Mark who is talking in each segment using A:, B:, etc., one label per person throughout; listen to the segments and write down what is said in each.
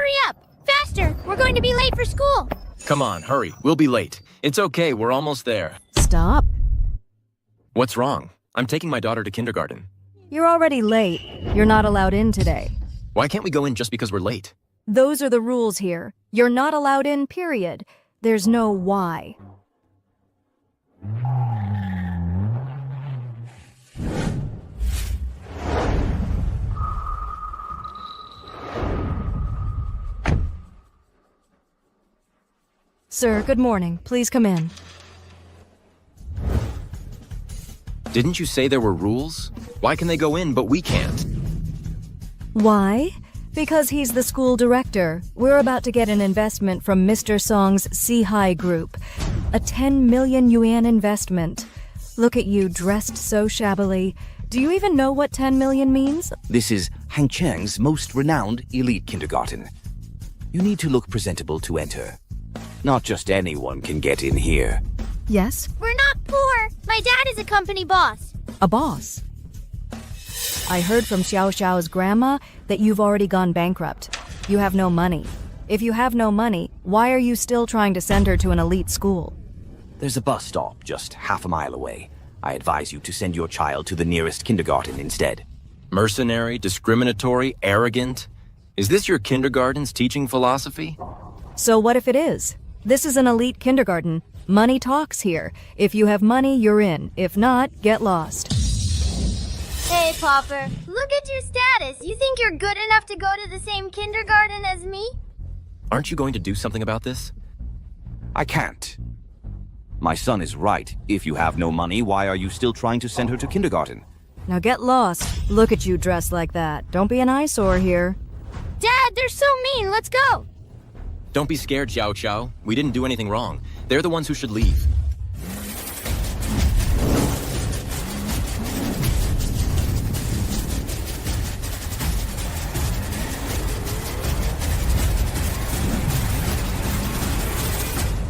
A: hurry up! Faster! We're going to be late for school!
B: Come on, hurry. We'll be late. It's okay, we're almost there.
C: Stop.
B: What's wrong? I'm taking my daughter to kindergarten.
C: You're already late. You're not allowed in today.
B: Why can't we go in just because we're late?
C: Those are the rules here. You're not allowed in, period. There's no why. Sir, good morning. Please come in.
B: Didn't you say there were rules? Why can they go in, but we can't?
C: Why? Because he's the school director. We're about to get an investment from Mr. Song's Sihai Group. A 10 million yuan investment. Look at you, dressed so shabbily. Do you even know what 10 million means?
D: This is Hangcheng's most renowned elite kindergarten. You need to look presentable to enter. Not just anyone can get in here.
C: Yes?
A: We're not poor! My dad is a company boss.
C: A boss. I heard from Xiao Xiao's grandma that you've already gone bankrupt. You have no money. If you have no money, why are you still trying to send her to an elite school?
D: There's a bus stop just half a mile away. I advise you to send your child to the nearest kindergarten instead.
B: Mercenary, discriminatory, arrogant? Is this your kindergarten's teaching philosophy?
C: So what if it is? This is an elite kindergarten. Money talks here. If you have money, you're in. If not, get lost.
A: Hey, Popper. Look at your status. You think you're good enough to go to the same kindergarten as me?
B: Aren't you going to do something about this?
D: I can't. My son is right. If you have no money, why are you still trying to send her to kindergarten?
C: Now get lost. Look at you dressed like that. Don't be an eyesore here.
A: Dad, they're so mean. Let's go.
B: Don't be scared, Xiao Xiao. We didn't do anything wrong. They're the ones who should leave.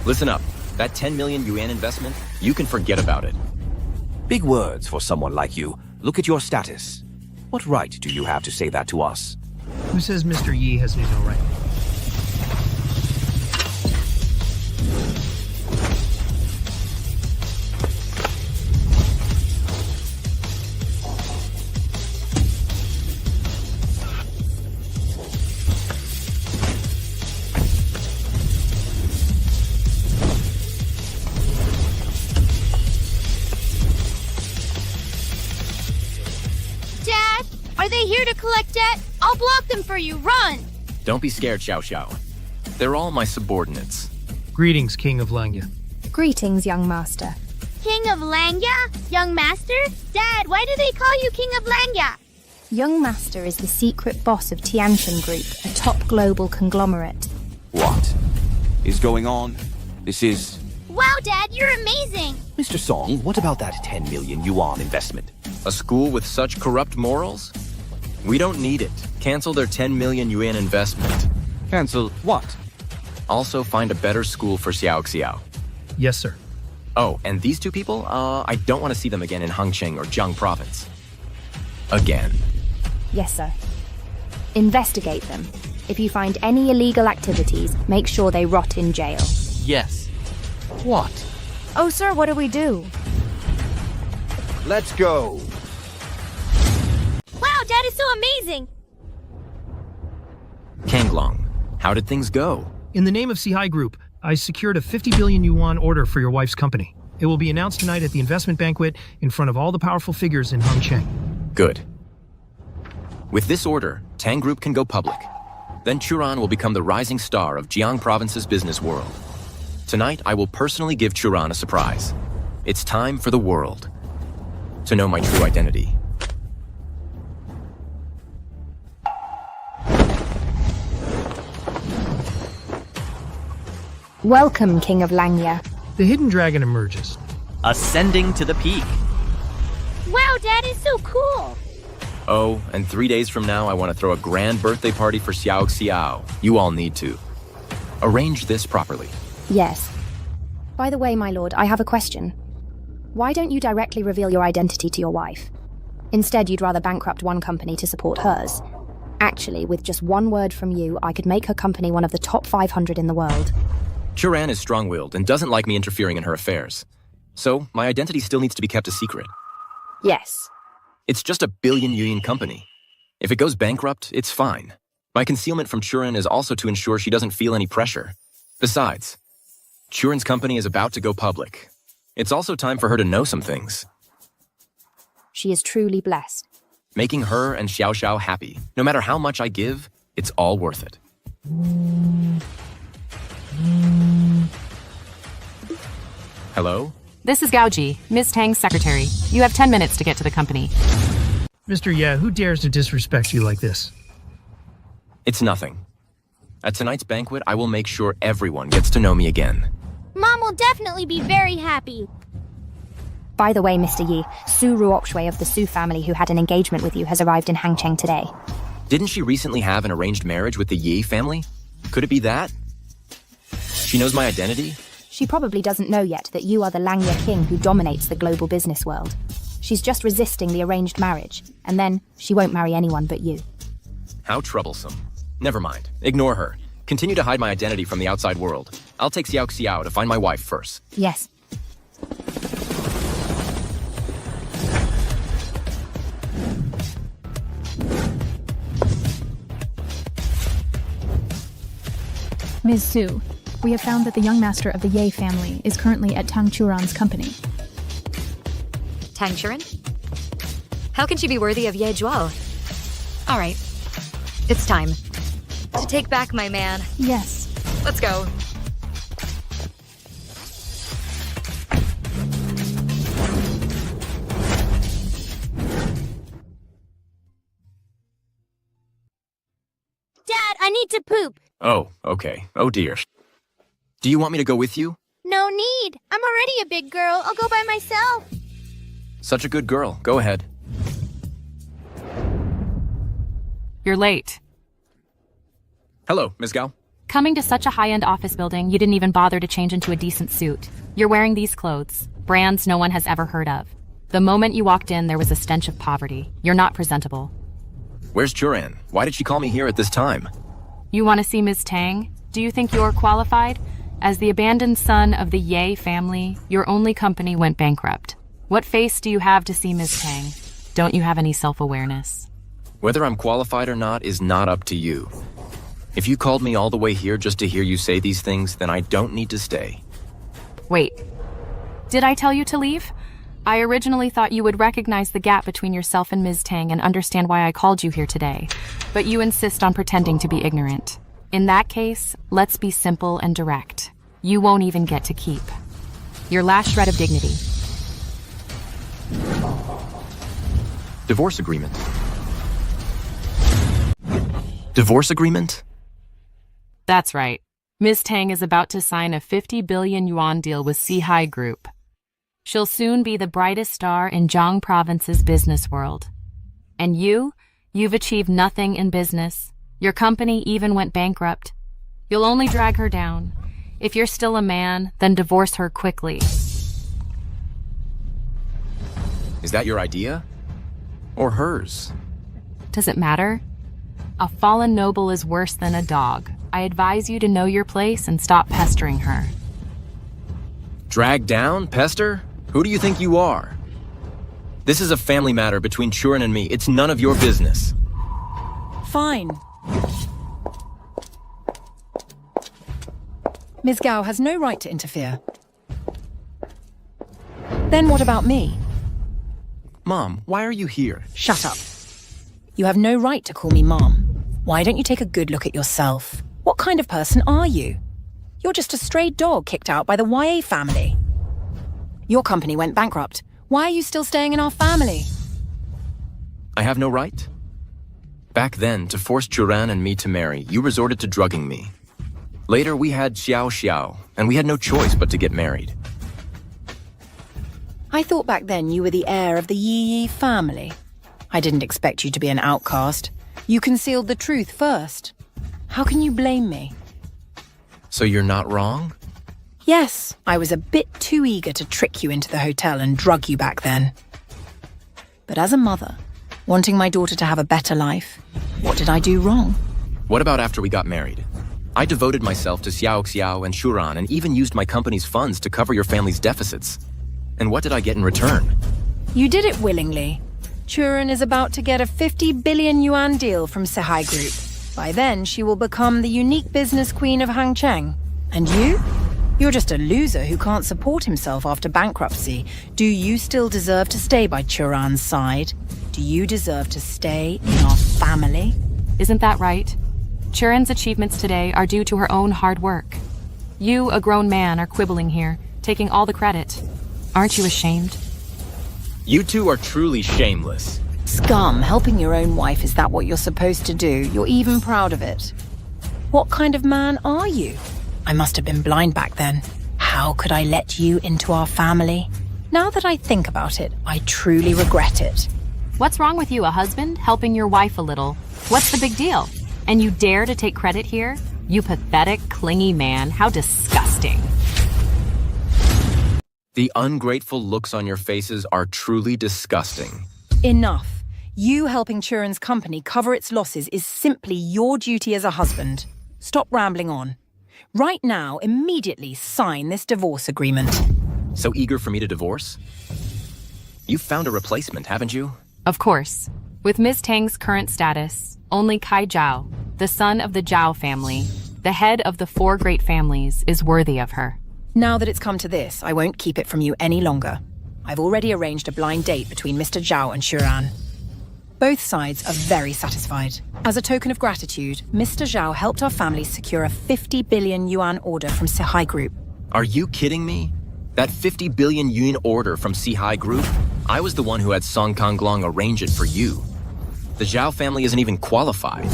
B: Listen up. That 10 million yuan investment, you can forget about it.
D: Big words for someone like you. Look at your status. What right do you have to say that to us?
E: Who says Mr. Yi has no right?
A: Dad, are they here to collect debt? I'll block them for you. Run!
B: Don't be scared, Xiao Xiao. They're all my subordinates.
E: Greetings, King of Langya.
F: Greetings, young master.
A: King of Langya? Young master? Dad, why do they call you King of Langya?
F: Young master is the secret boss of Tianshan Group, a top global conglomerate.
D: What is going on? This is...
A: Wow, Dad, you're amazing!
D: Mr. Song, what about that 10 million yuan investment?
B: A school with such corrupt morals? We don't need it. Cancel their 10 million yuan investment.
D: Cancel what?
B: Also find a better school for Xiao Xiao.
E: Yes, sir.
B: Oh, and these two people, I don't want to see them again in Hangcheng or Jiang province. Again.
F: Yes, sir. Investigate them. If you find any illegal activities, make sure they rot in jail.
G: Yes. What?
C: Oh, sir, what do we do?
D: Let's go.
A: Wow, Dad is so amazing!
B: Kanglong, how did things go?
E: In the name of Sihai Group, I secured a 50 billion yuan order for your wife's company. It will be announced tonight at the investment banquet in front of all the powerful figures in Hangcheng.
B: Good. With this order, Tang Group can go public. Then Churan will become the rising star of Jiang province's business world. Tonight, I will personally give Churan a surprise. It's time for the world to know my true identity.
F: Welcome, King of Langya.
E: The hidden dragon emerges.
G: Ascending to the peak.
A: Wow, Dad is so cool!
B: Oh, and 3 days from now, I want to throw a grand birthday party for Xiao Xiao. You all need to. Arrange this properly.
F: Yes. By the way, my lord, I have a question. Why don't you directly reveal your identity to your wife? Instead, you'd rather bankrupt one company to support hers. Actually, with just one word from you, I could make her company one of the top 500 in the world.
B: Churan is strong-willed and doesn't like me interfering in her affairs. So, my identity still needs to be kept a secret.
F: Yes.
B: It's just a billion-yuan company. If it goes bankrupt, it's fine. My concealment from Churan is also to ensure she doesn't feel any pressure. Besides, Churan's company is about to go public. It's also time for her to know some things.
F: She is truly blessed.
B: Making her and Xiao Xiao happy, no matter how much I give, it's all worth it. Hello?
H: This is Gaoji, Ms. Tang's secretary. You have 10 minutes to get to the company.
E: Mr. Yeah, who dares to disrespect you like this?
B: It's nothing. At tonight's banquet, I will make sure everyone gets to know me again.
A: Mom will definitely be very happy.
F: By the way, Mr. Yi, Su Ruokshui of the Su family who had an engagement with you has arrived in Hangcheng today.
B: Didn't she recently have an arranged marriage with the Yi family? Could it be that? She knows my identity?
F: She probably doesn't know yet that you are the Langya king who dominates the global business world. She's just resisting the arranged marriage, and then she won't marry anyone but you.
B: How troublesome. Never mind. Ignore her. Continue to hide my identity from the outside world. I'll take Xiao Xiao to find my wife first.
F: Yes.
I: Ms. Su, we have found that the young master of the Ye family is currently at Tang Churan's company.
J: Tang Churan? How can she be worthy of Ye Zhuo? All right. It's time to take back my man.
I: Yes.
J: Let's go.
A: Dad, I need to poop.
B: Oh, okay. Oh dear. Do you want me to go with you?
A: No need. I'm already a big girl. I'll go by myself.
B: Such a good girl. Go ahead.
H: You're late.
B: Hello, Ms. Gao.
H: Coming to such a high-end office building, you didn't even bother to change into a decent suit. You're wearing these clothes, brands no one has ever heard of. The moment you walked in, there was a stench of poverty. You're not presentable.
B: Where's Churan? Why did she call me here at this time?
H: You want to see Ms. Tang? Do you think you're qualified? As the abandoned son of the Ye family, your only company went bankrupt. What face do you have to see Ms. Tang? Don't you have any self-awareness?
B: Whether I'm qualified or not is not up to you. If you called me all the way here just to hear you say these things, then I don't need to stay.
H: Wait. Did I tell you to leave? I originally thought you would recognize the gap between yourself and Ms. Tang and understand why I called you here today. But you insist on pretending to be ignorant. In that case, let's be simple and direct. You won't even get to keep your last shred of dignity.
B: Divorce agreement. Divorce agreement?
H: That's right. Ms. Tang is about to sign a 50 billion yuan deal with Sihai Group. She'll soon be the brightest star in Jiang Province's business world. And you've achieved nothing in business. Your company even went bankrupt. You'll only drag her down. If you're still a man, then divorce her quickly.
B: Is that your idea? Or hers?
H: Does it matter? A fallen noble is worse than a dog. I advise you to know your place and stop pestering her.
B: Drag down? Pester? Who do you think you are? This is a family matter between Churan and me. It's none of your business.
K: Fine. Ms. Gao has no right to interfere. Then what about me?
B: Mom, why are you here?
K: Shut up. You have no right to call me Mom. Why don't you take a good look at yourself? What kind of person are you? You're just a stray dog kicked out by the YA family. Your company went bankrupt. Why are you still staying in our family?
B: I have no right? Back then, to force Churan and me to marry, you resorted to drugging me. Later, we had Xiao Xiao, and we had no choice but to get married.
K: I thought back then you were the heir of the Yi family. I didn't expect you to be an outcast. You concealed the truth first. How can you blame me?
B: So you're not wrong?
K: Yes, I was a bit too eager to trick you into the hotel and drug you back then. But as a mother, wanting my daughter to have a better life, What did I do wrong?
B: What about after we got married? I devoted myself to Xiao Xiao and Shuran and even used my company's funds to cover your family's deficits. And what did I get in return?
K: You did it willingly. Churan is about to get a 50 billion yuan deal from Sehai Group. By then, she will become the unique business queen of Hangcheng. And you? You're just a loser who can't support himself after bankruptcy. Do you still deserve to stay by Churan's side? Do you deserve to stay in our family?
H: Isn't that right? Churan's achievements today are due to her own hard work. You, a grown man, are quibbling here, taking all the credit. Aren't you ashamed?
B: You two are truly shameless.
K: Scum, helping your own wife, is that what you're supposed to do? You're even proud of it. What kind of man are you? I must have been blind back then. How could I let you into our family? Now that I think about it, I truly regret it.
H: What's wrong with you, a husband? Helping your wife a little. What's the big deal? And you dare to take credit here? You pathetic, clingy man. How disgusting.
B: The ungrateful looks on your faces are truly disgusting.
K: Enough. You helping Churan's company cover its losses is simply your duty as a husband. Stop rambling on. Right now, immediately sign this divorce agreement.
B: So eager for me to divorce? You've found a replacement, haven't you?
H: Of course. With Ms. Tang's current status, only Kai Zhao, the son of the Zhao family, the head of the 4 great families, is worthy of her.
K: Now that it's come to this, I won't keep it from you any longer. I've already arranged a blind date between Mr. Zhao and Shuran. Both sides are very satisfied. As a token of gratitude, Mr. Zhao helped our family secure a 50 billion yuan order from Sehai Group.
B: Are you kidding me? That 50 billion yuan order from Sehai Group? I was the one who had Song Kanglong arrange it for you. The Zhao family isn't even qualified.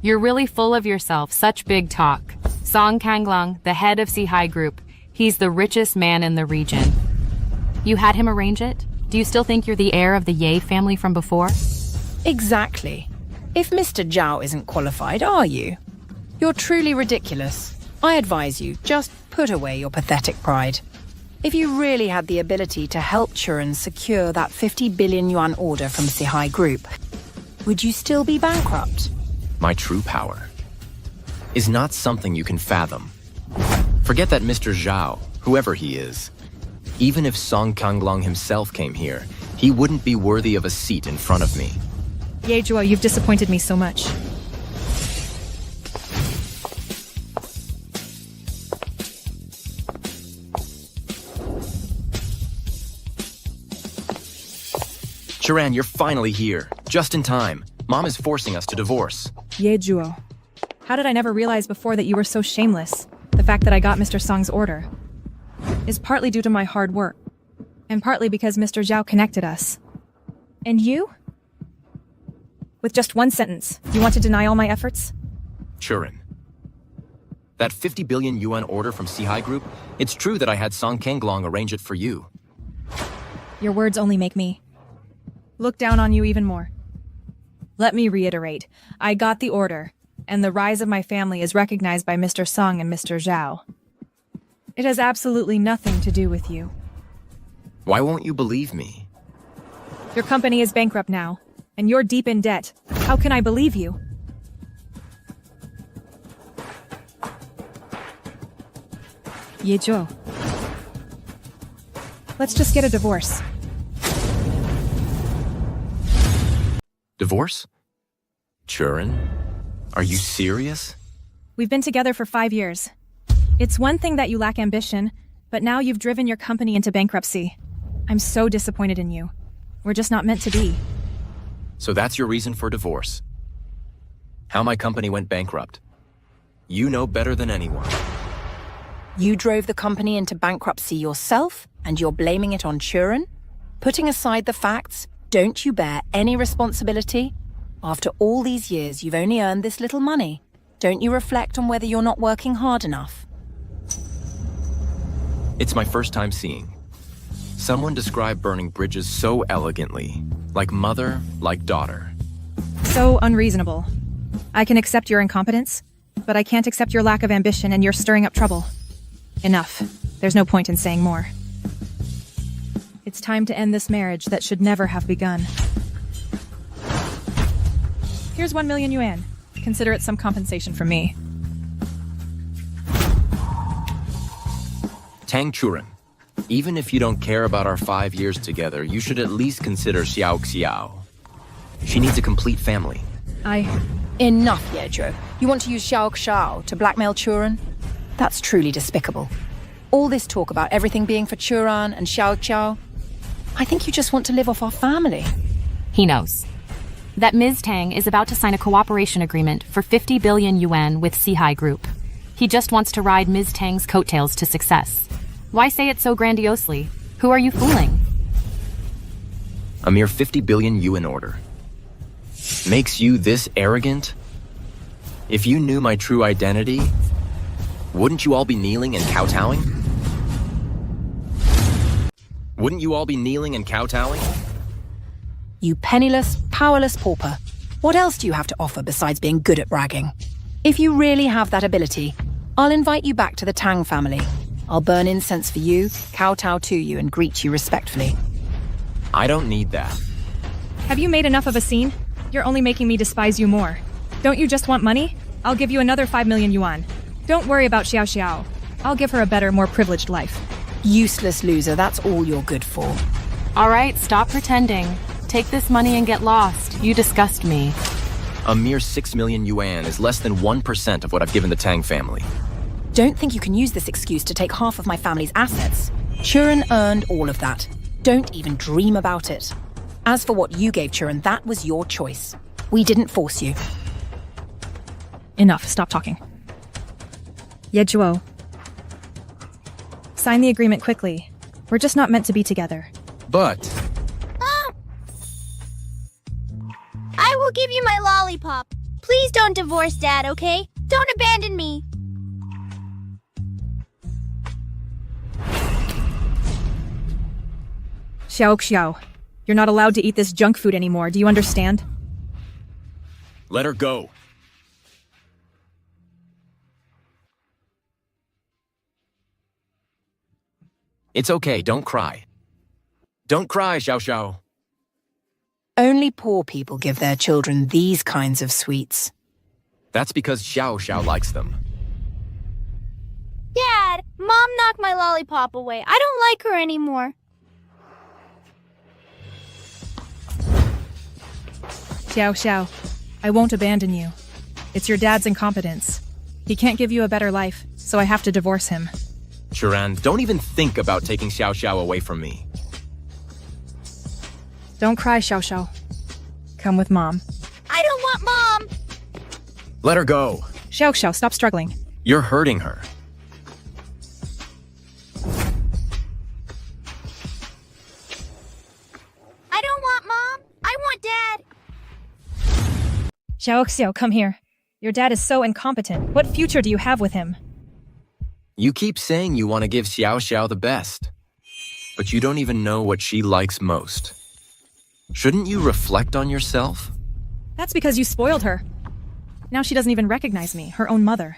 H: You're really full of yourself, such big talk. Song Kanglong, the head of Sehai Group, he's the richest man in the region. You had him arrange it? Do you still think you're the heir of the Ye family from before?
K: Exactly. If Mr. Zhao isn't qualified, are you? You're truly ridiculous. I advise you, just put away your pathetic pride. If you really had the ability to help Churan secure that 50 billion yuan order from Sehai Group, would you still be bankrupt?
B: My true power is not something you can fathom. Forget that Mr. Zhao, whoever he is. Even if Song Kanglong himself came here, he wouldn't be worthy of a seat in front of me.
C: Ye Zhuo, you've disappointed me so much.
B: Churan, you're finally here. Just in time. Mom is forcing us to divorce.
L: Ye Zhuo, how did I never realize before that you were so shameless? The fact that I got Mr. Song's order is partly due to my hard work, and partly because Mr. Zhao connected us. And you? With just one sentence, you want to deny all my efforts?
B: Churan. That 50 billion yuan order from Sehai Group, it's true that I had Song Kanglong arrange it for you.
L: Your words only make me look down on you even more. Let me reiterate, I got the order, and the rise of my family is recognized by Mr. Song and Mr. Zhao. It has absolutely nothing to do with you.
B: Why won't you believe me?
L: Your company is bankrupt now, and you're deep in debt. How can I believe you? Ye Zhuo. Let's just get a divorce.
B: Divorce? Churan? Are you serious?
L: We've been together for 5 years. It's one thing that you lack ambition, but now you've driven your company into bankruptcy. I'm so disappointed in you. We're just not meant to be.
B: So that's your reason for divorce? How my company went bankrupt? You know better than anyone.
K: You drove the company into bankruptcy yourself, and you're blaming it on Churan? Putting aside the facts, don't you bear any responsibility? After all these years, you've only earned this little money. Don't you reflect on whether you're not working hard enough?
B: It's my first time seeing. Someone described burning bridges so elegantly. Like mother, like daughter.
L: So unreasonable. I can accept your incompetence, but I can't accept your lack of ambition and you're stirring up trouble. Enough. There's no point in saying more. It's time to end this marriage that should never have begun. Here's 1 million yuan. Consider it some compensation from me.
B: Tang Churan, even if you don't care about our 5 years together, you should at least consider Xiao Xiao. She needs a complete family.
K: Enough, Yejo. You want to use Xiao Xiao to blackmail Churan? That's truly despicable. All this talk about everything being for Churan and Xiao Xiao. I think you just want to live off our family.
H: He knows that Ms. Tang is about to sign a cooperation agreement for 50 billion yuan with Sihai Group. He just wants to ride Ms. Tang's coattails to success. Why say it so grandiosely? Who are you fooling?
B: A mere 50 billion yuan order. Makes you this arrogant? If you knew my true identity, wouldn't you all be kneeling and kowtowing? Wouldn't you all be kneeling and kowtowing?
K: You penniless, powerless pauper. What else do you have to offer besides being good at bragging? If you really have that ability, I'll invite you back to the Tang family. I'll burn incense for you, kowtow to you, and greet you respectfully.
B: I don't need that.
L: Have you made enough of a scene? You're only making me despise you more. Don't you just want money? I'll give you another 5 million yuan. Don't worry about Xiao Xiao. I'll give her a better, more privileged life.
K: Useless loser, that's all you're good for.
H: All right, stop pretending. Take this money and get lost. You disgust me.
B: A mere 6 million yuan is less than 1% of what I've given the Tang family.
K: Don't think you can use this excuse to take half of my family's assets. Churan earned all of that. Don't even dream about it. As for what you gave Churan, that was your choice. We didn't force you.
L: Enough, stop talking. Yejuo. Sign the agreement quickly. We're just not meant to be together.
B: But...
A: I will give you my lollipop. Please don't divorce Dad, okay? Don't abandon me.
L: Xiao Xiao, you're not allowed to eat this junk food anymore, do you understand?
B: let her go. It's okay, don't cry. Don't cry, Xiao Xiao.
K: Only poor people give their children these kinds of sweets.
B: That's because Xiao Xiao likes them.
A: Dad, Mom knocked my lollipop away. I don't like her anymore.
L: Xiao Xiao, I won't abandon you. It's your dad's incompetence. He can't give you a better life, so I have to divorce him.
B: Churan, don't even think about taking Xiao Xiao away from me.
L: Don't cry, Xiao Xiao. Come with Mom.
A: I don't want Mom!
B: Let her go.
L: Xiao Xiao, stop struggling.
B: You're hurting her.
A: I don't want Mom. I want Dad.
L: Xiao Xiao, come here. Your dad is so incompetent. What future do you have with him?
B: You keep saying you want to give Xiao Xiao the best, but you don't even know what she likes most. Shouldn't you reflect on yourself?
L: That's because you spoiled her. Now she doesn't even recognize me, her own mother.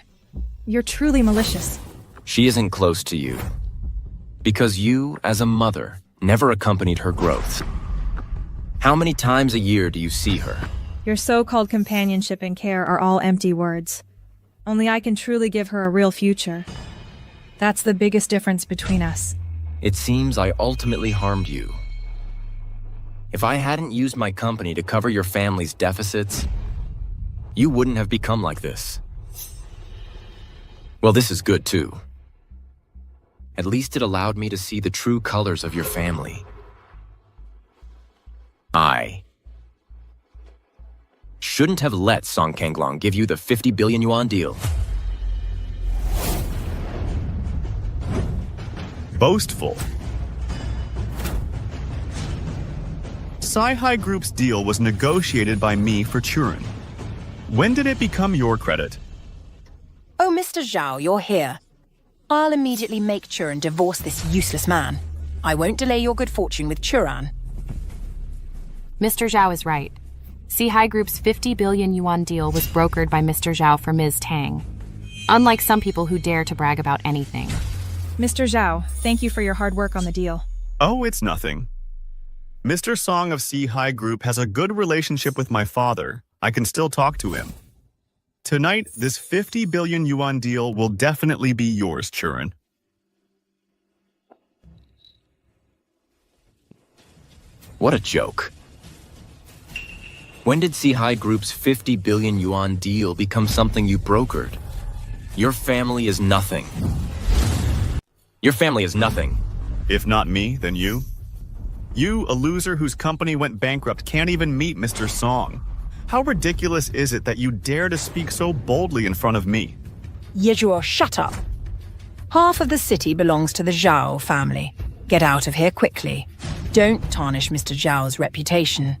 L: You're truly malicious.
B: She isn't close to you. Because you, as a mother, never accompanied her growth. How many times a year do you see her?
L: Your so-called companionship and care are all empty words. Only I can truly give her a real future. That's the biggest difference between us.
B: It seems I ultimately harmed you. If I hadn't used my company to cover your family's deficits, you wouldn't have become like this. Well, this is good too. At least it allowed me to see the true colors of your family. I shouldn't have let Song Kanglong give you the 50 billion yuan deal.
M: Boastful. Sci-Hi Group's deal was negotiated by me for Churan. When did it become your credit?
K: Oh, Mr. Zhao, you're here. I'll immediately make Churan divorce this useless man. I won't delay your good fortune with Churan.
H: Mr. Zhao is right. Sihai Group's 50 billion yuan deal was brokered by Mr. Zhao for Ms. Tang. Unlike some people who dare to brag about anything.
L: Mr. Zhao, thank you for your hard work on the deal.
M: Oh, it's nothing. Mr. Song of Sihai Group has a good relationship with my father, I can still talk to him. Tonight, this 50 billion yuan deal will definitely be yours, Churan.
B: What a joke. When did Sihai Group's 50 billion yuan deal become something you brokered? Your family is nothing. Your family is nothing.
M: If not me, then you. You, a loser whose company went bankrupt, can't even meet Mr. Song. How ridiculous is it that you dare to speak so boldly in front of me?
K: Yejuo, shut up. Half of the city belongs to the Zhao family. Get out of here quickly. Don't tarnish Mr. Zhao's reputation.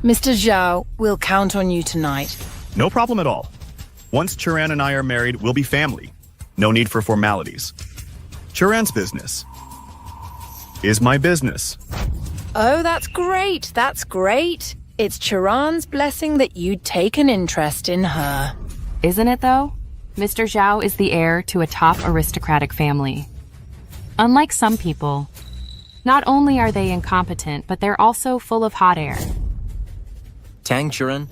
K: Mr. Zhao, we'll count on you tonight.
M: No problem at all. Once Churan and I are married, we'll be family. No need for formalities. Churan's business is my business.
K: Oh, that's great. That's great. It's Churan's blessing that you'd take an interest in her.
H: Isn't it, though? Mr. Zhao is the heir to a top aristocratic family. Unlike some people, not only are they incompetent, but they're also full of hot air.
B: Tang Churan,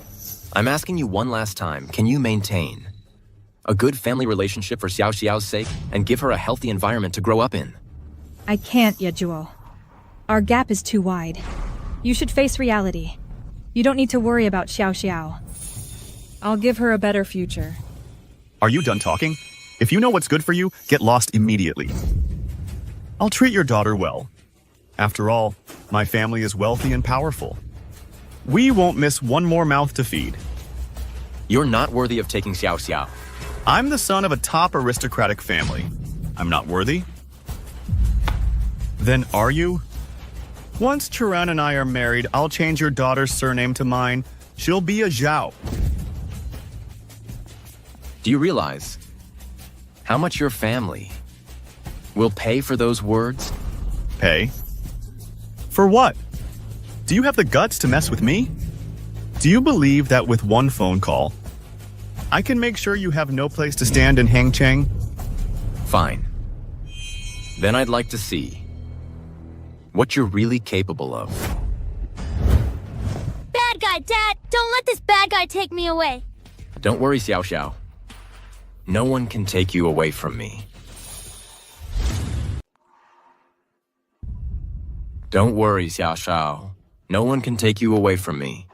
B: I'm asking you one last time, can you maintain a good family relationship for Xiao Xiao's sake and give her a healthy environment to grow up in?
L: I can't, Yejuo. Our gap is too wide. You should face reality. You don't need to worry about Xiao Xiao. I'll give her a better future.
M: Are you done talking? If you know what's good for you, get lost immediately. I'll treat your daughter well. After all, my family is wealthy and powerful. We won't miss one more mouth to feed.
B: You're not worthy of taking Xiao Xiao.
M: I'm the son of a top aristocratic family. I'm not worthy? Then are you? Once Churan and I are married, I'll change your daughter's surname to mine. She'll be a Zhao.
B: Do you realize how much your family will pay for those words?
M: Pay? For what? Do you have the guts to mess with me? Do you believe that with one phone call, I can make sure you have no place to stand in Hangcheng?
B: Fine. Then I'd like to see what you're really capable of.
A: Bad guy, Dad! Don't let this bad guy take me away!
B: Don't worry, Xiao Xiao. No one can take you away from me. Don't worry, Xiao Xiao. No one can take you away from me.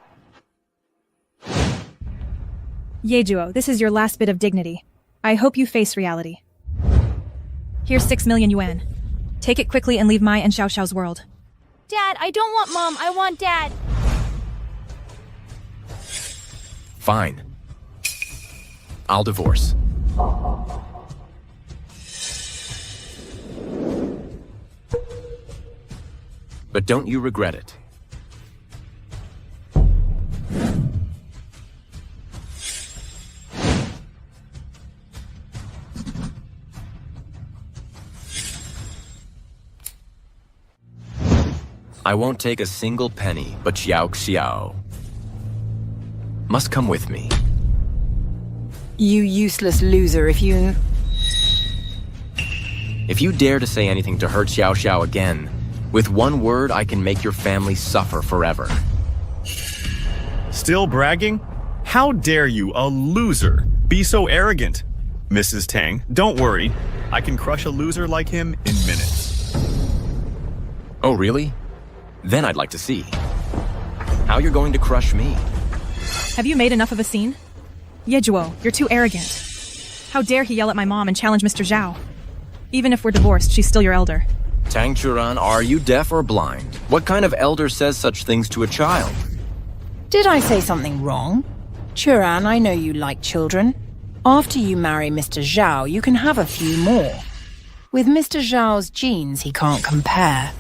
L: Yejuo, this is your last bit of dignity. I hope you face reality. Here's 6 million yuan. Take it quickly and leave my and Xiao Xiao's world.
A: Dad, I don't want Mom, I want Dad!
B: Fine. I'll divorce. But don't you regret it. I won't take a single penny, but Xiao Xiao must come with me.
K: You useless loser, if you
B: dare to say anything to hurt Xiao Xiao again, with one word I can make your family suffer forever.
M: Still bragging? How dare you, a loser, be so arrogant? Mrs. Tang, don't worry. I can crush a loser like him in minutes.
B: Oh, really? Then I'd like to see how you're going to crush me.
L: Have you made enough of a scene? Yejuo, you're too arrogant. How dare he yell at my mom and challenge Mr. Zhao? Even if we're divorced, she's still your elder.
B: Tang Churan, are you deaf or blind? What kind of elder says such things to a child?
K: Did I say something wrong? Churan, I know you like children. After you marry Mr. Zhao, you can have a few more. With Mr. Zhao's genes, he can't compare.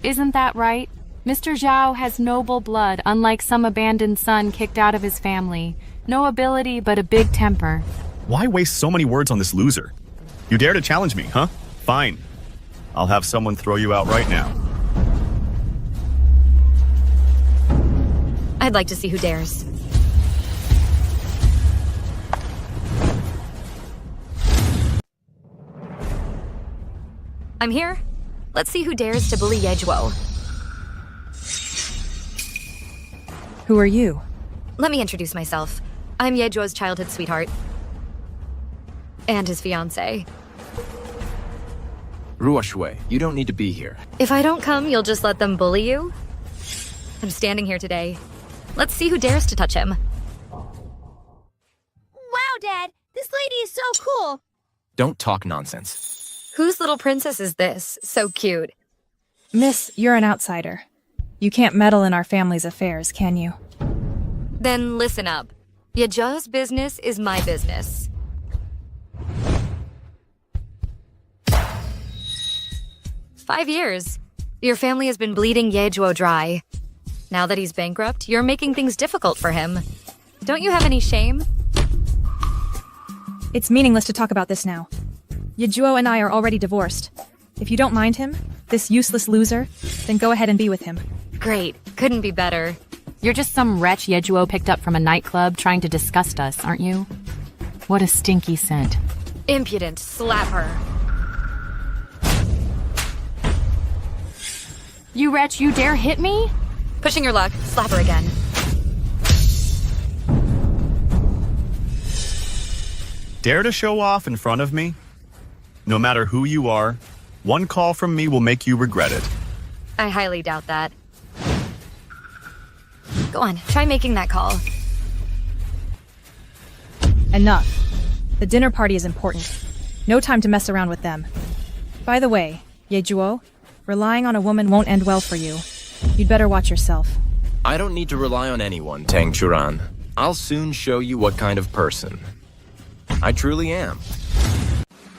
H: Isn't that right? Mr. Zhao has noble blood, unlike some abandoned son kicked out of his family. No ability, but a big temper.
M: Why waste so many words on this loser? You dare to challenge me, huh? Fine. I'll have someone throw you out right now.
J: I'd like to see who dares. I'm here. Let's see who dares to bully Yejuo.
L: Who are you?
J: let me introduce myself. I'm Yejuo's childhood sweetheart. And his fiancé.
B: Ruoshui, you don't need to be here.
J: If I don't come, you'll just let them bully you? I'm standing here today. Let's see who dares to touch him.
A: Wow, Dad, this lady is so cool.
B: Don't talk nonsense.
J: Whose little princess is this? So cute.
L: Miss, you're an outsider. You can't meddle in our family's affairs, can you?
J: Then listen up. Yejuo's business is my business. "5 years. Your family has been bleeding Yejuo dry. Now that he's bankrupt, you're making things difficult for him. Don't you have any shame?"
L: It's meaningless to talk about this now. Yejuo and I are already divorced. If you don't mind him, this useless loser, then go ahead and be with him.
J: Great. Couldn't be better.
H: You're just some wretch Yejuo picked up from a nightclub trying to disgust us, aren't you? What a stinky scent.
J: Impudent. Slap her.
H: You wretch, you dare hit me?
J: Pushing your luck. Slap her again.
M: Dare to show off in front of me? No matter who you are, one call from me will make you regret it.
J: I highly doubt that. Go on, try making that call.
L: Enough. The dinner party is important. No time to mess around with them. By the way, Yejuo, relying on a woman won't end well for you. You'd better watch yourself.
B: I don't need to rely on anyone, Tang Churan. I'll soon show you what kind of person I truly am.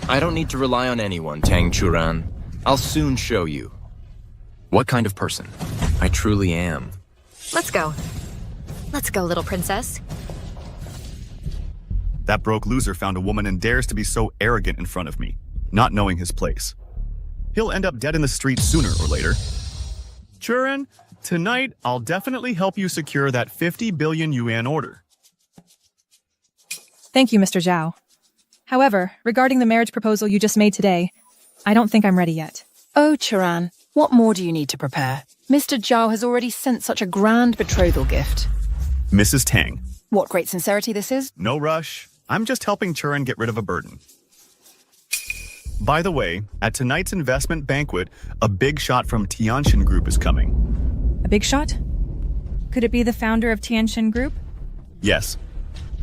B: I don't need to rely on anyone, Tang Churan. I'll soon show you what kind of person I truly am.
J: Let's go. Let's go, little princess.
M: That broke loser found a woman and dares to be so arrogant in front of me, not knowing his place. He'll end up dead in the street sooner or later. Churan, tonight I'll definitely help you secure that 50 billion yuan order.
L: Thank you, Mr. Zhao. However, regarding the marriage proposal you just made today, I don't think I'm ready yet.
K: Oh, Churan, what more do you need to prepare? Mr. Zhao has already sent such a grand betrothal gift.
M: Mrs. Tang.
K: What great sincerity this is.
M: No rush. I'm just helping Churan get rid of a burden. By the way, at tonight's investment banquet, a big shot from Tianxin Group is coming.
L: A big shot? Could it be the founder of Tianxin Group?
M: Yes.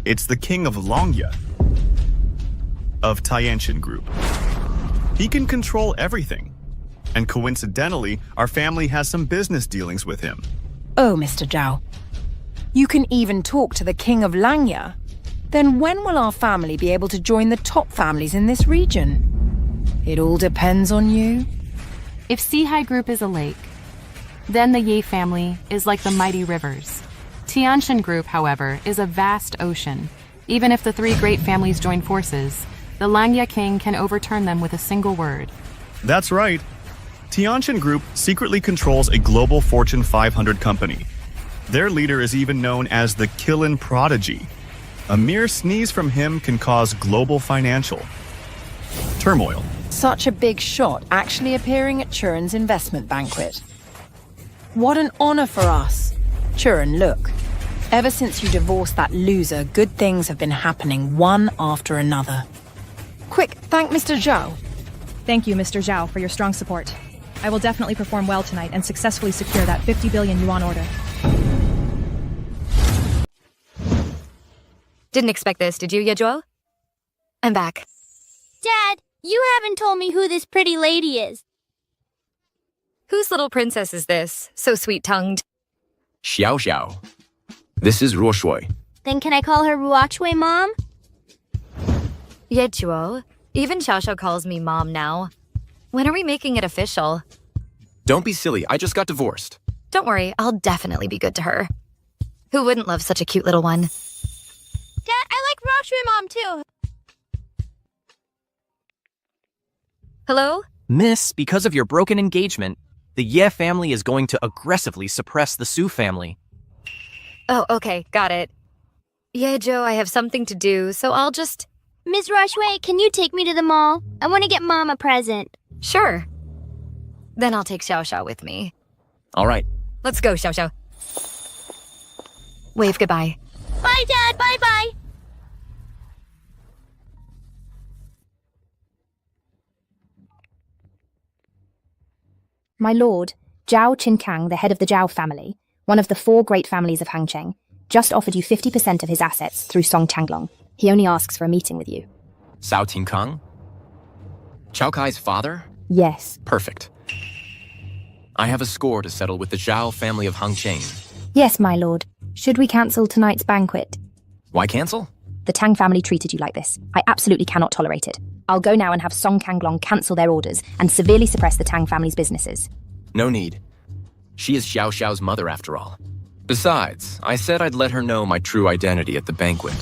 M: It's the king of Longya, of Tianxin Group. He can control everything. And coincidentally, our family has some business dealings with him.
K: Oh, Mr. Zhao. You can even talk to the king of Langya. Then when will our family be able to join the top families in this region? It all depends on you.
H: If Sihai Group is a lake, then the Ye family is like the mighty rivers. Tianxin Group, however, is a vast ocean. Even if the three great families join forces, the Langya king can overturn them with a single word.
M: That's right. Tianxin Group secretly controls a global Fortune 500 company. Their leader is even known as the Killin Prodigy. A mere sneeze from him can cause global financial turmoil.
K: Such a big shot actually appearing at Churan's investment banquet. What an honor for us. Churan, look. Ever since you divorced that loser, good things have been happening one after another. Quick, thank Mr. Zhao.
L: Thank you, Mr. Zhao, for your strong support. I will definitely perform well tonight and successfully secure that 50 billion yuan order.
J: Didn't expect this, did you, Yejuo? I'm back.
A: Dad, you haven't told me who this pretty lady is.
J: Whose little princess is this? So sweet-tongued.
B: Xiao Xiao. This is Ruoshui.
A: Then can I call her Ruochue Mom?
J: Yejuo, even Xiaoxiao calls me Mom now. When are we making it official?
B: Don't be silly, I just got divorced.
J: Don't worry, I'll definitely be good to her. Who wouldn't love such a cute little one?
A: Dad, I like Ruochue Mom too.
J: Hello?
G: Miss, because of your broken engagement, the Ye family is going to aggressively suppress the Su family.
J: Oh, okay, got it. Yejuo, I have something to do, so I'll just...
A: Ms. Ruochue, can you take me to the mall? I want to get Mom a present.
J: Sure. Then I'll take Xiaoxiao with me.
B: All right.
J: Let's go, Xiaoxiao. Wave goodbye.
A: Bye, Dad. Bye-bye.
F: My lord, Zhao Qinkang, the head of the Zhao family, one of the 4 great families of Hangcheng, just offered you 50% of his assets through Song Changlong. He only asks for a meeting with you.
B: Cao Tinkang? Chao Kai's father?
F: Yes.
B: Perfect. I have a score to settle with the Zhao family of Hangcheng.
F: Yes, my lord. Should we cancel tonight's banquet?
B: Why cancel?
F: The Tang family treated you like this. I absolutely cannot tolerate it. I'll go now and have Song Changlong cancel their orders and severely suppress the Tang family's businesses.
B: No need. She is Xiao Xiao's mother, after all. Besides, I said I'd let her know my true identity at the banquet.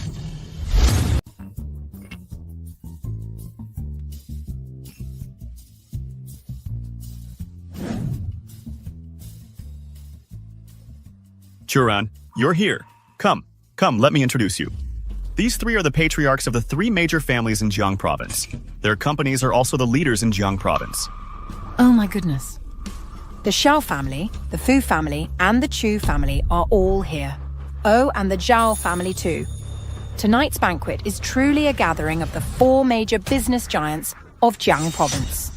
M: Churan, you're here. Come, let me introduce you. These 3 are the patriarchs of the 3 major families in Jiang Province. Their companies are also the leaders in Jiang Province.
K: Oh my goodness. The Xiao family, the Fu family, and the Chu family are all here. Oh, and the Zhao family too. Tonight's banquet is truly a gathering of the 4 major business giants of Jiang Province.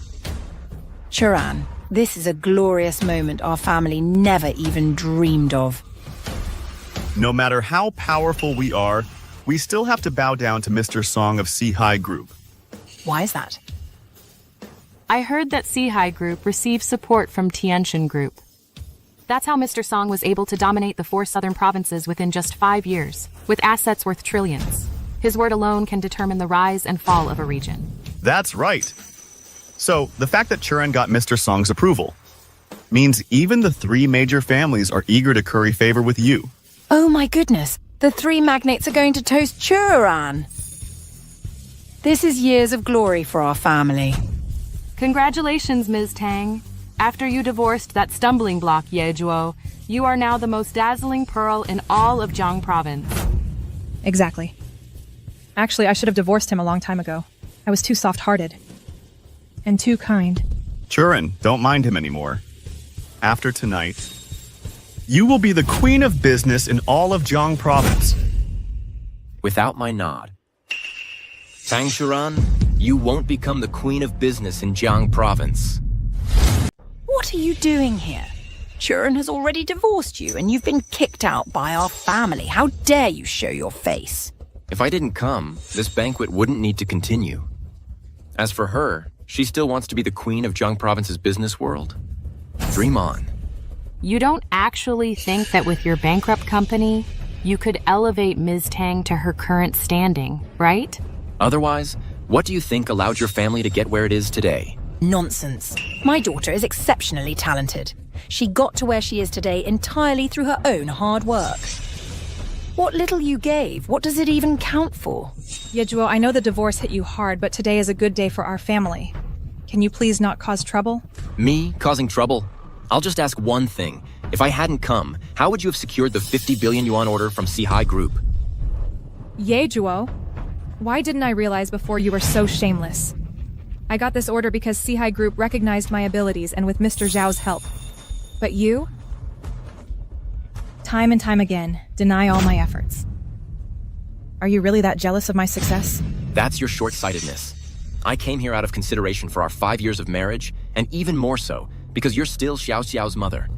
K: Churan, this is a glorious moment our family never even dreamed of.
M: No matter how powerful we are, we still have to bow down to Mr. Song of Sihai Group.
K: Why is that?
H: I heard that Sihai Group received support from Tianshan Group. That's how Mr. Song was able to dominate the 4 southern provinces within just 5 years, with assets worth trillions. His word alone can determine the rise and fall of a region.
M: That's right. So, the fact that Churan got Mr. Song's approval means even the 3 major families are eager to curry favor with you.
K: Oh my goodness, the 3 magnates are going to toast Churan. This is years of glory for our family.
H: Congratulations, Ms. Tang. After you divorced that stumbling block, Ye Zhuo, you are now the most dazzling pearl in all of Jiang Province.
L: Exactly. Actually, I should have divorced him a long time ago. I was too soft-hearted. And too kind.
M: Churan, don't mind him anymore. After tonight, you will be the queen of business in all of Jiang Province.
B: Without my nod. Tang Churan, you won't become the queen of business in Jiang Province.
K: What are you doing here? Churan has already divorced you and you've been kicked out by our family. How dare you show your face?
B: If I didn't come, this banquet wouldn't need to continue. As for her, she still wants to be the queen of Jiang Province's business world. Dream on.
H: You don't actually think that with your bankrupt company, you could elevate Ms. Tang to her current standing, right?
B: Otherwise, what do you think allowed your family to get where it is today?
K: Nonsense. My daughter is exceptionally talented. She got to where she is today entirely through her own hard work. What little you gave, what does it even count for?
L: Ye Zhuo, I know the divorce hit you hard, but today is a good day for our family. Can you please not cause trouble?
B: Me causing trouble? I'll just ask one thing. If I hadn't come, how would you have secured the 50 billion yuan order from Sihai Group?
L: Ye Zhuo, why didn't I realize before you were so shameless? I got this order because Sihai Group recognized my abilities and with Mr. Zhao's help. But you? Time and time again, deny all my efforts. Are you really that jealous of my success?
B: That's your short-sightedness. I came here out of consideration for our 5 years of marriage, and even more so, because you're still Xiao Xiao's mother.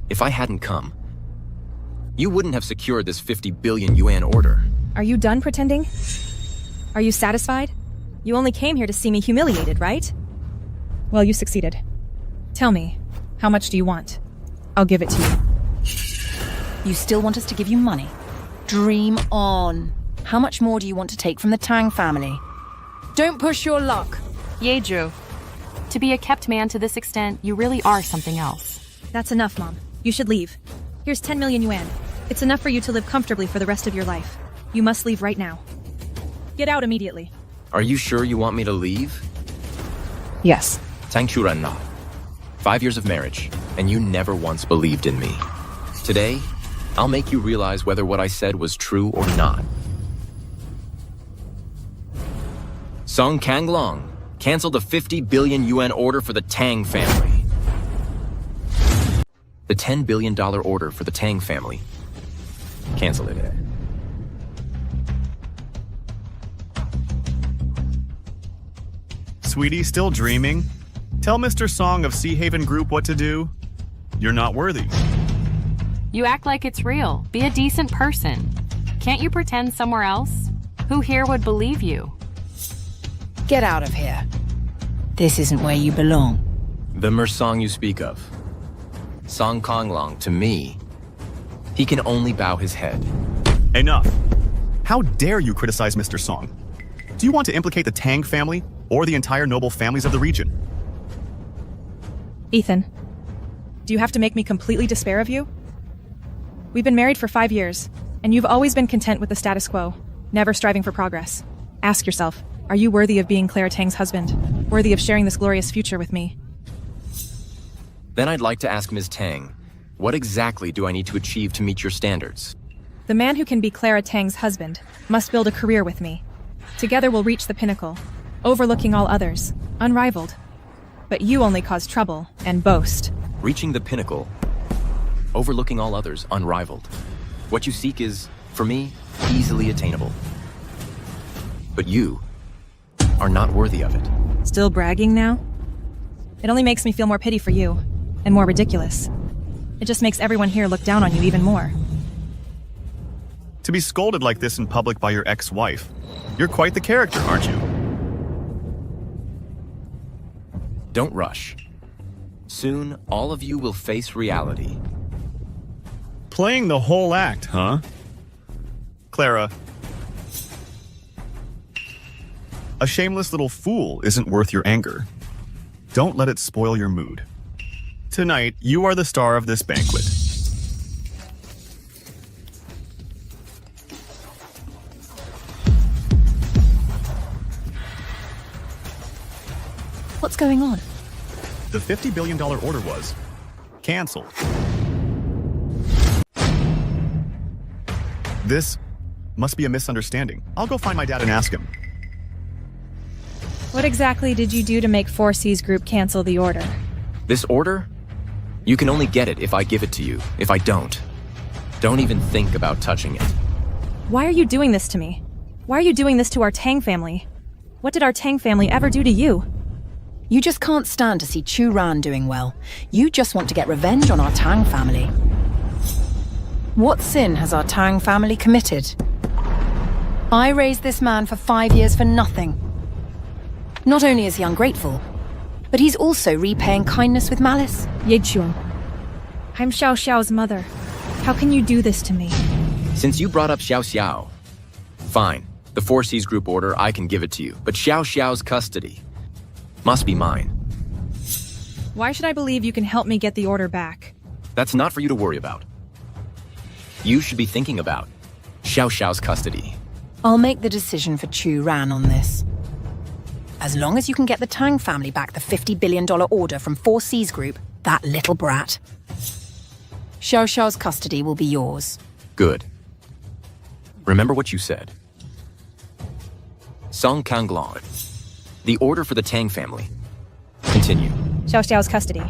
B: If I hadn't come, you wouldn't have secured this 50 billion yuan order.
L: Are you done pretending? Are you satisfied? You only came here to see me humiliated, right? Well, you succeeded. Tell me, how much do you want? I'll give it to you.
K: You still want us to give you money? Dream on. How much more do you want to take from the Tang family? Don't push your luck.
H: Ye Zhuo, to be a kept man to this extent, you really are something else.
L: That's enough, Mom. You should leave. Here's 10 million yuan. It's enough for you to live comfortably for the rest of your life. You must leave right now. Get out immediately.
B: Are you sure you want me to leave?
L: Yes.
B: Tang Churan Na. 5 years of marriage, and you never once believed in me. Today, I'll make you realize whether what I said was true or not. Song Changlong, cancel the 50 billion yuan order for the Tang family. The $10 billion order for the Tang family. Cancel it.
M: sweetie, still dreaming? Tell Mr. Song of Sea Haven Group what to do. You're not worthy.
H: You act like it's real. Be a decent person. Can't you pretend somewhere else? Who here would believe you?
K: Get out of here. This isn't where you belong.
B: The Mersong you speak of. Song Konglong, to me, he can only bow his head.
M: Enough. How dare you criticize Mr. Song? Do you want to implicate the Tang family or the entire noble families of the region?
L: Ethan, do you have to make me completely despair of you? We've been married for 5 years, and you've always been content with the status quo, never striving for progress. Ask yourself, are you worthy of being Claire Tang's husband? Worthy of sharing this glorious future with me?
B: Then I'd like to ask Ms. Tang, what exactly do I need to achieve to meet your standards?
L: The man who can be Clara Tang's husband must build a career with me. Together we'll reach the pinnacle, overlooking all others, unrivaled. But you only cause trouble and boast.
B: Reaching the pinnacle, overlooking all others, unrivaled. What you seek is, for me, easily attainable. But you are not worthy of it.
L: Still bragging now? It only makes me feel more pity for you, and more ridiculous. It just makes everyone here look down on you even more.
M: To be scolded like this in public by your ex-wife, you're quite the character, aren't you?
B: Don't rush. Soon, all of you will face reality.
M: Playing the whole act, huh? Clara, a shameless little fool isn't worth your anger. Don't let it spoil your mood. Tonight, you are the star of this banquet.
K: What's going on?
M: The $50 billion order was canceled. This must be a misunderstanding. I'll go find my dad and ask him.
L: What exactly did you do to make 4C's group cancel the order?
B: This order? You can only get it if I give it to you. If I don't even think about touching it.
L: Why are you doing this to me? Why are you doing this to our Tang family? What did our Tang family ever do to you?
K: You just can't stand to see Chu Ran doing well. You just want to get revenge on our Tang family. What sin has our Tang family committed? I raised this man for 5 years for nothing. Not only is he ungrateful, but he's also repaying kindness with malice.
L: Ye Chuan, I'm Xiao Xiao's mother. How can you do this to me?
B: Since you brought up Xiao Xiao, fine. The 4C's group order, I can give it to you. But Xiao Xiao's custody must be mine.
L: Why should I believe you can help me get the order back?
B: That's not for you to worry about. You should be thinking about Xiao Xiao's custody.
K: I'll make the decision for Chu Ran on this. As long as you can get the Tang family back the $50 billion order from 4C's group, that little brat, Xiao Xiao's custody will be yours.
B: Good. Remember what you said. Song Konglong. The order for the Tang family. Continue.
L: Xiao Xiao's custody.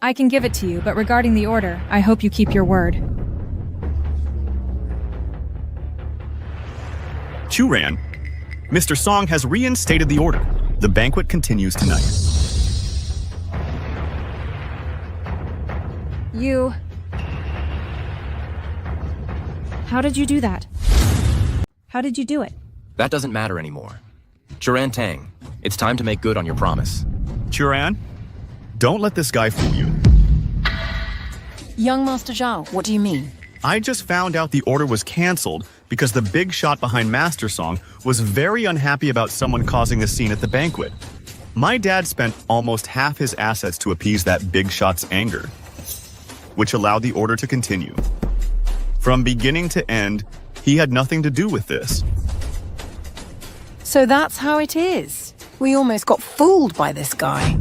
L: I can give it to you, but regarding the order, I hope you keep your word.
M: Chu Ran, Mr. Song has reinstated the order. The banquet continues tonight.
L: You... How did you do that? How did you do it?
B: That doesn't matter anymore. Churan Tang, it's time to make good on your promise.
M: Chu Ran, don't let this guy fool you.
K: Young Master Zhao, what do you mean?
M: I just found out the order was canceled because the big shot behind Master Song was very unhappy about someone causing a scene at the banquet. My dad spent almost half his assets to appease that big shot's anger, which allowed the order to continue. From beginning to end, he had nothing to do with this.
K: So that's how it is. We almost got fooled by this guy.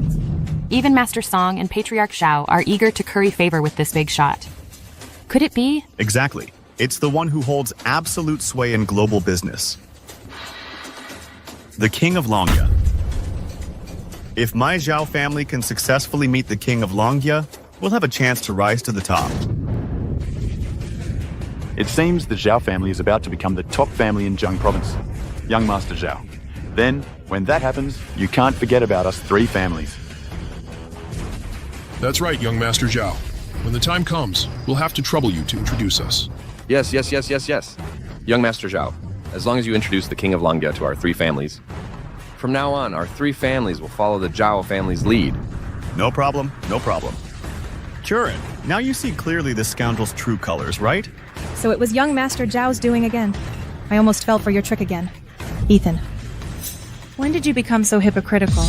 H: Even Master Song and Patriarch Zhao are eager to curry favor with this big shot. Could it be?
M: Exactly. It's the one who holds absolute sway in global business. The King of Longya. If my Zhao family can successfully meet the King of Longya, we'll have a chance to rise to the top.
N: It seems the Zhao family is about to become the top family in Zhang province. Young Master Zhao, Then, when that happens, you can't forget about us three families.
O: That's right, young Master Zhao. When the time comes, we'll have to trouble you to introduce us.
B: Yes. Young Master Zhao, as long as you introduce the King of Langya to our three families. From now on, our three families will follow the Zhao family's lead.
M: No problem. Turin, now you see clearly this scoundrel's true colors, right?
L: So it was young Master Zhao's doing again. I almost fell for your trick again. Ethan, when did you become so hypocritical?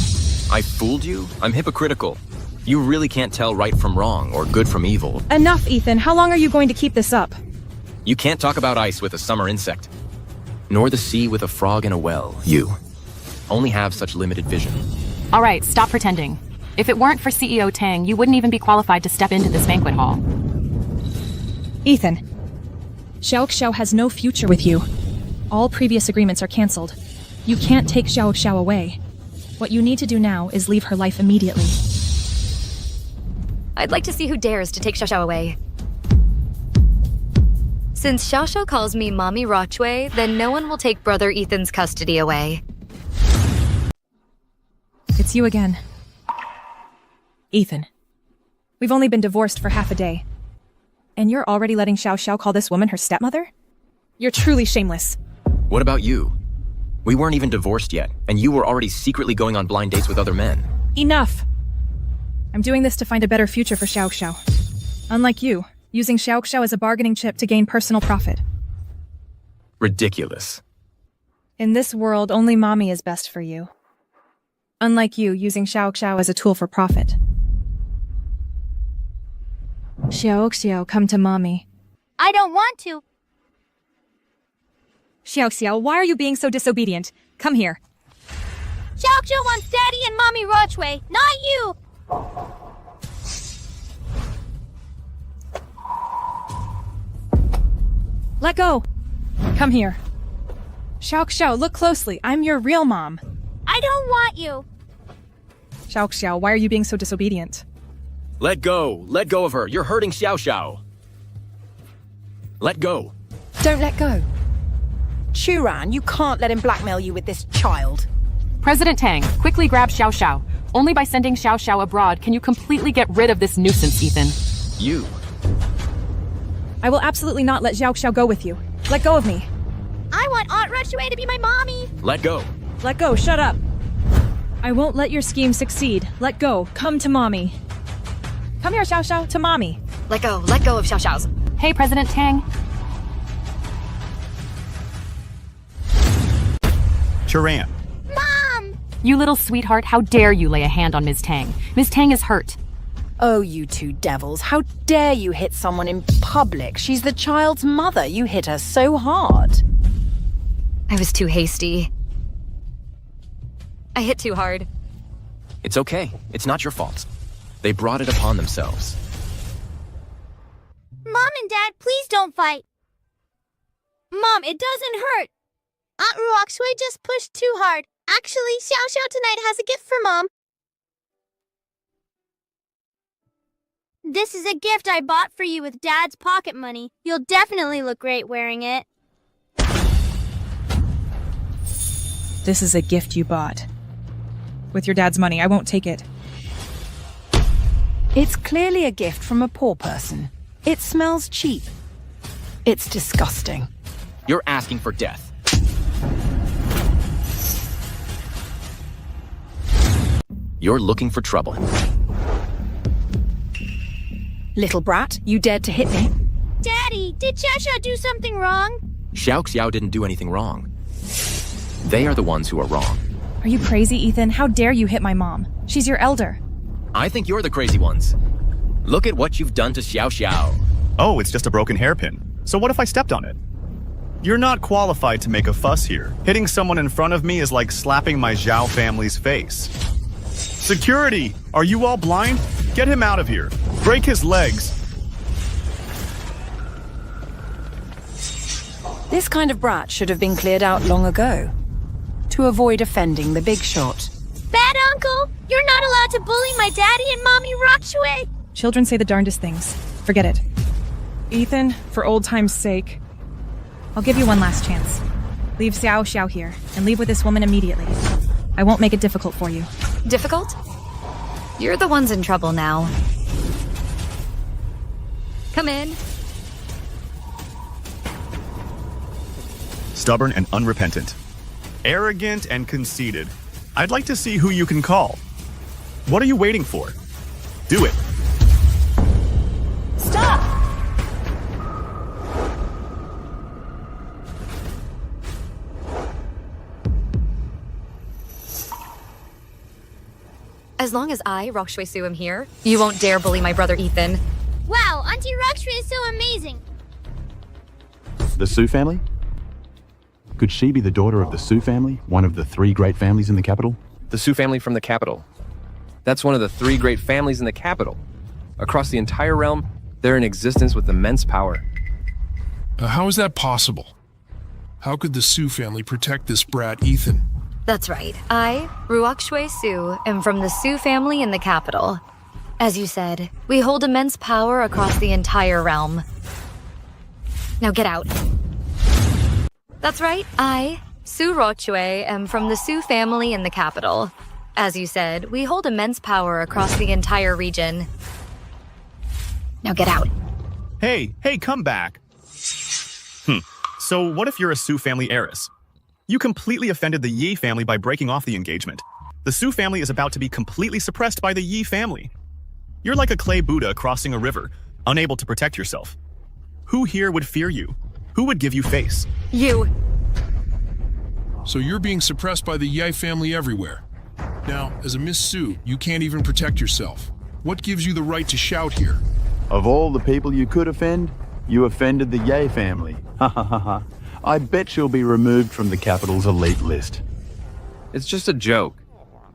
B: I fooled you? I'm hypocritical. You really can't tell right from wrong or good from evil.
L: Enough, Ethan. How long are you going to keep this up?
B: You can't talk about ice with a summer insect, nor the sea with a frog in a well. You only have such limited vision.
H: All right, stop pretending. If it weren't for CEO Tang, you wouldn't even be qualified to step into this banquet hall.
L: Ethan, Xiao has no future with you. All previous agreements are cancelled. You can't take Xiao away. What you need to do now is leave her life immediately.
J: I'd like to see who dares to take Xiao away. Since Xiao calls me Mommy Rochway, then no one will take Brother Ethan's custody away.
L: It's you again. Ethan, we've only been divorced for half a day. And you're already letting Xiao call this woman her stepmother? You're truly shameless.
B: What about you? We weren't even divorced yet, and you were already secretly going on blind dates with other men.
L: Enough! I'm doing this to find a better future for Xiao. Unlike you, using Xiao as a bargaining chip to gain personal profit.
B: Ridiculous.
L: In this world, only mommy is best for you. Unlike you, using Xiao as a tool for profit. Xiao, come to mommy.
A: I don't want to.
L: Xiao, why are you being so disobedient? Come here.
A: Xiao wants Daddy and Mommy Rochway, not you!
L: Let go! Come here. Xiao, look closely. I'm your real mom.
A: I don't want you.
L: Xiao, why are you being so disobedient?
B: Let go of her. You're hurting Xiao. Let go.
K: Don't let go. Churan, you can't let him blackmail you with this child.
H: President Tang, quickly grab Xiao. Only by sending Xiao abroad can you completely get rid of this nuisance, Ethan.
B: You.
L: I will absolutely not let Xiao go with you. Let go of me.
A: I want Aunt Rochway to be my mommy.
B: Let go.
L: Let go, shut up. I won't let your scheme succeed. Let go, come to mommy. Come here, Xiao, to mommy.
J: Let go of Xiao's.
H: Hey, President Tang.
M: Turan.
A: Mom!
H: You little sweetheart, how dare you lay a hand on Ms. Tang? Ms. Tang is hurt.
K: Oh, you two devils, how dare you hit someone in public? She's the child's mother. You hit her so hard.
J: I was too hasty. I hit too hard.
B: It's okay. It's not your fault. They brought it upon themselves.
A: Mom and Dad, please don't fight. Mom, it doesn't hurt. Aunt Rochway just pushed too hard. Actually, Xiao tonight has a gift for Mom. This is a gift I bought for you with Dad's pocket money. You'll definitely look great wearing it.
L: This is a gift you bought. With your dad's money, I won't take it.
K: It's clearly a gift from a poor person. It smells cheap. It's disgusting.
B: You're asking for death. You're looking for trouble.
K: Little brat, you dared to hit me.
A: Daddy, did Xiao do something wrong?
B: Xiao didn't do anything wrong. They are the ones who are wrong.
L: Are you crazy, Ethan? How dare you hit my mom? She's your elder.
B: I think you're the crazy ones. Look at what you've done to Xiao.
M: Oh, it's just a broken hairpin. So what if I stepped on it? You're not qualified to make a fuss here. Hitting someone in front of me is like slapping my Zhao family's face. Security! Are you all blind? Get him out of here. Break his legs.
K: This kind of brat should have been cleared out long ago. To avoid offending the big shot.
A: Bad uncle! You're not allowed to bully my daddy and Mommy Rochway!
L: Children say the darndest things. Forget it. Ethan, for old time's sake, I'll give you one last chance. Leave Xiao Xiao here, and leave with this woman immediately. I won't make it difficult for you.
J: Difficult? You're the ones in trouble now. Come in.
M: Stubborn and unrepentant. Arrogant and conceited. I'd like to see who you can call. What are you waiting for? Do it.
J: Stop! As long as I, Rock Shui Su, am here, you won't dare bully my brother Ethan.
A: Wow, Auntie Rock Shui is so amazing.
N: The Su family? Could she be the daughter of the Su family, one of the 3 great families in the capital?
P: The Su family from the capital. That's one of the 3 great families in the capital. Across the entire realm, they're in existence with immense power.
O: How is that possible? How could the Su family protect this brat, Ethan?
J: That's right. I, Ruok Shui Su, am from the Su family in the capital. As you said, we hold immense power across the entire realm. Now get out. That's right. I, Su Rochue, am from the Su family in the capital. As you said, we hold immense power across the entire region. Now get out.
M: Hey, come back. So what if you're a Su family heiress? You completely offended the Yi family by breaking off the engagement. The Su family is about to be completely suppressed by the Yi family. You're like a clay Buddha crossing a river, unable to protect yourself. Who here would fear you? Who would give you face?
J: You.
O: So you're being suppressed by the Yi family everywhere. Now, as a Miss Su, you can't even protect yourself. What gives you the right to shout here?
N: Of all the people you could offend, you offended the Ye family. Ha ha ha ha. I bet she'll be removed from the capital's elite list.
P: It's just a joke,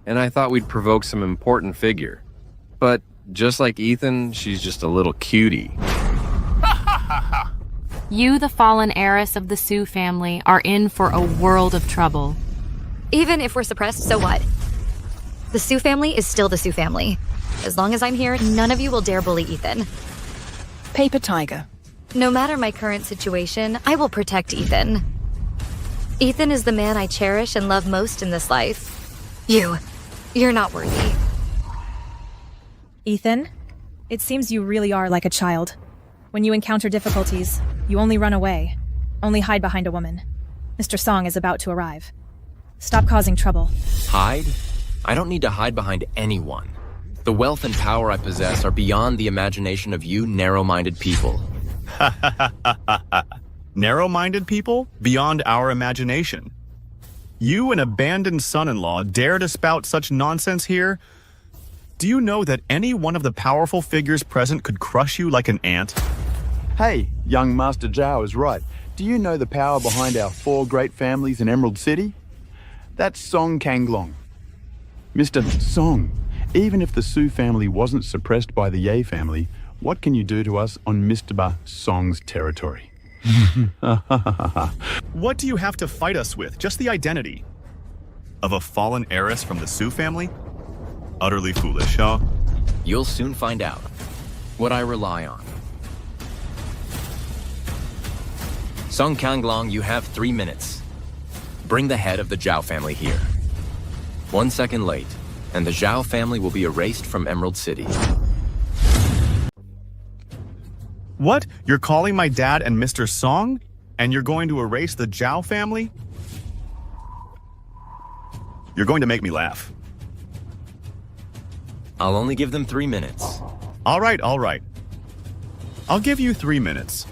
P: and I thought we'd provoke some important figure. But just like Ethan, she's just a little cutie.
H: You, the fallen heiress of the Su family, are in for a world of trouble.
J: Even if we're suppressed, so what? The Su family is still the Su family. As long as I'm here, none of you will dare bully Ethan.
K: Paper tiger.
J: No matter my current situation, I will protect Ethan. Ethan is the man I cherish and love most in this life. You're not worthy.
L: Ethan, it seems you really are like a child. When you encounter difficulties, you only run away, only hide behind a woman. Mr. Song is about to arrive. Stop causing trouble.
B: Hide? I don't need to hide behind anyone. The wealth and power I possess are beyond the imagination of you narrow-minded people.
M: Narrow-minded people? Beyond our imagination. You, an abandoned son-in-law, dare to spout such nonsense here? Do you know that any one of the powerful figures present could crush you like an ant?
N: Hey, young Master Zhao is right. Do you know the power behind our 4 great families in Emerald City? That's Song Kanglong. Mr. Song, even if the Su family wasn't suppressed by the Ye family, what can you do to us on Mr. Song's territory?
M: What do you have to fight us with? Just the identity of a fallen heiress from the Su family? Utterly foolish, huh?
B: You'll soon find out what I rely on. Song Kanglong, you have 3 minutes. Bring the head of the Zhao family here. 1 second late, and the Zhao family will be erased from Emerald City.
M: What? You're calling my dad and Mr. Song? And you're going to erase the Zhao family? You're going to make me laugh.
B: I'll only give them 3 minutes.
M: All right. I'll give you 3 minutes.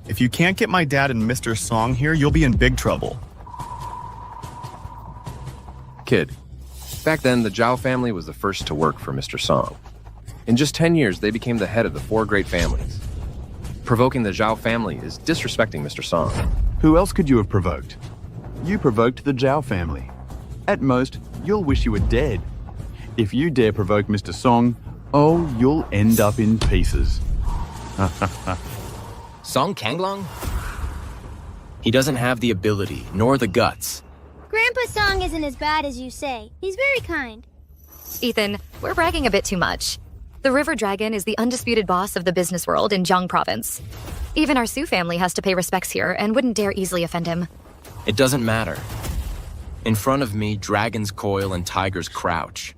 M: If you can't get my dad and Mr. Song here, you'll be in big trouble.
P: Kid, back then the Zhao family was the first to work for Mr. Song. In just 10 years, they became the head of the 4 great families. Provoking the Zhao family is disrespecting Mr. Song.
N: Who else could you have provoked? You provoked the Zhao family. At most, you'll wish you were dead. If you dare provoke Mr. Song, oh, you'll end up in pieces.
B: Song Kanglong? He doesn't have the ability, nor the guts.
A: Grandpa Song isn't as bad as you say. He's very kind.
J: Ethan, we're bragging a bit too much. The River Dragon is the undisputed boss of the business world in Jiang Province. Even our Su family has to pay respects here and wouldn't dare easily offend him.
B: It doesn't matter. In front of me, dragons coil and tigers crouch.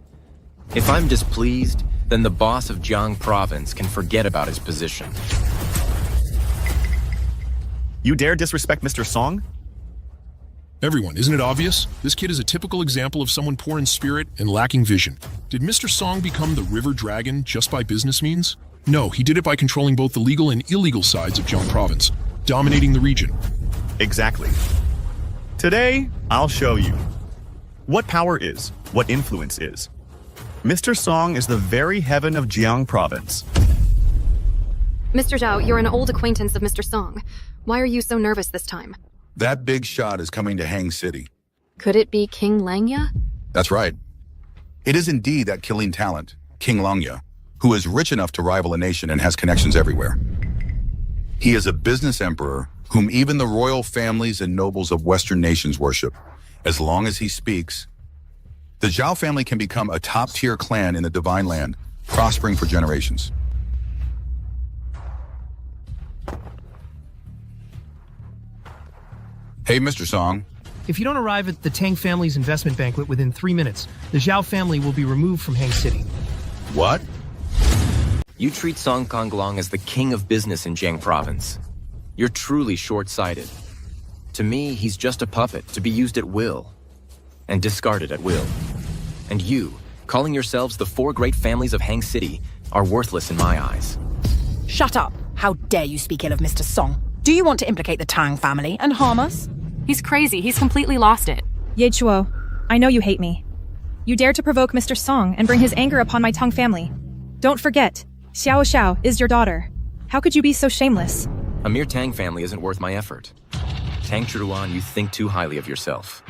B: If I'm displeased, then the boss of Jiang Province can forget about his position.
M: You dare disrespect Mr. Song?
O: Everyone, isn't it obvious? This kid is a typical example of someone poor in spirit and lacking vision. Did Mr. Song become the river dragon just by business means? No, he did it by controlling both the legal and illegal sides of Jiang Province, dominating the region.
M: Exactly. Today, I'll show you what power is, what influence is. Mr. Song is the very heaven of Jiang Province.
Q: Mr. Zhao, you're an old acquaintance of Mr. Song. Why are you so nervous this time?
R: That big shot is coming to Hang City.
Q: Could it be King Langya?
R: That's right. It is indeed that killing talent, King Langya, who is rich enough to rival a nation and has connections everywhere. He is a business emperor whom even the royal families and nobles of Western nations worship. As long as he speaks, the Zhao family can become a top-tier clan in the Divine Land, prospering for generations. Hey, Mr. Song.
E: If you don't arrive at the Tang family's investment banquet within 3 minutes, the Zhao family will be removed from Hang City.
R: What?
B: You treat Song Konglong as the king of business in Jiang Province. You're truly short-sighted. To me, he's just a puppet to be used at will and discarded at will. And you, calling yourselves the 4 great families of Hang City, are worthless in my eyes.
K: Shut up! How dare you speak ill of Mr. Song? Do you want to implicate the Tang family and harm us?
Q: He's crazy. He's completely lost it.
L: Ye Chuo, I know you hate me. You dare to provoke Mr. Song and bring his anger upon my Tang family. Don't forget, Xiao Xiao is your daughter. How could you be so shameless?
B: A mere Tang family isn't worth my effort. Tang Churuan, you think too highly of yourself.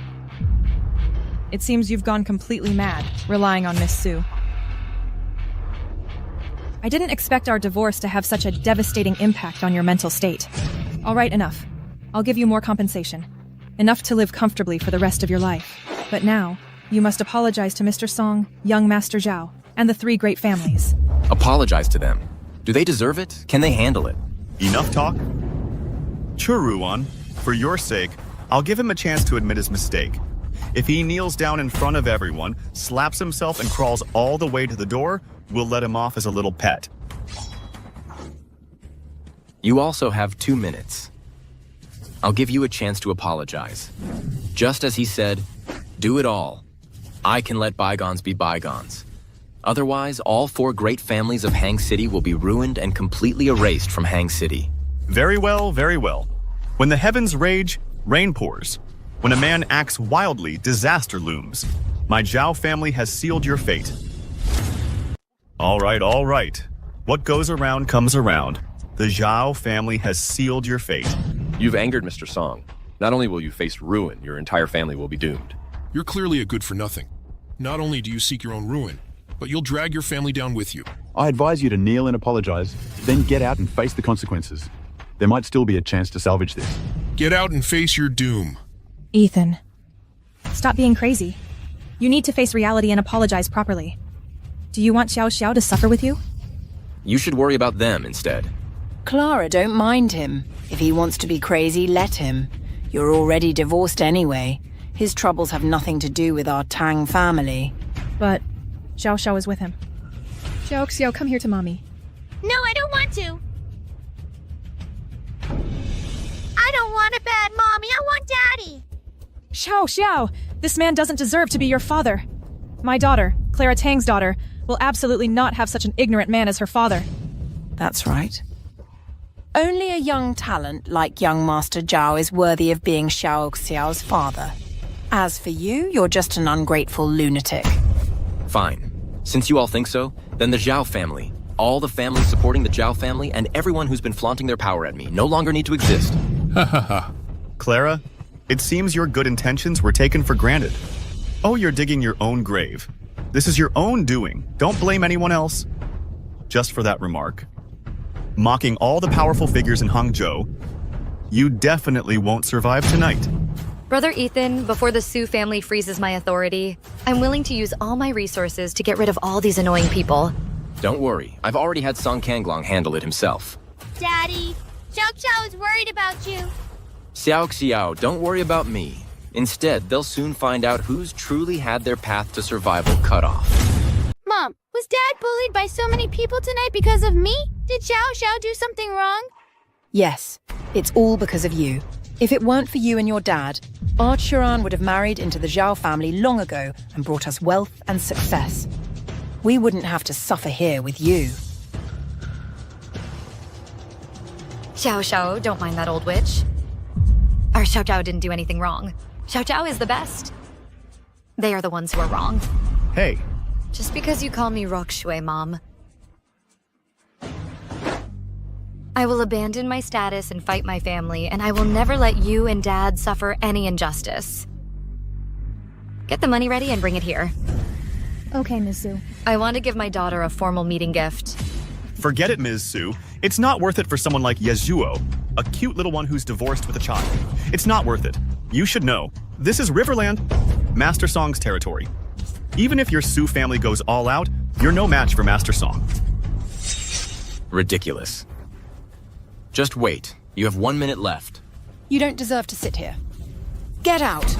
L: It seems you've gone completely mad, relying on Miss Su. I didn't expect our divorce to have such a devastating impact on your mental state. All right, enough. I'll give you more compensation. Enough to live comfortably for the rest of your life. But now, you must apologize to Mr. Song, young Master Zhao, and the 3 great families.
B: Apologize to them. Do they deserve it? Can they handle it?
M: Enough talk? Churuan, for your sake, I'll give him a chance to admit his mistake. If he kneels down in front of everyone, slaps himself, and crawls all the way to the door, we'll let him off as a little pet.
B: You also have 2 minutes. I'll give you a chance to apologize. Just as he said, do it all. I can let bygones be bygones. Otherwise, all 4 great families of Hang City will be ruined and completely erased from Hang City.
M: Very well, very well. When the heavens rage, rain pours. When a man acts wildly, disaster looms. My Zhao family has sealed your fate. All right. What goes around comes around. The Zhao family has sealed your fate.
P: You've angered Mr. Song. Not only will you face ruin, your entire family will be doomed.
O: You're clearly a good for nothing. Not only do you seek your own ruin, but you'll drag your family down with you.
N: I advise you to kneel and apologize, then get out and face the consequences. There might still be a chance to salvage this.
O: Get out and face your doom.
L: Ethan, stop being crazy. You need to face reality and apologize properly. Do you want Xiao Xiao to suffer with you?
B: You should worry about them instead.
K: Clara, don't mind him. If he wants to be crazy, let him. You're already divorced anyway. His troubles have nothing to do with our Tang family.
L: But Xiao Xiao is with him. Xiao Xiao, come here to mommy.
A: No, I don't want to. I don't want a bad mommy. I want daddy.
L: Xiao Xiao, this man doesn't deserve to be your father. My daughter, Clara Tang's daughter, will absolutely not have such an ignorant man as her father.
K: That's right. Only a young talent like young Master Zhao is worthy of being Xiao Xiao's father. As for you, you're just an ungrateful lunatic.
B: Fine. Since you all think so, then the Zhao family, all the families supporting the Zhao family, and everyone who's been flaunting their power at me no longer need to exist.
O: Ha ha ha.
M: Clara, it seems your good intentions were taken for granted. Oh, you're digging your own grave. This is your own doing. Don't blame anyone else. Just for that remark. Mocking all the powerful figures in Hangzhou, you definitely won't survive tonight.
J: Brother Ethan, before the Su family freezes my authority, I'm willing to use all my resources to get rid of all these annoying people.
B: Don't worry, I've already had Song Kanglong handle it himself.
A: Daddy, Xiao Xiao is worried about you.
B: Xiao, don't worry about me. Instead, they'll soon find out who's truly had their path to survival cut off.
A: Mom, was Dad bullied by so many people tonight because of me? Did Xiao do something wrong?
K: Yes, it's all because of you. If it weren't for you and your dad, our Churan would have married into the Zhao family long ago and brought us wealth and success. We wouldn't have to suffer here with you.
J: Xiao, don't mind that old witch. Our Xiao didn't do anything wrong. Xiao is the best. They are the ones who are wrong.
M: Hey.
J: Just because you call me Rockshui, Mom. I will abandon my status and fight my family, and I will never let you and Dad suffer any injustice. Get the money ready and bring it here.
I: Okay, Ms. Su.
J: I want to give my daughter a formal meeting gift.
M: Forget it, Ms. Su. It's not worth it for someone like Yezuo, a cute little one who's divorced with a child. It's not worth it. You should know. This is Riverland, Master Song's territory. Even if your Su family goes all out, you're no match for Master Song.
B: Ridiculous. Just wait. You have 1 minute left.
K: You don't deserve to sit here. Get out!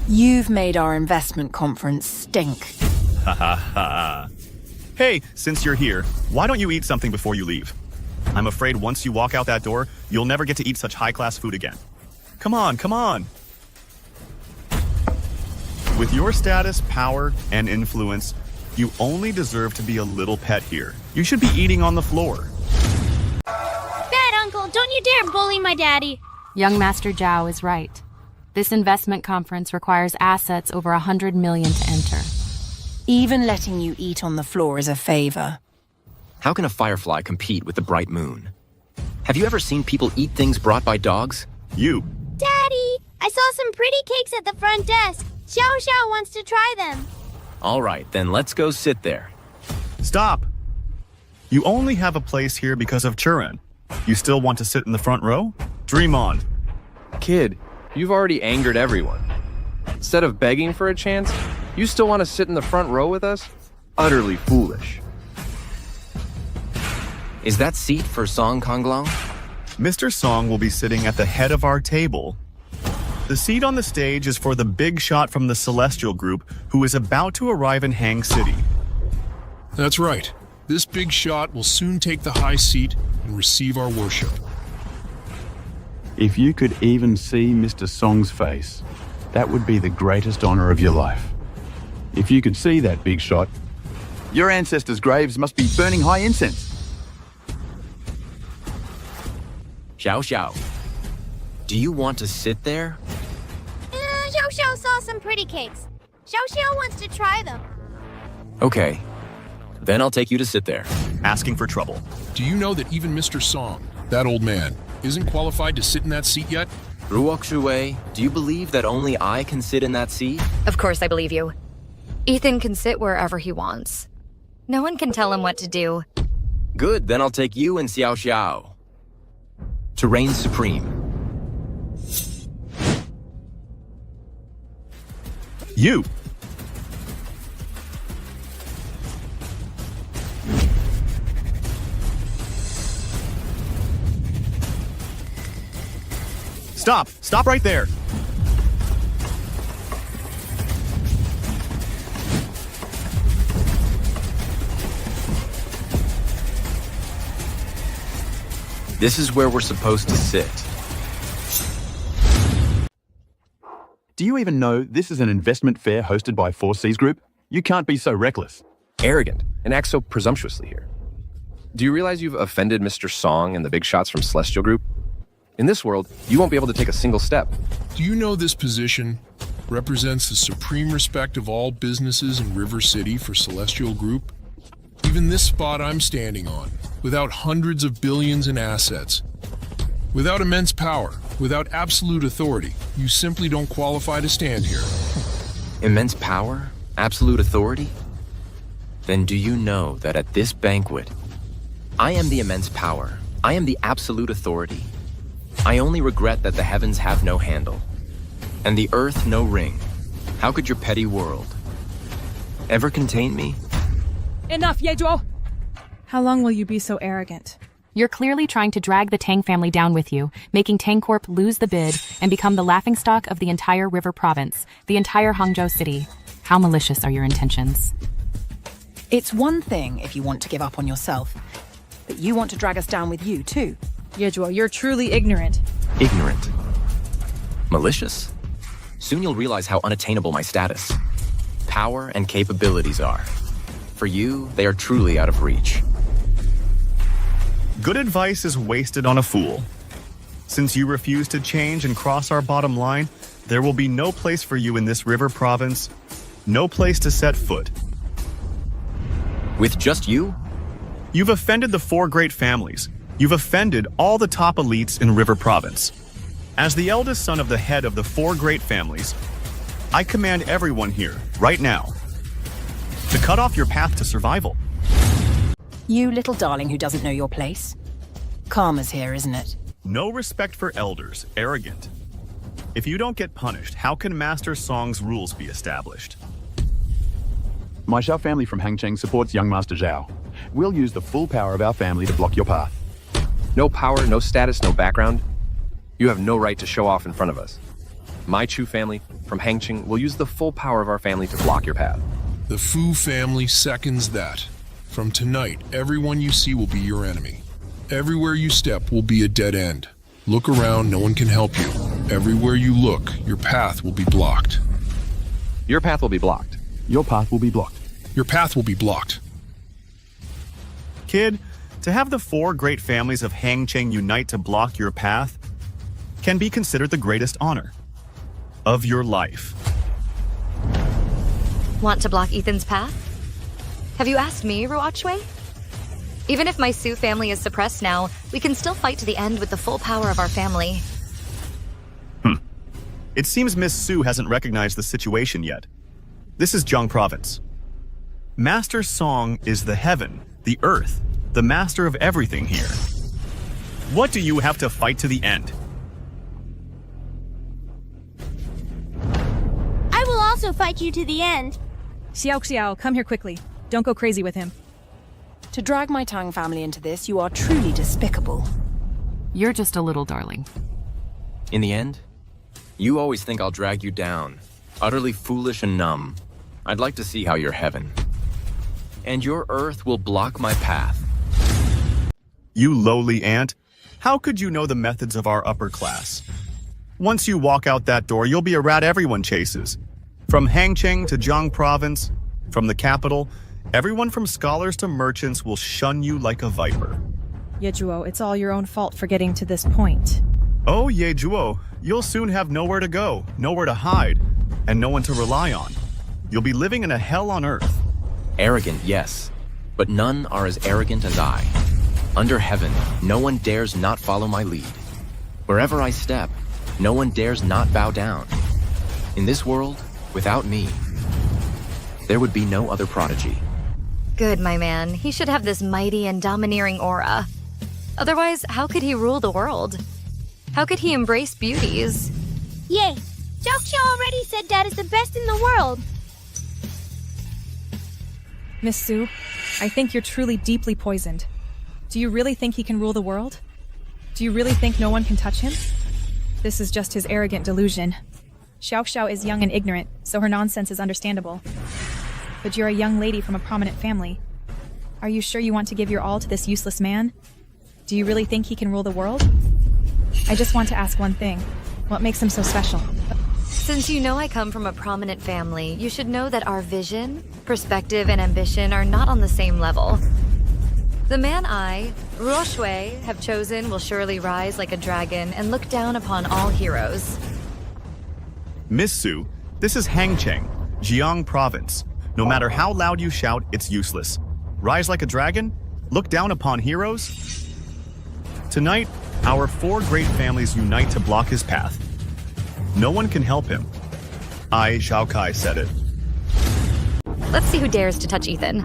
K: You've made our investment conference stink.
M: Ha ha ha. Hey, since you're here, why don't you eat something before you leave? I'm afraid once you walk out that door, you'll never get to eat such high-class food again. Come on, come on! With your status, power, and influence, you only deserve to be a little pet here. You should be eating on the floor.
A: Bad uncle, don't you dare bully my daddy.
H: Young Master Zhao is right. This investment conference requires assets over 100 million to enter.
K: Even letting you eat on the floor is a favor.
B: How can a firefly compete with the bright moon? Have you ever seen people eat things brought by dogs?
M: You.
A: Daddy, I saw some pretty cakes at the front desk. Xiao wants to try them.
B: All right, then let's go sit there.
M: Stop! You only have a place here because of Churan. You still want to sit in the front row? Dream on.
P: Kid, you've already angered everyone. Instead of begging for a chance, you still want to sit in the front row with us? Utterly foolish.
B: Is that seat for Song Konglong?
M: Mr. Song will be sitting at the head of our table. The seat on the stage is for the big shot from the Celestial Group who is about to arrive in Hang City.
O: That's right. This big shot will soon take the high seat and receive our worship.
N: If you could even see Mr. Song's face, that would be the greatest honor of your life. If you could see that big shot, your ancestors' graves must be burning high incense.
B: Xiao, do you want to sit there?
A: Xiao saw some pretty cakes. Xiao wants to try them.
B: Okay, then I'll take you to sit there.
M: Asking for trouble.
O: Do you know that even Mr. Song, that old man, isn't qualified to sit in that seat yet?
B: Ruok Shui, do you believe that only I can sit in that seat?
J: Of course I believe you. Ethan can sit wherever he wants. No one can tell him what to do.
B: Good, then I'll take you and Xiao to reign supreme.
M: You! Stop! Stop right there!
B: This is where we're supposed to sit.
N: Do you even know this is an investment fair hosted by 4Cs Group? You can't be so reckless.
P: Arrogant, and act so presumptuously here. Do you realize you've offended Mr. Song and the big shots from Celestial Group? In this world, you won't be able to take a single step.
O: Do you know this position represents the supreme respect of all businesses in River City for Celestial Group? Even this spot I'm standing on, without hundreds of billions in assets, without immense power, without absolute authority, you simply don't qualify to stand here.
B: Immense power? Absolute authority? Then do you know that at this banquet, I am the immense power. I am the absolute authority. I only regret that the heavens have no handle, and the earth no ring. How could your petty world ever contain me?
L: Enough, Yezuo! How long will you be so arrogant?
H: You're clearly trying to drag the Tang family down with you, making Tang Corp lose the bid and become the laughingstock of the entire River Province, the entire Hangzhou city. How malicious are your intentions?
K: It's one thing if you want to give up on yourself, but you want to drag us down with you too.
L: Yejuo, you're truly ignorant.
B: Ignorant. Malicious? Soon you'll realize how unattainable my status, power, and capabilities are. For you, they are truly out of reach.
M: Good advice is wasted on a fool. Since you refuse to change and cross our bottom line, there will be no place for you in this river province, no place to set foot.
B: With just you?
M: You've offended the 4 great families. You've offended all the top elites in River Province. As the eldest son of the head of the 4 great families, I command everyone here, right now, to cut off your path to survival.
K: You little darling who doesn't know your place. Karma's here, isn't it?
M: No respect for elders, arrogant. If you don't get punished, how can Master Song's rules be established?
N: My Zhao family from Hangcheng supports young Master Zhao. We'll use the full power of our family to block your path.
P: No power, no status, no background. You have no right to show off in front of us. My Chu family from Hangcheng will use the full power of our family to block your path.
O: The Fu family seconds that. From tonight, everyone you see will be your enemy. Everywhere you step will be a dead end. Look around, no one can help you. Everywhere you look, your path will be blocked.
P: Your path will be blocked.
N: Your path will be blocked.
O: Your path will be blocked.
M: Kid, to have the 4 great families of Hangcheng unite to block your path can be considered the greatest honor of your life.
J: Want to block Ethan's path? Have you asked me, Ruok Shui? Even if my Su family is suppressed now, we can still fight to the end with the full power of our family.
M: It seems Miss Su hasn't recognized the situation yet. This is Jiang Province. Master Song is the heaven, the earth, the master of everything here. What do you have to fight to the end?
A: I will also fight you to the end.
L: Xiao, come here quickly. Don't go crazy with him.
K: To drag my Tang family into this, you are truly despicable.
H: You're just a little darling.
B: In the end, you always think I'll drag you down, utterly foolish and numb. I'd like to see how you're heaven. And your earth will block my path.
M: You lowly ant, how could you know the methods of our upper class? Once you walk out that door, you'll be a rat everyone chases. From Hangcheng to Jiang Province, from the capital, everyone from scholars to merchants will shun you like a viper.
L: Yejuo, it's all your own fault for getting to this point.
M: Oh, Yejuo, you'll soon have nowhere to go, nowhere to hide, and no one to rely on. You'll be living in a hell on earth.
B: Arrogant, yes, but none are as arrogant as I. Under heaven, no one dares not follow my lead. Wherever I step, no one dares not bow down. In this world, without me, there would be no other prodigy.
J: Good, my man. He should have this mighty and domineering aura. Otherwise, how could he rule the world? How could he embrace beauties?
A: Yay! Xiao already said Dad is the best in the world.
L: Miss Su, I think you're truly deeply poisoned. Do you really think he can rule the world? Do you really think no one can touch him? This is just his arrogant delusion. Xiao is young and ignorant, so her nonsense is understandable. But you're a young lady from a prominent family. Are you sure you want to give your all to this useless man? Do you really think he can rule the world? I just want to ask one thing. What makes him so special?
J: Since you know I come from a prominent family, you should know that our vision, perspective, and ambition are not on the same level. The man I, Ruok Shui, have chosen will surely rise like a dragon and look down upon all heroes.
M: Miss Su, this is Hangcheng, Jiang Province. No matter how loud you shout, it's useless. Rise like a dragon? Look down upon heroes? Tonight, our 4 great families unite to block his path. No one can help him. I, Zhao Kai, said it.
J: Let's see who dares to touch Ethan.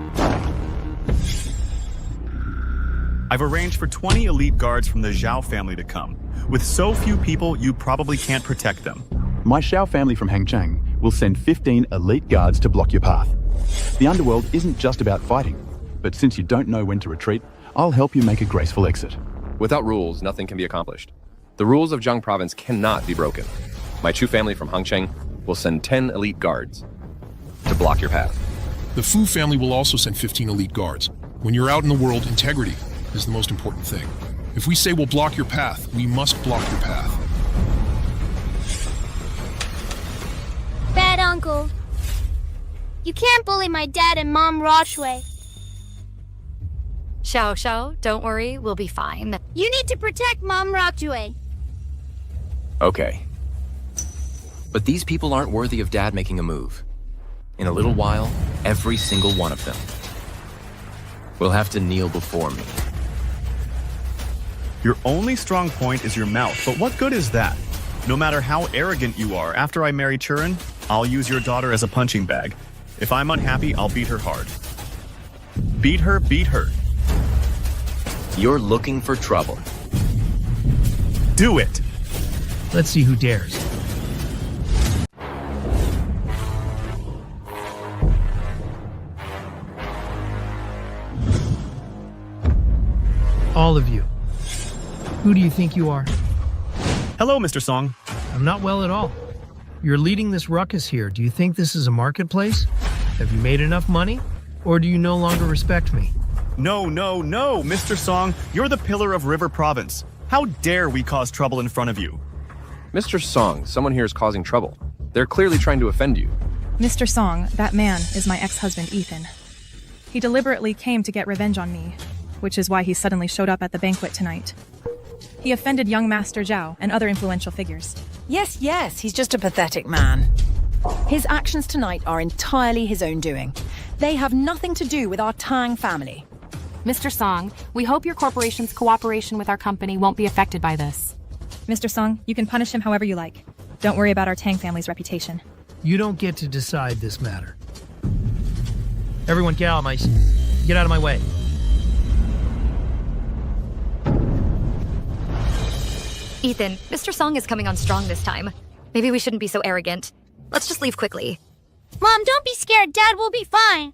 M: I've arranged for 20 elite guards from the Zhao family to come. With so few people, you probably can't protect them.
N: My Zhao family from Hangcheng will send 15 elite guards to block your path. The underworld isn't just about fighting, but since you don't know when to retreat, I'll help you make a graceful exit.
P: Without rules, nothing can be accomplished. The rules of Jiang Province cannot be broken. My Chu family from Hangcheng will send 10 elite guards to block your path.
O: The Fu family will also send 15 elite guards. When you're out in the world, integrity is the most important thing. If we say we'll block your path, we must block your path.
A: Bad uncle. You can't bully my dad and mom Roshway.
J: Xiao, don't worry, we'll be fine.
A: You need to protect Mom Rockjue.
B: Okay. But these people aren't worthy of Dad making a move. In a little while, every single one of them will have to kneel before me.
M: Your only strong point is your mouth, but what good is that? No matter how arrogant you are, after I marry Churan, I'll use your daughter as a punching bag. If I'm unhappy, I'll beat her hard. Beat her, beat her.
B: You're looking for trouble.
M: Do it!
E: Let's see who dares. All of you. Who do you think you are?
M: Hello, Mr. Song.
E: I'm not well at all. You're leading this ruckus here. Do you think this is a marketplace? Have you made enough money? Or do you no longer respect me?
M: No, Mr. Song, you're the pillar of River Province. How dare we cause trouble in front of you?
P: Mr. Song, someone here is causing trouble. They're clearly trying to offend you.
L: Mr. Song, that man is my ex-husband, Ethan. He deliberately came to get revenge on me, which is why he suddenly showed up at the banquet tonight. He offended young Master Zhao and other influential figures.
K: Yes, he's just a pathetic man. His actions tonight are entirely his own doing. They have nothing to do with our Tang family.
H: Mr. Song, we hope your corporation's cooperation with our company won't be affected by this.
L: Mr. Song, you can punish him however you like. Don't worry about our Tang family's reputation.
E: You don't get to decide this matter. Everyone get out of my way.
J: Ethan, Mr. Song is coming on strong this time. Maybe we shouldn't be so arrogant. Let's just leave quickly.
A: Mom, don't be scared. Dad will be fine.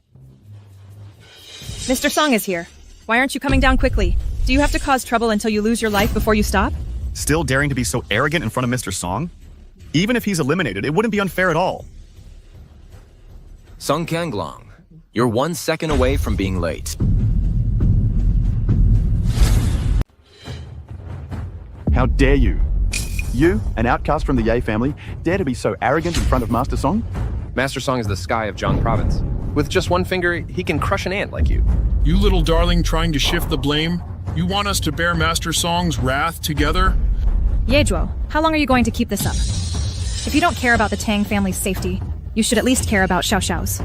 L: Mr. Song is here. Why aren't you coming down quickly? Do you have to cause trouble until you lose your life before you stop?
M: Still daring to be so arrogant in front of Mr. Song? Even if he's eliminated, it wouldn't be unfair at all.
B: Song Kanglong, you're 1 second away from being late.
N: How dare you? You, an outcast from the Ye family, dare to be so arrogant in front of Master Song?
P: Master Song is the sky of Jiang Province. With just one finger, he can crush an ant like you.
O: You little darling trying to shift the blame? You want us to bear Master Song's wrath together?
L: Yejuo, how long are you going to keep this up? If you don't care about the Tang family's safety, you should at least care about Xiao Xiao's.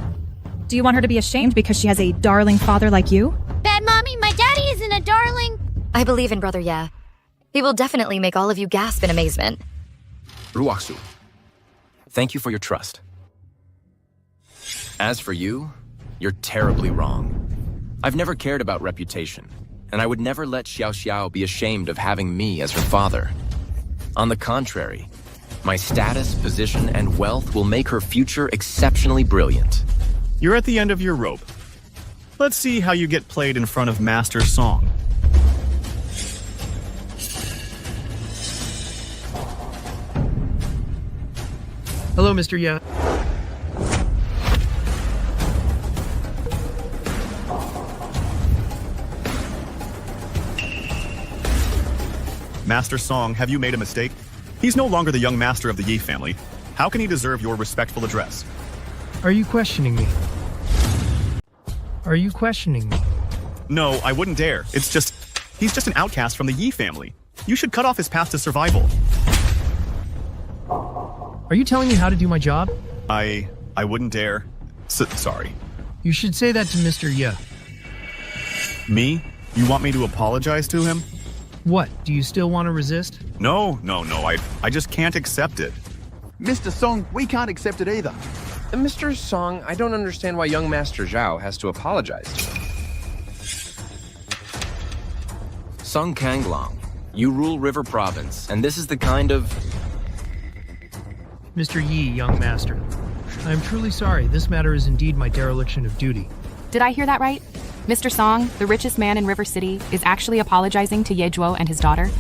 L: Do you want her to be ashamed because she has a darling father like you?
A: Bad mommy, my daddy isn't a darling.
J: I believe in Brother Ye. He will definitely make all of you gasp in amazement.
B: Ruaksu, thank you for your trust. As for you, you're terribly wrong. I've never cared about reputation, and I would never let Xiao Xiao be ashamed of having me as her father. On the contrary, my status, position, and wealth will make her future exceptionally brilliant.
M: You're at the end of your rope. Let's see how you get played in front of Master Song.
E: Hello, Mr. Ye.
M: Master Song, have you made a mistake? He's no longer the young master of the Yi family. How can he deserve your respectful address?
E: Are you questioning me? Are you questioning me?
M: No, I wouldn't dare. He's just an outcast from the Yi family. You should cut off his path to survival.
E: Are you telling me how to do my job?
M: I wouldn't dare. Sorry.
E: You should say that to Mr. Ye.
M: Me? You want me to apologize to him?
E: What, do you still want to resist?
M: No, I just can't accept it.
N: Mr. Song, we can't accept it either.
P: Mr. Song, I don't understand why young Master Zhao has to apologize to him.
B: Song Kanglong, you rule River Province, and this is the kind of...
E: Mr. Yi, young master. I am truly sorry. This matter is indeed my dereliction of duty.
H: Did I hear that right? Mr. Song, the richest man in River City, is actually apologizing to Ye Zhuo and his daughter.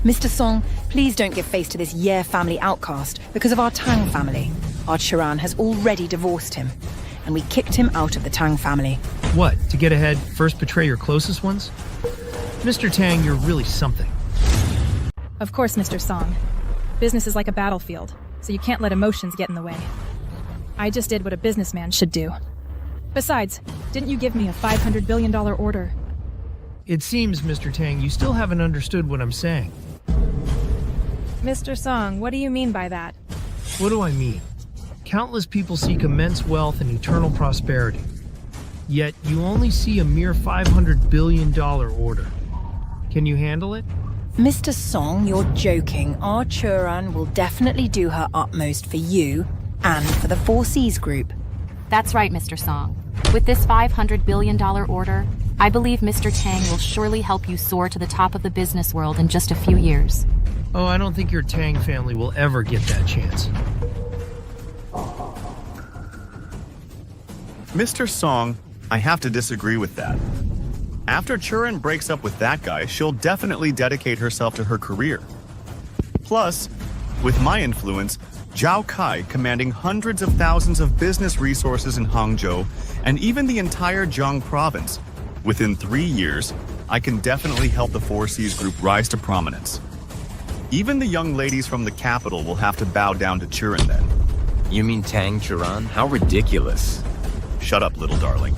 K: Mr. Song, please don't give face to this Ye family outcast because of our Tang family. Our Churan has already divorced him, and we kicked him out of the Tang family.
E: What, to get ahead, first betray your closest ones? Mr. Tang, you're really something.
L: Of course, Mr. Song. Business is like a battlefield, so you can't let emotions get in the way. I just did what a businessman should do. Besides, didn't you give me a $500 billion order?
E: It seems, Mr. Tang, you still haven't understood what I'm saying.
L: Mr. Song, what do you mean by that?
E: What do I mean? Countless people seek immense wealth and eternal prosperity. Yet you only see a mere $500 billion order. Can you handle it?
K: Mr. Song, you're joking. Our Churan will definitely do her utmost for you and for the Four Seas Group.
H: That's right, Mr. Song. With this $500 billion order, I believe Mr. Tang will surely help you soar to the top of the business world in just a few years.
E: Oh, I don't think your Tang family will ever get that chance.
M: Mr. Song, I have to disagree with that. After Churan breaks up with that guy, she'll definitely dedicate herself to her career. Plus, with my influence, Zhao Kai commanding hundreds of thousands of business resources in Hangzhou and even the entire Jiang province, within 3 years, I can definitely help the Four Seas Group rise to prominence. Even the young ladies from the capital will have to bow down to Churan then.
B: You mean Tang Churan? How ridiculous.
M: Shut up, little darling.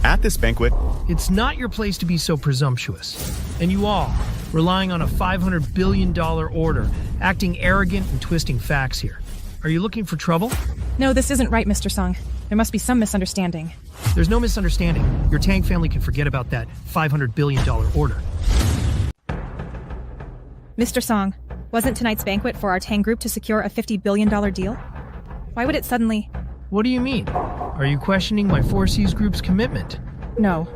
M: At this banquet,
E: it's not your place to be so presumptuous. And you all, relying on a $500 billion order, acting arrogant and twisting facts here. Are you looking for trouble?
L: No, this isn't right, Mr. Song. There must be some misunderstanding.
E: There's no misunderstanding. Your Tang family can forget about that $500 billion order.
L: Mr. Song, wasn't tonight's banquet for our Tang group to secure a $50 billion deal? Why would it suddenly...
E: What do you mean? Are you questioning my Four Seas Group's commitment?
L: No.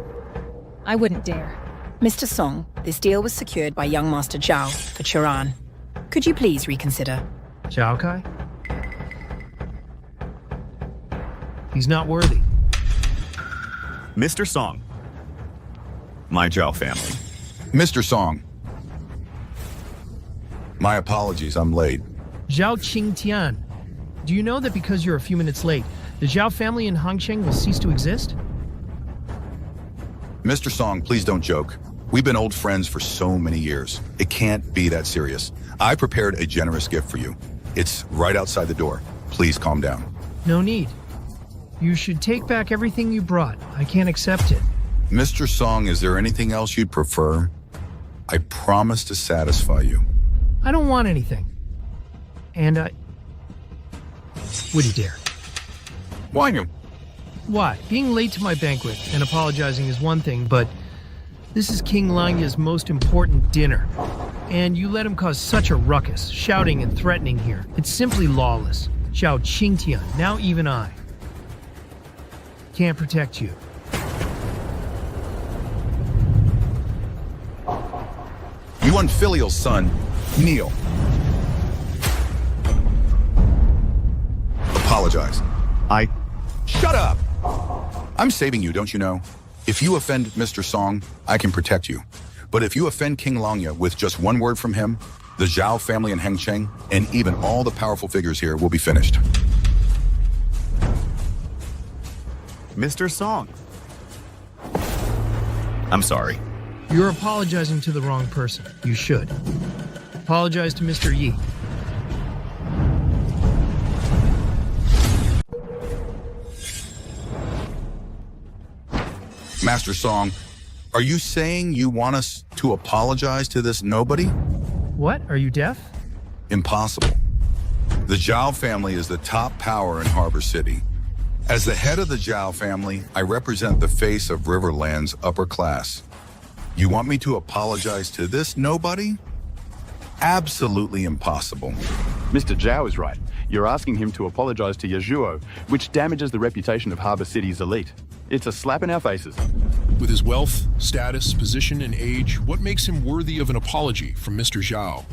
L: I wouldn't dare.
K: Mr. Song, this deal was secured by young Master Zhao for Churan. Could you please reconsider?
E: Zhao Kai? He's not worthy.
M: Mr. Song, my Zhao family.
R: Mr. Song. My apologies, I'm late.
E: Zhao Qingtian. Do you know that because you're a few minutes late, the Zhao family in Hangcheng will cease to exist?
R: Mr. Song, please don't joke. We've been old friends for so many years. It can't be that serious. I prepared a generous gift for you. It's right outside the door. Please calm down.
E: No need. You should take back everything you brought. I can't accept it.
R: Mr. Song, is there anything else you'd prefer? I promise to satisfy you.
E: I don't want anything. And would you dare?
R: Why you?
E: Why? Being late to my banquet and apologizing is one thing, but this is King Langya's most important dinner. And you let him cause such a ruckus, shouting and threatening here. It's simply lawless. Zhao Qingtian, now even I can't protect you.
R: You unfilial son, kneel. Apologize. Shut up! I'm saving you, don't you know? If you offend Mr. Song, I can protect you. But if you offend King Langya with just one word from him, the Zhao family in Hangcheng, and even all the powerful figures here will be finished.
M: Mr. Song. I'm sorry.
E: You're apologizing to the wrong person. You should. Apologize to Mr. Yi.
R: Master Song, are you saying you want us to apologize to this nobody?
E: What? Are you deaf?
R: Impossible. The Zhao family is the top power in Harbor City. As the head of the Zhao family, I represent the face of Riverland's upper class. You want me to apologize to this nobody? Absolutely impossible.
N: Mr. Zhao is right. You're asking him to apologize to Ye Zhuo, which damages the reputation of Harbor City's elite. It's a slap in our faces.
O: With his wealth, status, position, and age, what makes him worthy of an apology from Mr. Zhao?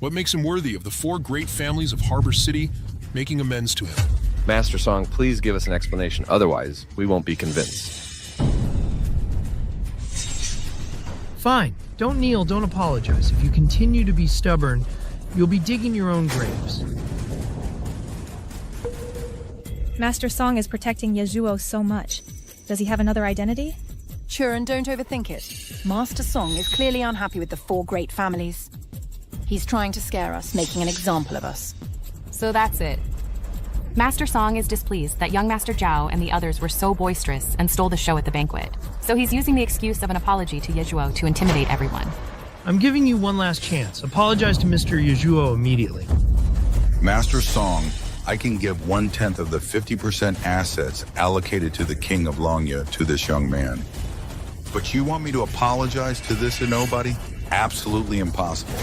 O: What makes him worthy of the four great families of Harbor City making amends to him?
P: Master Song, please give us an explanation. Otherwise, we won't be convinced.
E: Fine. Don't kneel, don't apologize. If you continue to be stubborn, you'll be digging your own graves.
L: Master Song is protecting Yezhuo so much. Does he have another identity?
K: Churan, don't overthink it. Master Song is clearly unhappy with the four great families. He's trying to scare us, making an example of us.
H: So that's it. Master Song is displeased that young Master Zhao and the others were so boisterous and stole the show at the banquet. So he's using the excuse of an apology to Yezhuo to intimidate everyone.
E: I'm giving you one last chance. Apologize to Mr. Yezhuo immediately.
R: Master Song, I can give 1/10 of the 50% assets allocated to the King of Longya to this young man. But you want me to apologize to this or nobody? Absolutely impossible.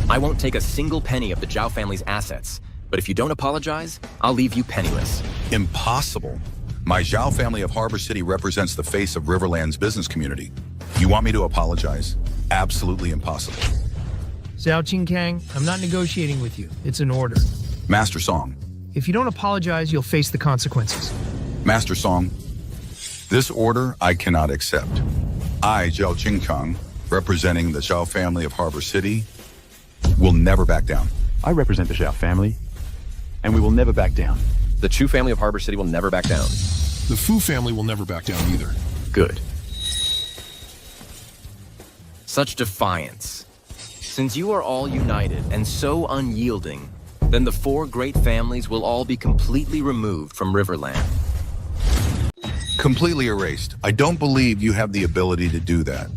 B: I won't take a single penny of the Zhao family's assets, but if you don't apologize, I'll leave you penniless.
R: Impossible. My Zhao family of Harbor City represents the face of Riverland's business community. You want me to apologize? Absolutely impossible.
E: Zhao Qingkang, I'm not negotiating with you. It's an order.
R: Master Song.
E: If you don't apologize, you'll face the consequences.
R: Master Song, this order I cannot accept. I, Zhao Qingkang, representing the Zhao family of Harbor City, will never back down.
N: I represent the Zhao family, and we will never back down.
P: The Chu family of Harbor City will never back down.
O: The Fu family will never back down either.
B: Good. Such defiance. Since you are all united and so unyielding, then the four great families will all be completely removed from Riverland.
R: Completely erased. I don't believe you have the ability to do that.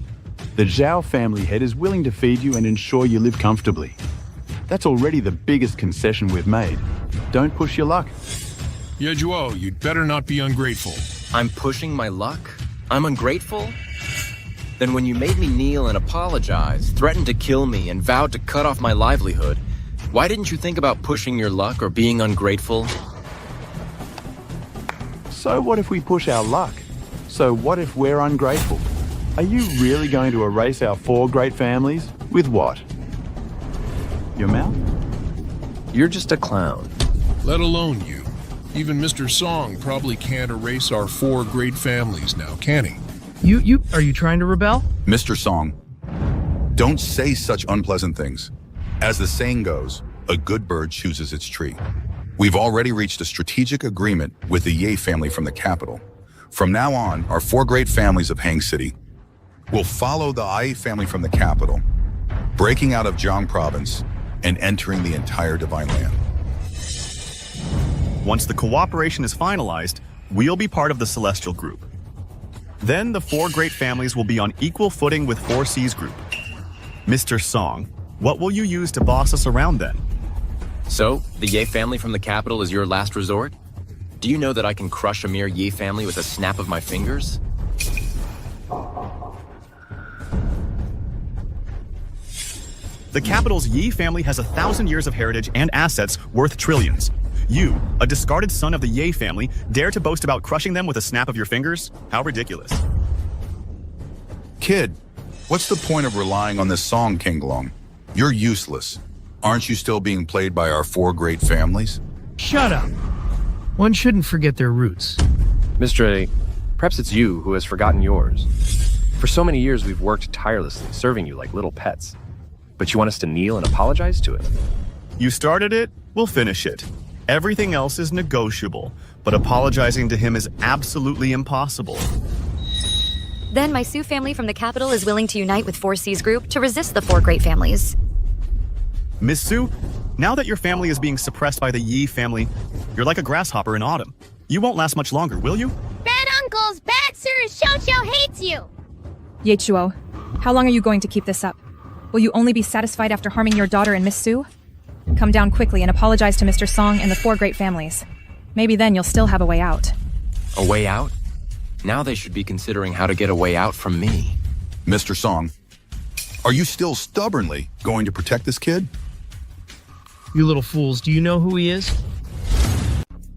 N: The Zhao family head is willing to feed you and ensure you live comfortably. That's already the biggest concession we've made. Don't push your luck.
O: Yezhuo, you'd better not be ungrateful.
B: I'm pushing my luck? I'm ungrateful? Then when you made me kneel and apologize, threatened to kill me, and vowed to cut off my livelihood, why didn't you think about pushing your luck or being ungrateful?
N: So what if we push our luck? So what if we're ungrateful? Are you really going to erase our four great families? With what? Your mouth?
P: You're just a clown.
O: Let alone you. Even Mr. Song probably can't erase our four great families now, can he?
E: Are you trying to rebel?
R: Mr. Song, don't say such unpleasant things. As the saying goes, a good bird chooses its tree. We've already reached a strategic agreement with the Ye family from the capital. From now on, our four great families of Hang City will follow the Ai family from the capital, breaking out of Jiang province and entering the entire Divine Land.
M: Once the cooperation is finalized, we'll be part of the Celestial Group. Then the four great families will be on equal footing with 4C's group. Mr. Song, what will you use to boss us around then?
B: So, the Ye family from the capital is your last resort? Do you know that I can crush a mere Ye family with a snap of my fingers?
M: The capital's Yi family has 1,000 years of heritage and assets worth trillions. You, a discarded son of the Ye family, dare to boast about crushing them with a snap of your fingers? How ridiculous.
R: Kid, what's the point of relying on this song, King Long? You're useless. Aren't you still being played by our four great families?
E: Shut up. One shouldn't forget their roots.
P: Mr. A, perhaps it's you who has forgotten yours. For so many years, we've worked tirelessly, serving you like little pets. But you want us to kneel and apologize to it?
M: You started it, we'll finish it. Everything else is negotiable, but apologizing to him is absolutely impossible.
J: Then my Sioux family from the capital is willing to unite with 4C's group to resist the four great families.
M: Miss Sue, now that your family is being suppressed by the Yi family, you're like a grasshopper in autumn. You won't last much longer, will you?
A: Bad uncles, bad sirs, Xiao Xiao hates you!
L: Yezhuo, how long are you going to keep this up? Will you only be satisfied after harming your daughter and Miss Sue? Come down quickly and apologize to Mr. Song and the four great families. Maybe then you'll still have a way out.
B: A way out? Now they should be considering how to get a way out from me.
R: Mr. Song, are you still stubbornly going to protect this kid?
E: You little fools, do you know who he is?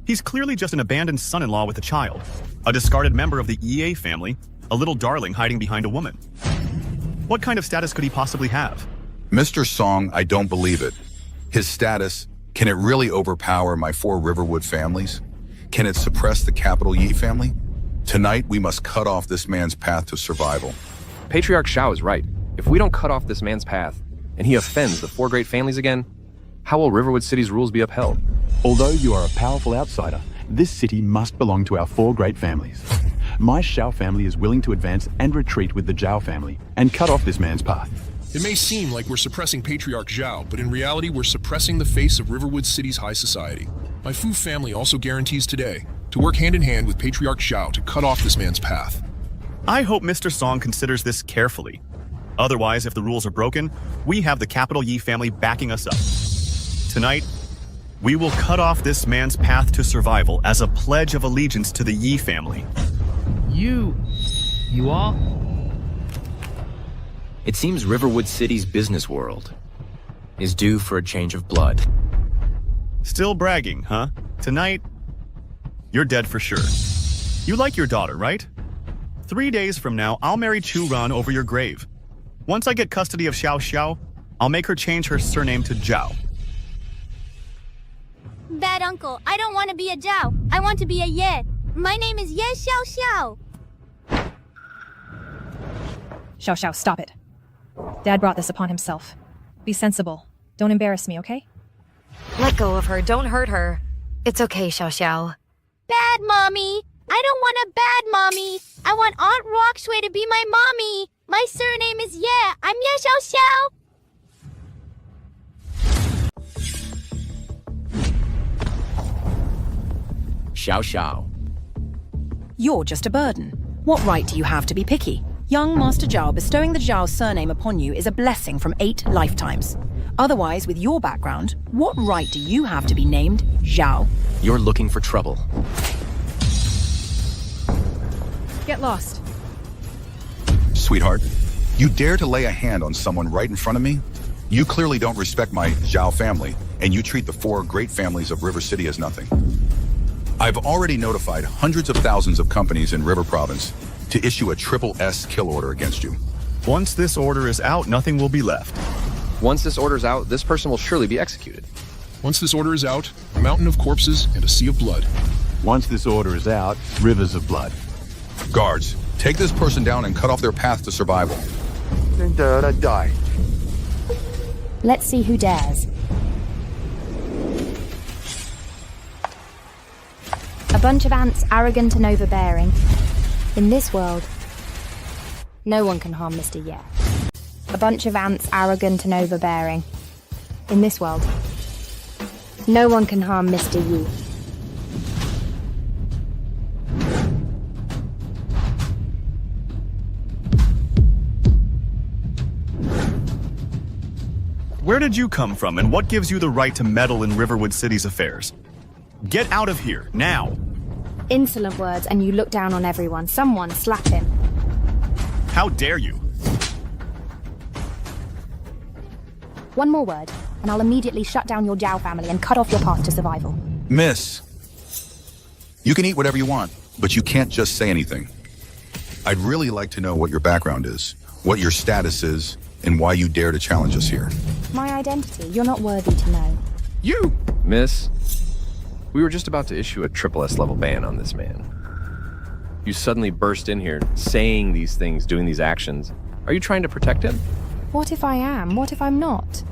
M: He's clearly just an abandoned son-in-law with a child, a discarded member of the EA family, a little darling hiding behind a woman. What kind of status could he possibly have?
R: Mr. Song, I don't believe it. His status, can it really overpower my four Riverwood families? Can it suppress the capital Yi family? Tonight, we must cut off this man's path to survival.
P: Patriarch Xiao is right. If we don't cut off this man's path, and he offends the four great families again, how will Riverwood City's rules be upheld?
N: Although you are a powerful outsider, this city must belong to our four great families. My Xiao family is willing to advance and retreat with the Zhao family and cut off this man's path.
O: It may seem like we're suppressing Patriarch Zhao, but in reality we're suppressing the face of Riverwood City's high society. My Fu family also guarantees today to work hand in hand with Patriarch Zhao to cut off this man's path.
M: I hope Mr. Song considers this carefully. Otherwise, if the rules are broken, we have the capital Yi family backing us up. Tonight, we will cut off this man's path to survival as a pledge of allegiance to the Yi family.
E: You all?
B: It seems Riverwood City's business world is due for a change of blood.
M: Still bragging, huh? Tonight, you're dead for sure. You like your daughter, right? 3 days from now, I'll marry Churan over your grave. Once I get custody of Xiao Xiao, I'll make her change her surname to Zhao.
A: Bad uncle, I don't want to be a Zhao. I want to be a Ye. My name is Ye Xiao Xiao.
L: Xiao Xiao, stop it. Dad brought this upon himself. Be sensible. Don't embarrass me, okay?
J: Let go of her. Don't hurt her. It's okay, Xiao Xiao.
A: Bad mommy. I don't want a bad mommy. I want Aunt Rockshui to be my mommy. My surname is Ye. I'm Ye Xiao Xiao.
B: Xiao Xiao.
K: You're just a burden. What right do you have to be picky? Young Master Zhao bestowing the Zhao surname upon you is a blessing from 8 lifetimes. Otherwise, with your background, what right do you have to be named Zhao?
B: You're looking for trouble.
L: Get lost.
R: Sweetheart, you dare to lay a hand on someone right in front of me? You clearly don't respect my Zhao family, and you treat the four great families of River City as nothing. I've already notified hundreds of thousands of companies in River Province to issue a SSS kill order against you.
M: Once this order is out, nothing will be left.
P: Once this order's out, this person will surely be executed.
O: Once this order is out, a mountain of corpses and a sea of blood.
N: Once this order is out, rivers of blood.
R: Guards, take this person down and cut off their path to survival.
N: Then die.
F: Let's see who dares. A bunch of ants arrogant and overbearing. In this world, no one can harm Mr. Ye. A bunch of ants arrogant and overbearing. In this world, no one can harm Mr. Yi.
M: Where did you come from, and what gives you the right to meddle in Riverwood City's affairs? Get out of here, now!
F: Insolent words, and you look down on everyone. Someone slap him.
M: How dare you?
F: One more word, and I'll immediately shut down your Zhao family and cut off your path to survival.
R: Miss, you can eat whatever you want, but you can't just say anything. I'd really like to know what your background is, what your status is, and why you dare to challenge us here.
F: My identity, you're not worthy to know.
P: You! Miss, we were just about to issue a SSS level ban on this man. You suddenly burst in here, saying these things, doing these actions. Are you trying to protect him?
F: What if I am? What if I'm not?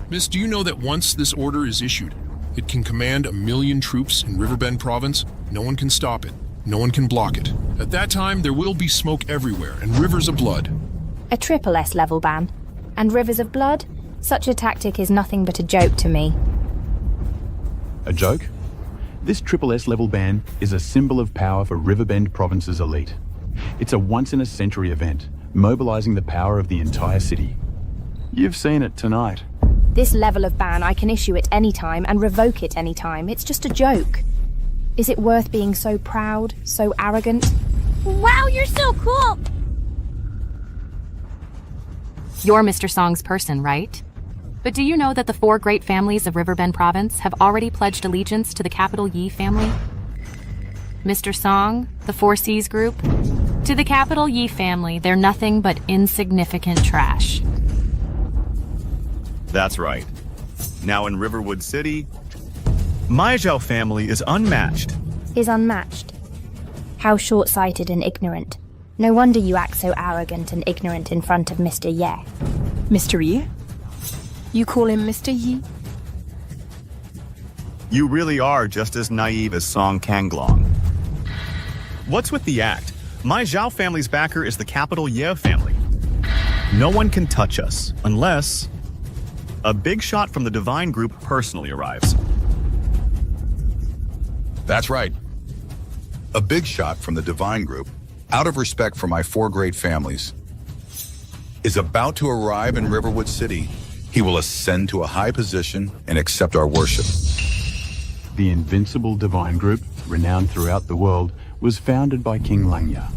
O: Miss, do you know that once this order is issued, it can command 1 million troops in Riverbend Province? No one can stop it. No one can block it. At that time, there will be smoke everywhere and rivers of blood.
F: A SSS level ban. And rivers of blood? Such a tactic is nothing but a joke to me.
N: A joke? This SSS level ban is a symbol of power for Riverbend Province's elite. It's a once-in-a-century event, mobilizing the power of the entire city. You've seen it tonight.
F: This level of ban, I can issue it any time and revoke it any time. It's just a joke. Is it worth being so proud, so arrogant?
A: Wow, you're so cool!
H: You're Mr. Song's person, right? But do you know that the 4 great families of Riverbend Province have already pledged allegiance to the capital Yi family? Mr. Song, the 4 Seas group? To the capital Yi family, they're nothing but insignificant trash.
M: That's right. Now in Riverwood City, my Zhao family is unmatched.
F: Is unmatched. How short-sighted and ignorant. No wonder you act so arrogant and ignorant in front of Mr. Ye.
K: Mr. Yi? You call him Mr. Yi?
M: You really are just as naive as Song Kanglong. What's with the act? My Zhao family's backer is the capital Ye family. No one can touch us, unless a big shot from the Divine Group personally arrives.
R: That's right. A big shot from the Divine Group, out of respect for my 4 great families, is about to arrive in Riverwood City. He will ascend to a high position and accept our worship.
N: The invincible Divine Group, renowned throughout the world, was founded by King Langya.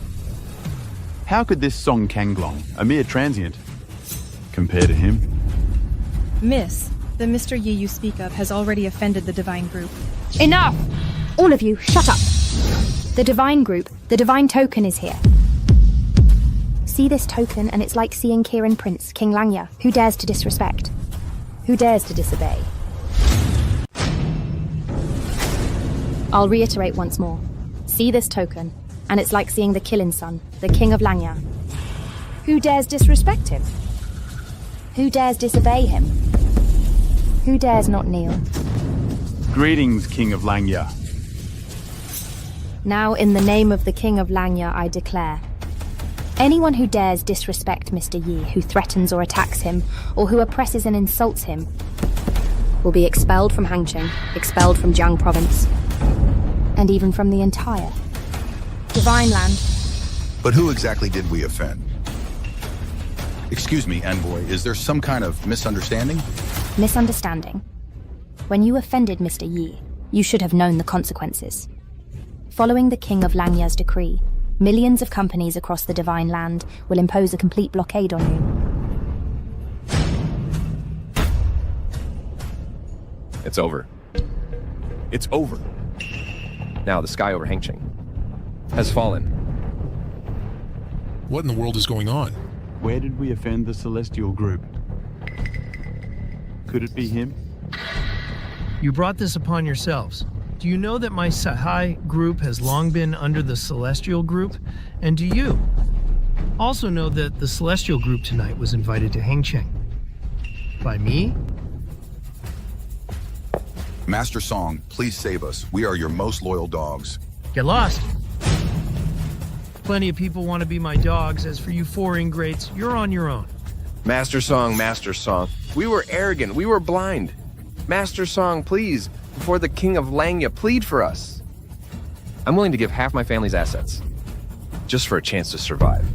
N: How could this Song Kanglong, a mere transient, compare to him?
L: Miss, the Mr. Yi you speak of has already offended the Divine Group.
F: Enough! All of you, shut up! The Divine Group, the Divine Token is here. See this token and it's like seeing Kirin Prince, King Langya. Who dares to disrespect? Who dares to disobey? I'll reiterate once more. See this token, and it's like seeing the Killin Son, the King of Langya. Who dares disrespect him? Who dares disobey him? Who dares not kneel?
N: Greetings, King of Langya.
F: Now, in the name of the King of Langya, I declare, anyone who dares disrespect Mr. Yi, who threatens or attacks him, or who oppresses and insults him, will be expelled from Hangqing, expelled from Jiang Province, and even from the entire Divine Land.
R: But who exactly did we offend? Excuse me, Envoy, is there some kind of misunderstanding?
F: Misunderstanding. When you offended Mr. Yi, you should have known the consequences. Following the King of Langya's decree, millions of companies across the Divine Land will impose a complete blockade on you.
P: It's over. It's over. Now the sky over Hangqing has fallen.
O: What in the world is going on?
N: Where did we offend the Celestial Group? Could it be him?
E: You brought this upon yourselves. Do you know that my Sahai group has long been under the Celestial Group? And do you also know that the Celestial Group tonight was invited to Hangqing? By me?
R: Master Song, please save us. We are your most loyal dogs.
E: Get lost. Plenty of people want to be my dogs. As for you 4 ingrates, you're on your own.
P: Master Song, Master Song. We were arrogant. We were blind. Master Song, please, before the King of Langya, plead for us. I'm willing to give half my family's assets, just for a chance to survive.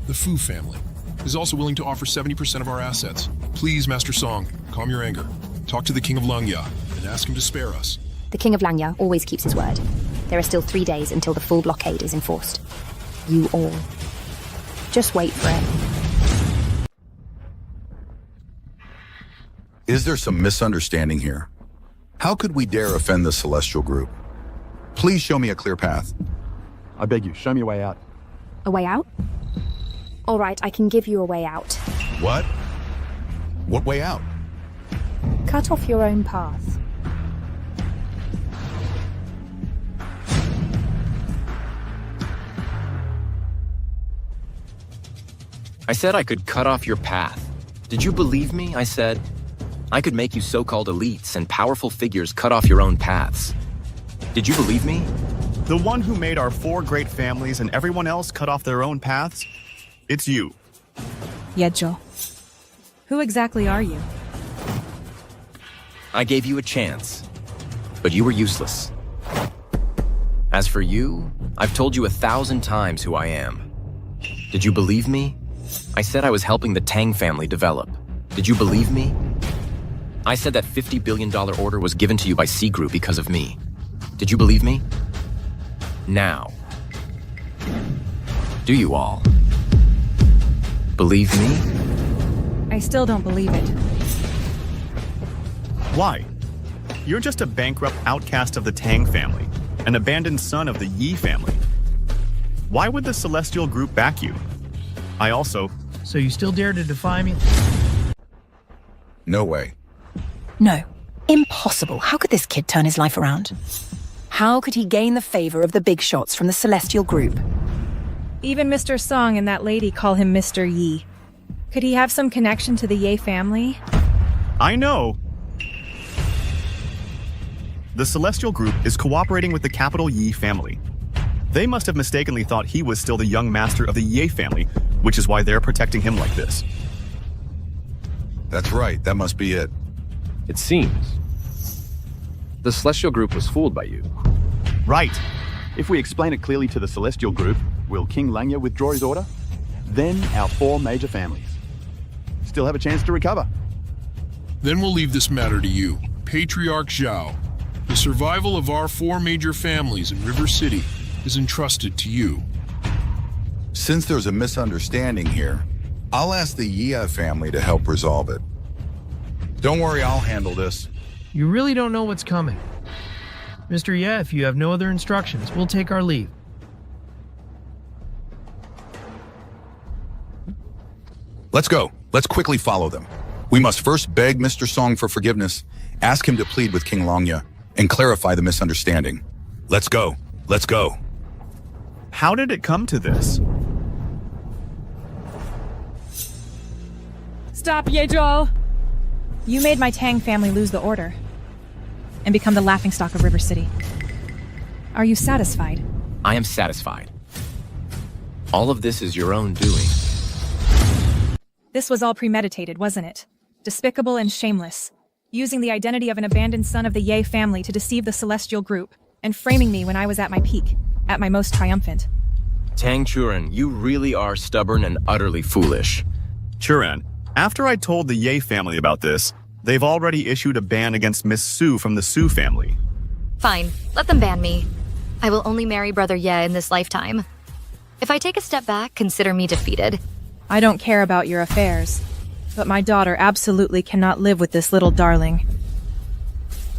O: The Fu family is also willing to offer 70% of our assets. Please, Master Song, calm your anger. Talk to the King of Langya and ask him to spare us.
F: The King of Langya always keeps his word. There are still 3 days until the full blockade is enforced. You all. Just wait for it.
R: Is there some misunderstanding here? How could we dare offend the Celestial Group? Please show me a clear path.
N: I beg you, show me a way out.
F: A way out? All right, I can give you a way out.
R: What? What way out?
F: Cut off your own path.
B: I said I could cut off your path. Did you believe me? I said I could make you so-called elites and powerful figures cut off your own paths. Did you believe me?
M: The one who made our 4 great families and everyone else cut off their own paths? It's you.
L: Yejo. Who exactly are you?
B: I gave you a chance, but you were useless. As for you, I've told you 1,000 times who I am. Did you believe me? I said I was helping the Tang family develop. Did you believe me? I said that $50 billion order was given to you by C Group because of me. Did you believe me? Now, do you all believe me?
L: I still don't believe it.
M: Why? You're just a bankrupt outcast of the Tang family, an abandoned son of the Yi family. Why would the Celestial Group back you? I also...
E: So you still dare to defy me?
R: No way.
K: No. Impossible. How could this kid turn his life around? How could he gain the favor of the big shots from the Celestial Group?
L: Even Mr. Song and that lady call him Mr. Yi. Could he have some connection to the Ye family?
M: I know. The Celestial Group is cooperating with the capital Yi family. They must have mistakenly thought he was still the young master of the Ye family, which is why they're protecting him like this.
R: That's right, that must be it.
P: It seems. The Celestial Group was fooled by you.
M: Right.
N: If we explain it clearly to the Celestial Group, will King Langya withdraw his order? Then our 4 major families still have a chance to recover.
O: Then we'll leave this matter to you, Patriarch Zhao. The survival of our 4 major families in River City is entrusted to you.
R: Since there's a misunderstanding here, I'll ask the Yia family to help resolve it. Don't worry, I'll handle this.
E: You really don't know what's coming. Mr. Ye, if you have no other instructions, we'll take our leave.
R: Let's go. Let's quickly follow them. We must first beg Mr. Song for forgiveness, ask him to plead with King Langya, and clarify the misunderstanding. Let's go. Let's go.
M: How did it come to this?
L: Stop, Yezhou! You made my Tang family lose the order and become the laughingstock of River City. Are you satisfied?
B: I am satisfied. All of this is your own doing.
L: This was all premeditated, wasn't it? Despicable and shameless. Using the identity of an abandoned son of the Ye family to deceive the Celestial Group, and framing me when I was at my peak, at my most triumphant.
B: Tang Churan, you really are stubborn and utterly foolish.
M: Churan, after I told the Ye family about this, they've already issued a ban against Miss Su from the Su family.
J: Fine, let them ban me. I will only marry Brother Ye in this lifetime. If I take a step back, consider me defeated.
L: I don't care about your affairs, but my daughter absolutely cannot live with this little darling.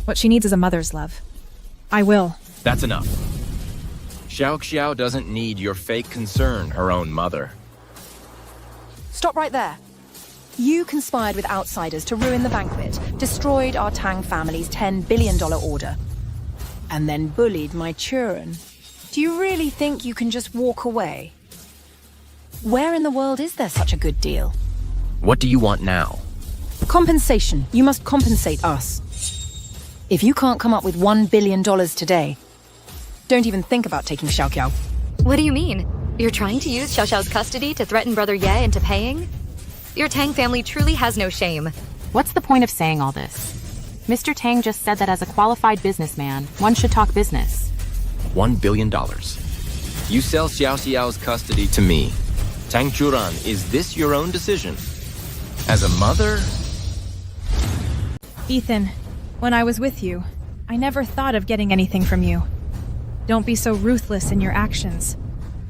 L: What she needs is a mother's love. I will.
B: That's enough. Xiao Xiao doesn't need your fake concern, her own mother.
K: Stop right there. You conspired with outsiders to ruin the banquet, destroyed our Tang family's $10 billion order, and then bullied my Churan. Do you really think you can just walk away? Where in the world is there such a good deal?
B: What do you want now?
K: Compensation. You must compensate us. If you can't come up with $1 billion today, don't even think about taking Xiao Qiao.
J: What do you mean? You're trying to use Xiao Xiao's custody to threaten Brother Ye into paying? Your Tang family truly has no shame.
H: What's the point of saying all this? Mr. Tang just said that as a qualified businessman, one should talk business.
B: $1 billion. You sell Xiao Xiao's custody to me. Tang Churan, is this your own decision? As a mother?
L: Ethan, when I was with you, I never thought of getting anything from you. Don't be so ruthless in your actions.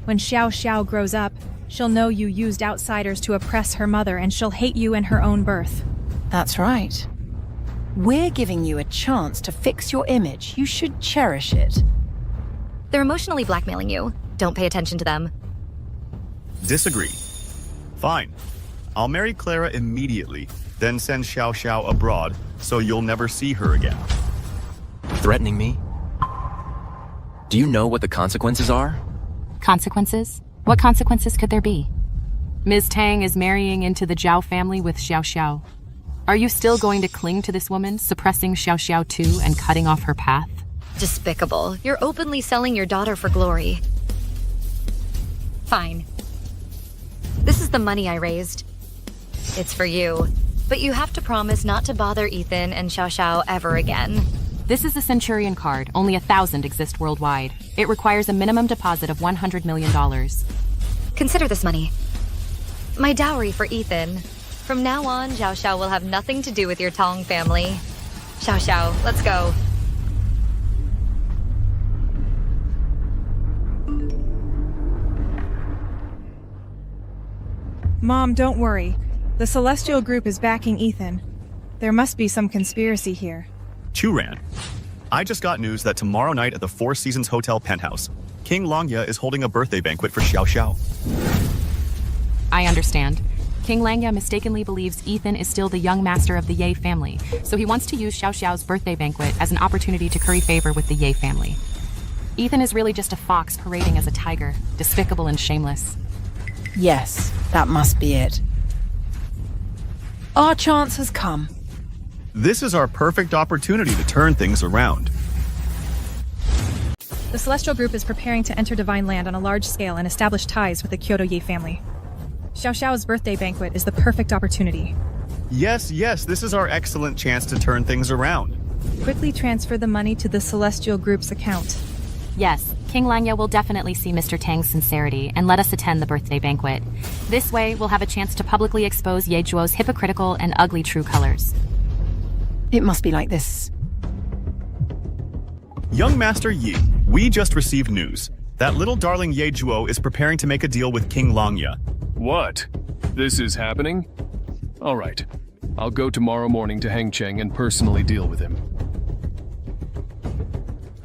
L: When Xiao Xiao grows up, she'll know you used outsiders to oppress her mother, and she'll hate you in her own birth.
K: That's right. We're giving you a chance to fix your image. You should cherish it.
J: They're emotionally blackmailing you. Don't pay attention to them.
M: Disagree. Fine. I'll marry Clara immediately, then send Xiao Xiao abroad so you'll never see her again.
B: Threatening me? Do you know what the consequences are?
H: Consequences? What consequences could there be? Ms. Tang is marrying into the Zhao family with Xiao Xiao. Are you still going to cling to this woman, suppressing Xiao Xiao too and cutting off her path?
J: Despicable. You're openly selling your daughter for glory. Fine. This is the money I raised. It's for you. But you have to promise not to bother Ethan and Xiao Xiao ever again.
H: This is a Centurion card. Only 1,000 exist worldwide. It requires a minimum deposit of $100 million.
J: Consider this money. My dowry for Ethan. From now on, Xiao Xiao will have nothing to do with your Tong family. Xiao Xiao, let's go.
L: Mom, don't worry. The Celestial Group is backing Ethan. There must be some conspiracy here.
M: Churan, I just got news that tomorrow night at the Four Seasons Hotel penthouse, King Langya is holding a birthday banquet for Xiao Xiao.
H: I understand. King Langya mistakenly believes Ethan is still the young master of the Ye family, so he wants to use Xiao Xiao's birthday banquet as an opportunity to curry favor with the Ye family. Ethan is really just a fox parading as a tiger, despicable and shameless.
K: Yes, that must be it. Our chance has come.
M: This is our perfect opportunity to turn things around.
L: The Celestial Group is preparing to enter Divine Land on a large scale and establish ties with the Kyoto Ye family. Xiao Xiao's birthday banquet is the perfect opportunity.
M: Yes, this is our excellent chance to turn things around.
L: Quickly transfer the money to the Celestial Group's account.
H: Yes, King Langya will definitely see Mr. Tang's sincerity and let us attend the birthday banquet. This way, we'll have a chance to publicly expose Ye Zhuo's hypocritical and ugly true colors.
K: It must be like this.
M: Young Master Yi, we just received news. That little darling Ye Zhuo is preparing to make a deal with King Langya.
S: What? This is happening? All right. I'll go tomorrow morning to Hangcheng and personally deal with him.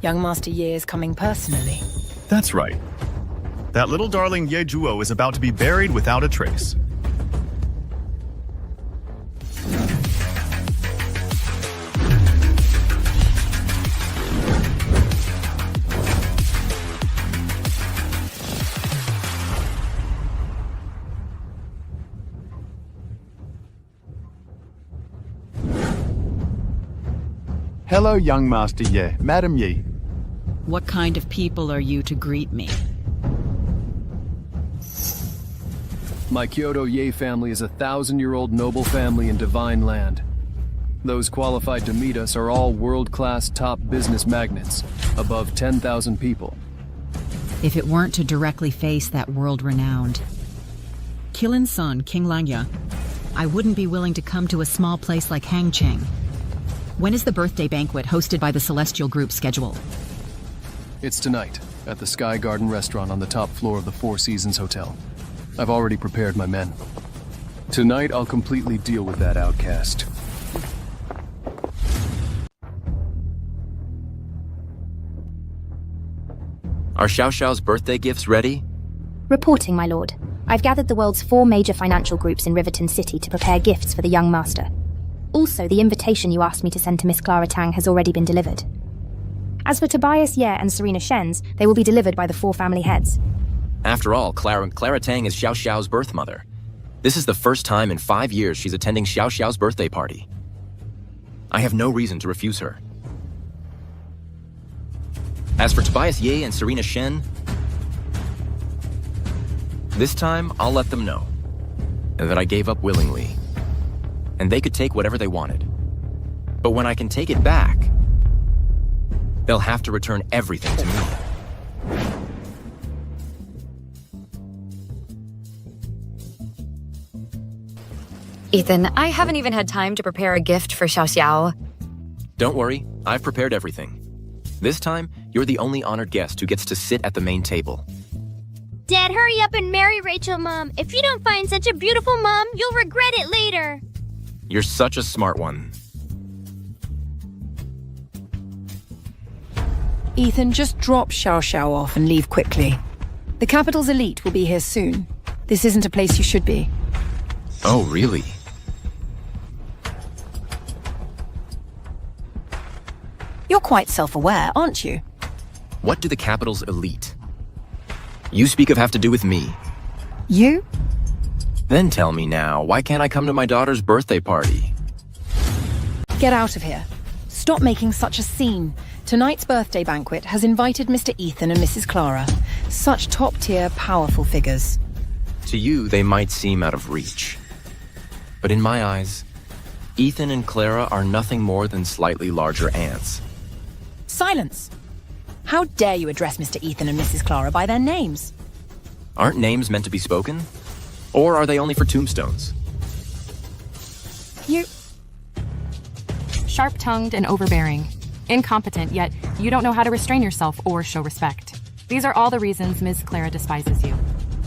K: Young Master Ye is coming personally.
M: That's right. That little darling Ye Zhuo is about to be buried without a trace.
N: Hello, young Master Ye, Madam Yi.
T: What kind of people are you to greet me?
S: My Kyoto Ye family is a 1,000-year-old noble family in Divine Land. Those qualified to meet us are all world-class top business magnates, above 10,000 people.
T: If it weren't to directly face that world-renowned Kilin's son, King Langya, I wouldn't be willing to come to a small place like Hangcheng. When is the birthday banquet hosted by the Celestial Group scheduled?
S: It's tonight, at the Sky Garden restaurant on the top floor of the Four Seasons Hotel. I've already prepared my men. Tonight, I'll completely deal with that outcast.
B: Are Xiao Xiao's birthday gifts ready?
F: Reporting, my lord. I've gathered the world's 4 major financial groups in Riverton City to prepare gifts for the young master. Also, the invitation you asked me to send to Miss Clara Tang has already been delivered. As for Tobias Ye and Serena Shen's, they will be delivered by the 4 family heads.
B: After all, Clara Tang is Xiao Xiao's birth mother. This is the first time in 5 years she's attending Xiao Xiao's birthday party. I have no reason to refuse her. As for Tobias Ye and Serena Shen, this time I'll let them know that I gave up willingly, and they could take whatever they wanted. But when I can take it back, they'll have to return everything to me.
J: Ethan, I haven't even had time to prepare a gift for Xiao Xiao.
B: Don't worry, I've prepared everything. This time, you're the only honored guest who gets to sit at the main table.
A: Dad, hurry up and marry Rachel, Mom. If you don't find such a beautiful mom, you'll regret it later.
B: You're such a smart one.
K: Ethan, just drop Xiao Xiao off and leave quickly. The capital's elite will be here soon. This isn't a place you should be.
B: Oh, really?
K: You're quite self-aware, aren't you?
B: What do the capital's elite? You speak of have to do with me.
K: You?
B: Then tell me now, why can't I come to my daughter's birthday party?
K: Get out of here. Stop making such a scene. Tonight's birthday banquet has invited Mr. Ethan and Mrs. Clara. Such top-tier, powerful figures.
B: To you, they might seem out of reach. But in my eyes, Ethan and Clara are nothing more than slightly larger ants.
K: Silence! How dare you address Mr. Ethan and Mrs. Clara by their names?
B: Aren't names meant to be spoken? Or are they only for tombstones?
K: You...
H: Sharp-tongued and overbearing. Incompetent, yet you don't know how to restrain yourself or show respect. These are all the reasons Ms. Clara despises you.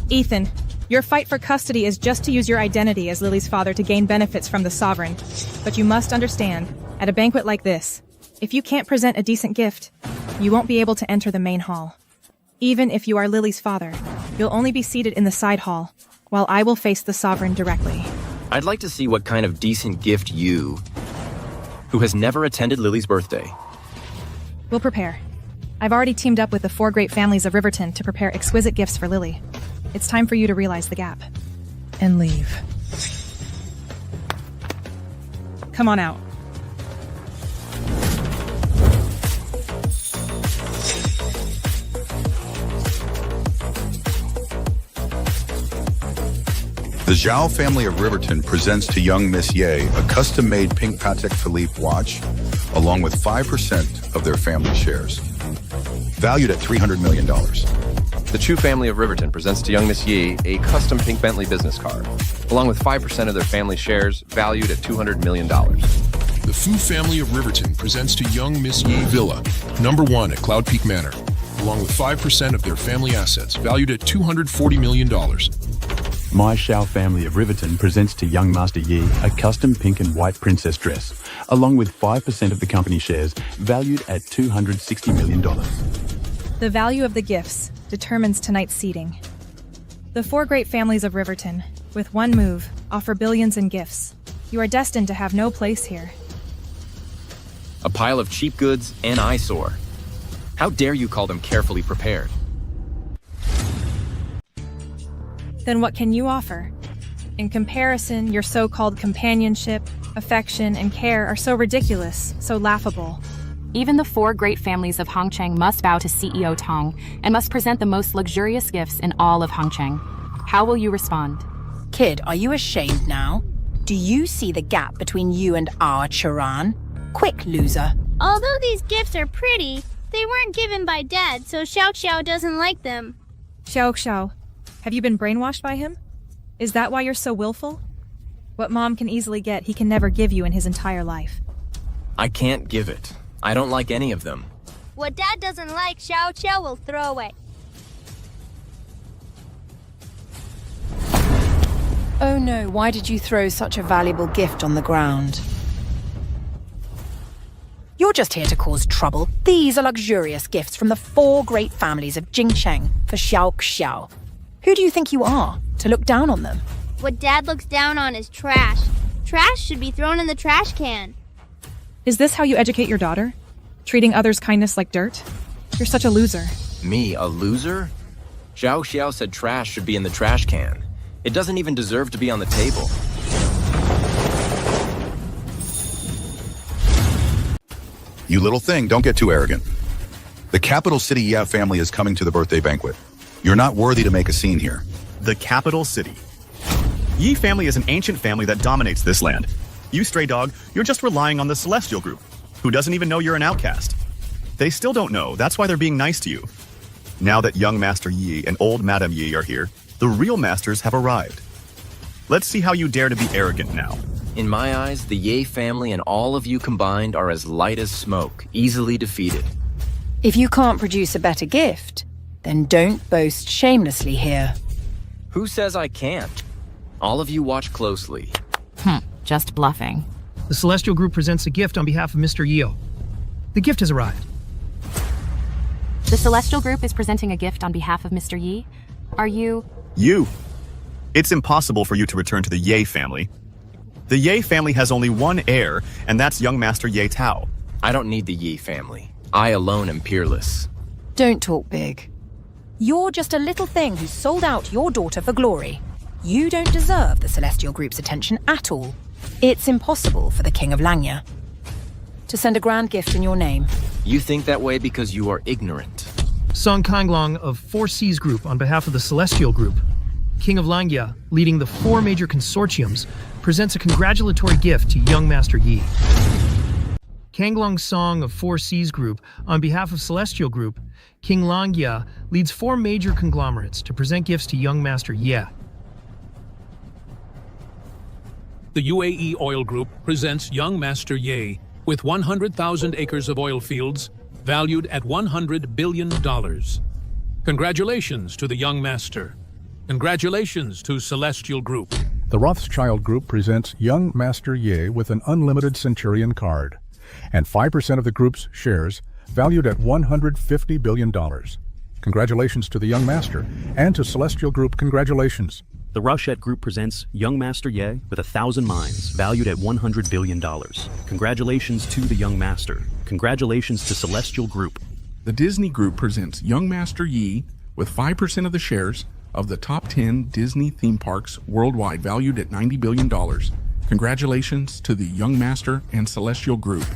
L: Ethan, your fight for custody is just to use your identity as Lily's father to gain benefits from the sovereign. But you must understand, at a banquet like this, if you can't present a decent gift, you won't be able to enter the main hall. Even if you are Lily's father, you'll only be seated in the side hall, while I will face the sovereign directly.
B: I'd like to see what kind of decent gift you, who has never attended Lily's birthday,
L: We'll prepare. I've already teamed up with the 4 great families of Riverton to prepare exquisite gifts for Lily. It's time for you to realize the gap. And leave. Come on out.
R: The Zhao family of Riverton presents to young Miss Ye a custom-made pink Patek Philippe watch, along with 5% of their family shares, valued at $300 million.
P: The Chu family of Riverton presents to young Miss Yi a custom pink Bentley business card, along with 5% of their family shares, valued at $200 million.
O: The Fu family of Riverton presents to young Miss Yi Villa, #1 at Cloud Peak Manor, along with 5% of their family assets, valued at $240 million.
N: My Xiao family of Riverton presents to young Master Yi a custom pink and white princess dress, along with 5% of the company shares, valued at $260 million.
L: The value of the gifts determines tonight's seating. The 4 great families of Riverton, with one move, offer billions in gifts. You are destined to have no place here.
B: A pile of cheap goods and eyesore. How dare you call them carefully prepared?
L: Then what can you offer? In comparison, your so-called companionship, affection, and care are so ridiculous, so laughable.
H: Even the 4 great families of Hongcheng must bow to CEO Tong and must present the most luxurious gifts in all of Hongcheng. How will you respond?
K: Kid, are you ashamed now? Do you see the gap between you and our Churan? Quick, loser.
A: Although these gifts are pretty, they weren't given by Dad, so Xiao Xiao doesn't like them.
L: Xiao Xiao, have you been brainwashed by him? Is that why you're so willful? What Mom can easily get, he can never give you in his entire life.
B: I can't give it. I don't like any of them.
A: What Dad doesn't like, Xiao Xiao will throw away.
K: Oh no, why did you throw such a valuable gift on the ground? You're just here to cause trouble. These are luxurious gifts from the 4 great families of Jingcheng for Xiao Xiao. Who do you think you are, to look down on them?
A: What Dad looks down on is trash. Trash should be thrown in the trash can.
L: Is this how you educate your daughter? Treating others' kindness like dirt? You're such a loser.
B: Me, a loser? Xiao Xiao said trash should be in the trash can. It doesn't even deserve to be on the table.
R: You little thing, don't get too arrogant. The capital city Ye family is coming to the birthday banquet. You're not worthy to make a scene here.
M: The capital city. Yi family is an ancient family that dominates this land. You stray dog, you're just relying on the Celestial Group, who doesn't even know you're an outcast. They still don't know, that's why they're being nice to you. Now that young Master Yi and old Madame Yi are here, the real masters have arrived. Let's see how you dare to be arrogant now.
B: In my eyes, the Ye family and all of you combined are as light as smoke, easily defeated.
K: If you can't produce a better gift, then don't boast shamelessly here.
B: Who says I can't? All of you watch closely.
H: Just bluffing.
E: The Celestial Group presents a gift on behalf of Mr. Yeo. The gift has arrived.
H: The Celestial Group is presenting a gift on behalf of Mr. Yi. Are you...
M: You. It's impossible for you to return to the Ye family. The Ye family has only one heir, and that's young Master Ye Tao.
B: I don't need the Yi family. I alone am peerless.
K: Don't talk big. You're just a little thing who sold out your daughter for glory. You don't deserve the Celestial Group's attention at all. It's impossible for the King of Langya to send a grand gift in your name.
B: You think that way because you are ignorant.
E: Song Kanglong of 4 Seas Group on behalf of the Celestial Group. King of Langya, leading the 4 major consortiums, presents a congratulatory gift to young Master Yi. Kanglong Song of 4 Seas Group on behalf of Celestial Group, King Langya leads 4 major conglomerates to present gifts to young Master Ye.
U: The UAE Oil Group presents young Master Ye with 100,000 acres of oil fields valued at $100 billion. Congratulations to the young master. Congratulations to Celestial Group.
V: The Rothschild Group presents young Master Ye with an unlimited Centurion card and 5% of the group's shares valued at $150 billion. Congratulations to the young master, and to Celestial Group, congratulations.
W: The Rochette Group presents young Master Ye with 1,000 mines valued at $100 billion. Congratulations to the young master. Congratulations to Celestial Group.
C: The Disney Group presents Young Master Yi with 5% of the shares of the top 10 Disney theme parks worldwide, valued at $90 billion. Congratulations to the Young Master and Celestial Group.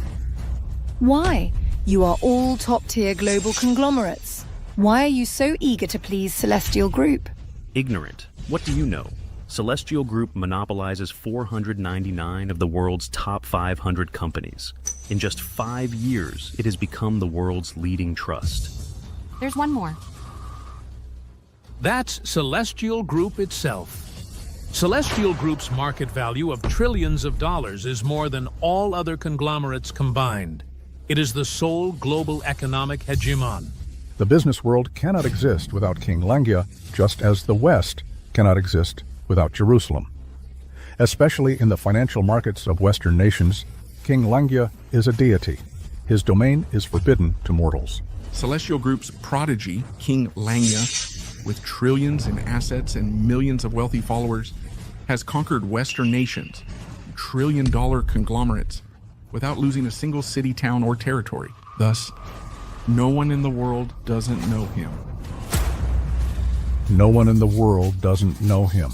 D: Why? You are all top-tier global conglomerates. Why are you so eager to please Celestial Group?
W: Ignorant. What do you know? Celestial Group monopolizes 499 of the world's top 500 companies. In just 5 years, it has become the world's leading trust.
H: There's one more.
U: That's Celestial Group itself. Celestial Group's market value of trillions of dollars is more than all other conglomerates combined. It is the sole global economic hegemon.
V: The business world cannot exist without King Langya, just as the West cannot exist without Jerusalem. Especially in the financial markets of Western nations, King Langya is a deity. His domain is forbidden to mortals.
C: Celestial Group's prodigy, King Langya, with trillions in assets and millions of wealthy followers, has conquered Western nations, trillion-dollar conglomerates, without losing a single city, town, or territory. Thus, no one in the world doesn't know him.
V: No one in the world doesn't know him.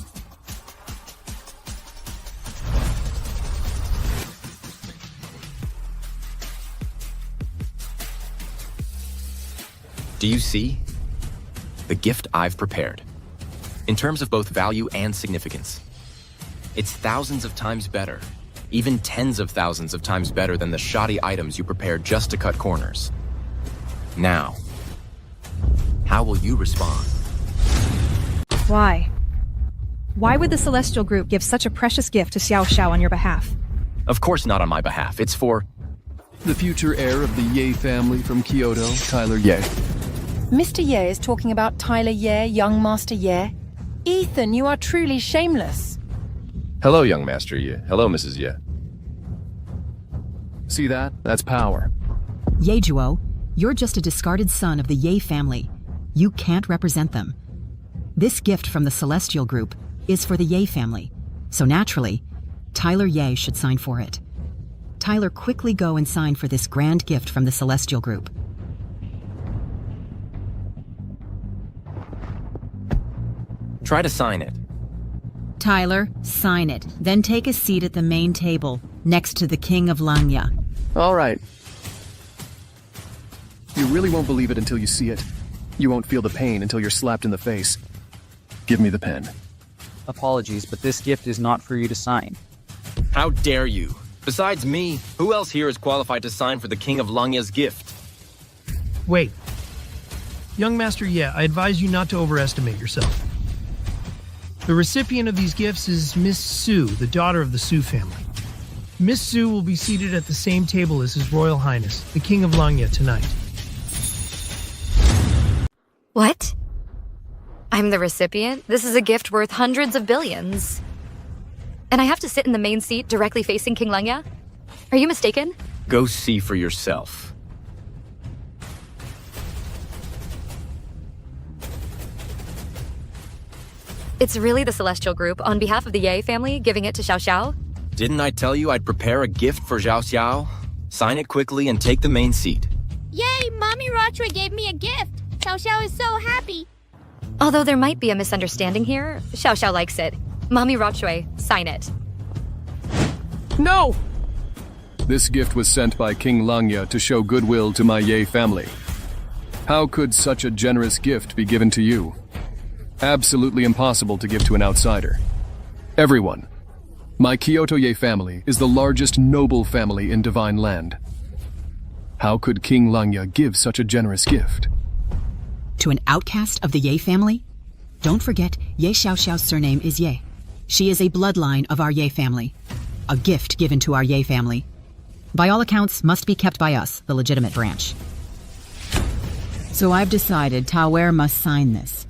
B: Do you see? The gift I've prepared. In terms of both value and significance. It's thousands of times better, even tens of thousands of times better than the shoddy items you prepared just to cut corners. Now, how will you respond?
L: Why? Why would the Celestial Group give such a precious gift to Xiao Xiao on your behalf?
B: Of course not on my behalf. It's for
S: the future heir of the Ye family from Kyoto, Tyler Ye.
D: Mr. Ye is talking about Tyler Ye, young Master Ye. Ethan, you are truly shameless.
P: Hello, young Master Ye. Hello, Mrs. Ye.
S: See that? That's power.
T: Ye Juo, you're just a discarded son of the Ye family. You can't represent them. This gift from the Celestial Group is for the Ye family, so naturally, Tyler Ye should sign for it. Tyler, quickly go and sign for this grand gift from the Celestial Group.
B: Try to sign it.
T: Tyler, sign it. Then take a seat at the main table, next to the King of Langya.
S: All right. You really won't believe it until you see it. You won't feel the pain until you're slapped in the face. Give me the pen.
G: Apologies, but this gift is not for you to sign.
B: How dare you? Besides me, who else here is qualified to sign for the King of Langya's gift?
E: Wait. Young Master Ye, I advise you not to overestimate yourself. The recipient of these gifts is Miss Su, the daughter of the Su family. Miss Su will be seated at the same table as His Royal Highness, the King of Langya, tonight.
J: What? I'm the recipient? This is a gift worth hundreds of billions. And I have to sit in the main seat directly facing King Langya? Are you mistaken?
B: Go see for yourself.
J: It's really the Celestial Group, on behalf of the Ye family, giving it to Xiao Xiao?
B: Didn't I tell you I'd prepare a gift for Xiao Xiao? Sign it quickly and take the main seat.
A: Yay! Mommy Rochway gave me a gift! Xiao Xiao is so happy!
J: Although there might be a misunderstanding here, Xiao Xiao likes it. Mommy Rochway, sign it.
S: No! This gift was sent by King Langya to show goodwill to my Ye family. How could such a generous gift be given to you? Absolutely impossible to give to an outsider. Everyone, my Kyoto Ye family is the largest noble family in Divine Land. How could King Langya give such a generous gift?
T: To an outcast of the Ye family? Don't forget, Ye Xiao Xiao's surname is Ye. She is a bloodline of our Ye family. A gift given to our Ye family. By all accounts, must be kept by us, the legitimate branch. So I've decided Tawer must sign this.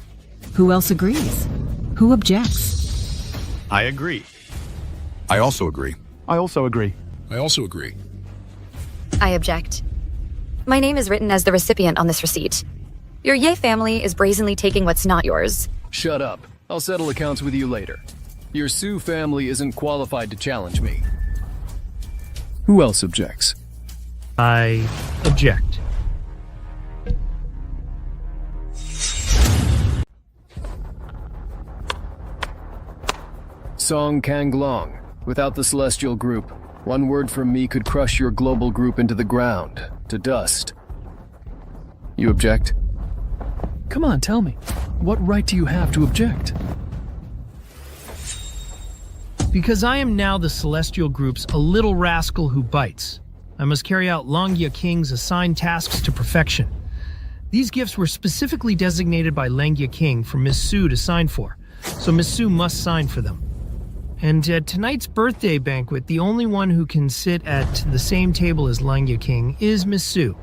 T: Who else agrees? Who objects?
M: I agree.
R: I also agree.
N: I also agree.
O: I also agree.
J: I object. My name is written as the recipient on this receipt. Your Ye family is brazenly taking what's not yours.
S: Shut up. I'll settle accounts with you later. Your Su family isn't qualified to challenge me. Who else objects?
E: I object.
S: Song Kanglong. Without the Celestial Group, one word from me could crush your global group into the ground, to dust. You object? Come on, tell me. What right do you have to object?
E: Because I am now the Celestial Group's a little rascal who bites. I must carry out Langya King's assigned tasks to perfection. These gifts were specifically designated by Langya King for Miss Sue to sign for, so Miss Sue must sign for them. And at tonight's birthday banquet, the only one who can sit at the same table as Langya King is Miss Sue.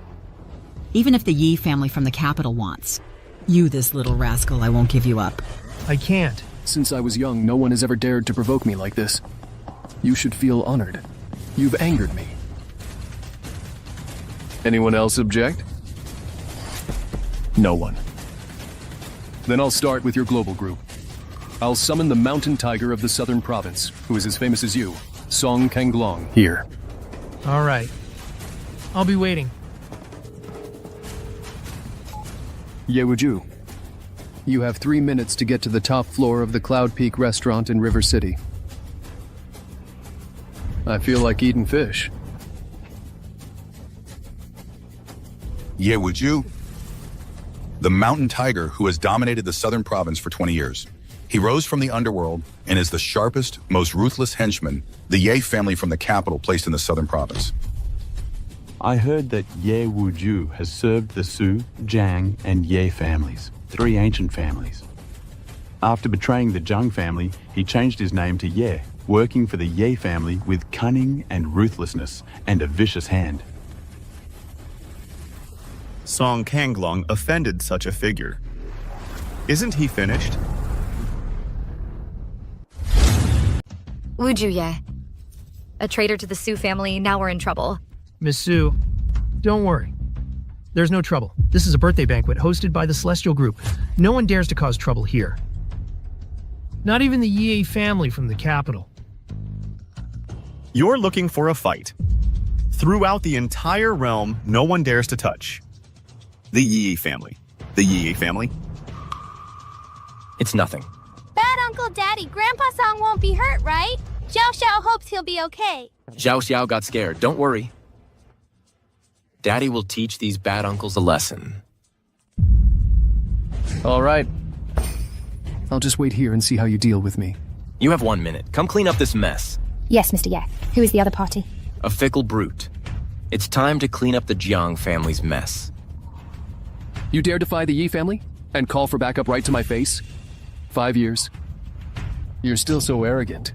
T: Even if the Yi family from the capital wants. You, this little rascal, I won't give you up.
E: I can't.
S: Since I was young, no one has ever dared to provoke me like this. You should feel honored. You've angered me. Anyone else object? No one. Then I'll start with your global group. I'll summon the mountain tiger of the southern province, who is as famous as you, Song Kanglong, here.
E: All right. I'll be waiting.
S: Yewuju, you have 3 minutes to get to the top floor of the Cloud Peak restaurant in River City. I feel like eating fish.
R: Yewuju, the mountain tiger who has dominated the southern province for 20 years. He rose from the underworld and is the sharpest, most ruthless henchman the Ye family from the capital placed in the southern province.
N: I heard that Ye Wuju has served the Su, Jiang, and Ye families, 3 ancient families. After betraying the Zhang family, he changed his name to Ye, working for the Ye family with cunning and ruthlessness and a vicious hand.
M: Song Kanglong offended such a figure. Isn't he finished?
J: Wuju Ye. A traitor to the Su family, now we're in trouble.
E: Miss Sue, don't worry. There's no trouble. This is a birthday banquet hosted by the Celestial Group. No one dares to cause trouble here. Not even the Yi family from the capital.
M: You're looking for a fight. Throughout the entire realm, no one dares to touch. The Yi family. The Yi family.
B: It's nothing.
A: Bad Uncle Daddy, Grandpa Song won't be hurt, right? Xiao Xiao hopes he'll be okay.
B: Xiao Xiao got scared. Don't worry. Daddy will teach these bad uncles a lesson.
S: All right. I'll just wait here and see how you deal with me.
B: You have 1 minute. Come clean up this mess.
F: Yes, Mr. Ye. Who is the other party?
B: A fickle brute. It's time to clean up the Jiang family's mess.
S: You dare defy the Yi family? And call for backup right to my face? 5 years. You're still so arrogant.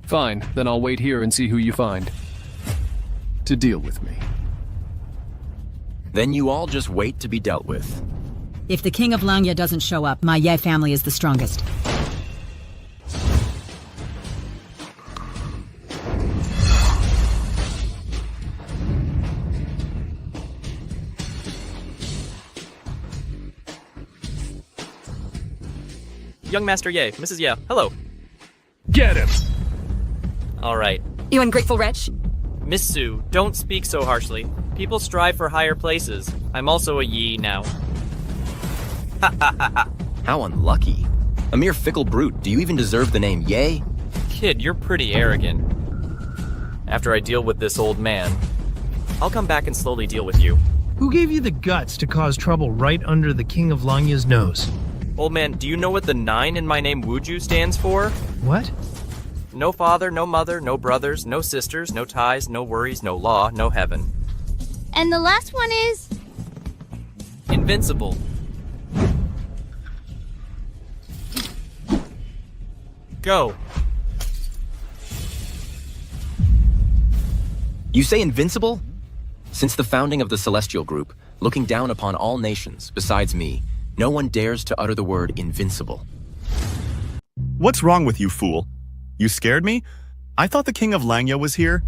S: Fine, then I'll wait here and see who you find to deal with me.
B: Then you all just wait to be dealt with.
T: If the King of Langya doesn't show up, my Ye family is the strongest.
I: Young Master Ye, Mrs. Ye, hello.
U: Get him!
I: All right.
J: You ungrateful wretch.
I: Miss Sue, don't speak so harshly. People strive for higher places. I'm also a Yi now. Ha ha ha ha.
B: How unlucky. A mere fickle brute. Do you even deserve the name Ye?
I: Kid, you're pretty arrogant. After I deal with this old man, I'll come back and slowly deal with you.
E: Who gave you the guts to cause trouble right under the King of Langya's nose?
I: Old man, do you know what the 9 in my name Wuju stands for?
E: What?
I: No father, no mother, no brothers, no sisters, no ties, no worries, no law, no heaven.
A: And the last one is...
I: Invincible. Go.
B: You say invincible? Since the founding of the Celestial Group, looking down upon all nations besides me, no one dares to utter the word invincible.
M: What's wrong with you, fool? You scared me? I thought the King of Langya was here.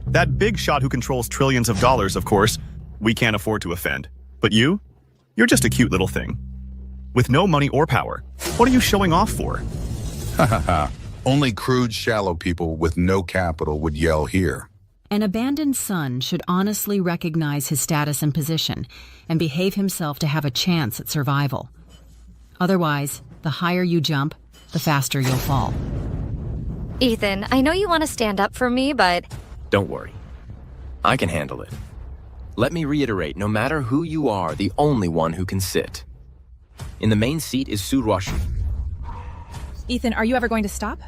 M: That big shot who controls trillions of dollars, of course, we can't afford to offend. But you? You're just a cute little thing. With no money or power. What are you showing off for?
R: Ha ha ha. Only crude, shallow people with no capital would yell here.
T: An abandoned son should honestly recognize his status and position and behave himself to have a chance at survival. Otherwise, the higher you jump, the faster you'll fall.
J: Ethan, I know you want to stand up for me, but...
B: Don't worry. I can handle it. Let me reiterate, no matter who you are, the only one who can sit. In the main seat is Su Ruoshi.
L: Ethan, are you ever going to stop?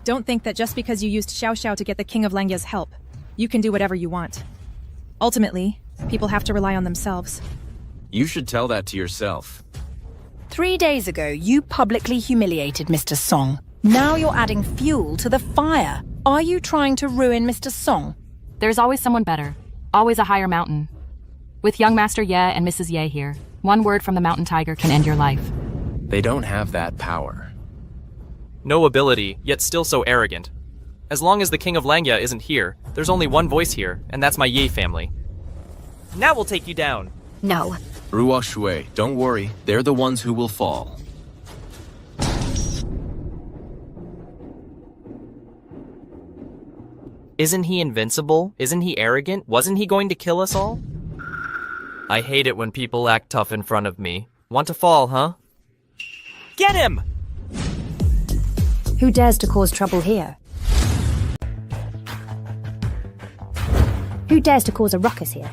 L: Don't think that just because you used Xiao Xiao to get the King of Langya's help, you can do whatever you want. Ultimately, people have to rely on themselves.
B: You should tell that to yourself.
D: 3 days ago, you publicly humiliated Mr. Song. Now you're adding fuel to the fire. Are you trying to ruin Mr. Song?
H: There's always someone better. Always a higher mountain. With young Master Ye and Mrs. Ye here, one word from the Mountain Tiger can end your life.
B: They don't have that power.
I: No ability, yet still so arrogant. As long as the King of Langya isn't here, there's only one voice here, and that's my Ye family. Now we'll take you down.
J: No.
B: Ruo Shui, don't worry. They're the ones who will fall.
I: Isn't he invincible? Isn't he arrogant? Wasn't he going to kill us all? I hate it when people act tough in front of me. Want to fall, huh? Get him!
F: Who dares to cause trouble here? Who dares to cause a ruckus here?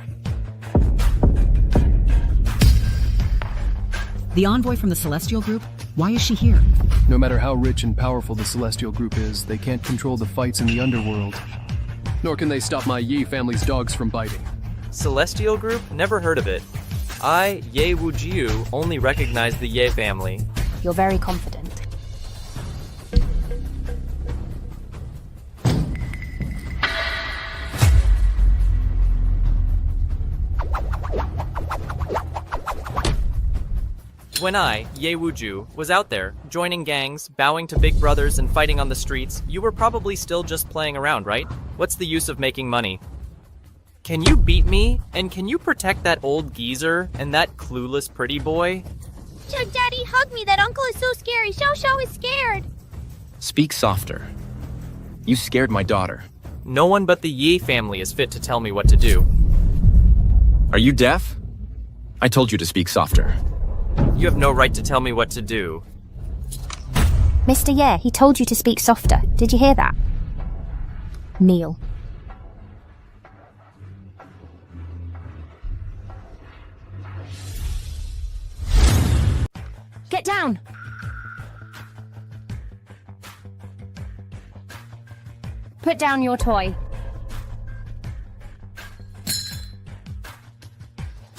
T: The envoy from the Celestial Group? Why is she here?
S: No matter how rich and powerful the Celestial Group is, they can't control the fights in the underworld. Nor can they stop my Yi family's dogs from biting.
I: Celestial Group? Never heard of it. I, Ye Wujiu, only recognize the Ye family.
F: You're very confident.
I: When I, Ye Wuju, was out there, joining gangs, bowing to big brothers, and fighting on the streets, you were probably still just playing around, right? What's the use of making money? Can you beat me? And can you protect that old geezer and that clueless pretty boy?
A: Daddy, hug me. That uncle is so scary. Xiao Xiao is scared.
B: Speak softer. You scared my daughter.
I: No one but the Yi family is fit to tell me what to do.
B: Are you deaf? I told you to speak softer.
I: You have no right to tell me what to do.
F: Mr. Ye, he told you to speak softer. Did you hear that? Kneel.
A: Get down. Put down your toy.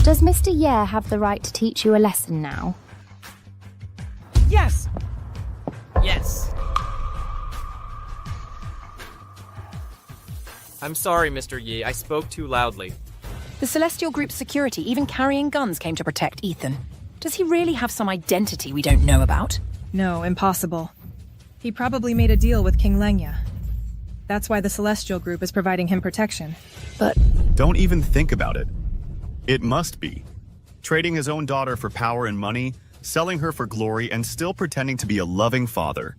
F: Does Mr. Ye have the right to teach you a lesson now?
I: Yes! Yes! I'm sorry, Mr. Yi. I spoke too loudly.
D: The Celestial Group's security, even carrying guns, came to protect Ethan. Does he really have some identity we don't know about?
L: No, impossible. He probably made a deal with King Lenya. That's why the Celestial Group is providing him protection.
D: But...
M: Don't even think about it. It must be. Trading his own daughter for power and money, selling her for glory, and still pretending to be a loving father.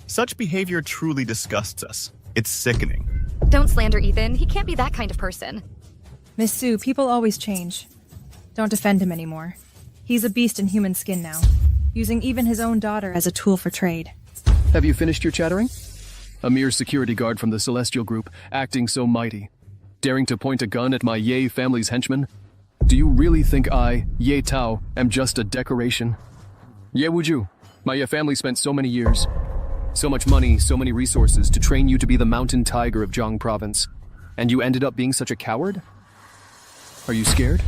M: Such behavior truly disgusts us. It's sickening.
J: Don't slander Ethan. He can't be that kind of person.
L: Miss Sue, people always change. Don't defend him anymore. He's a beast in human skin now, using even his own daughter as a tool for trade.
S: Have you finished your chattering? A mere security guard from the Celestial Group, acting so mighty. Daring to point a gun at my Ye family's henchmen? Do you really think I, Ye Tao, am just a decoration? Ye Wuju, my Ye family spent so many years, so much money, so many resources to train you to be the Mountain Tiger of Jiang Province. And you ended up being such a coward? Are you scared?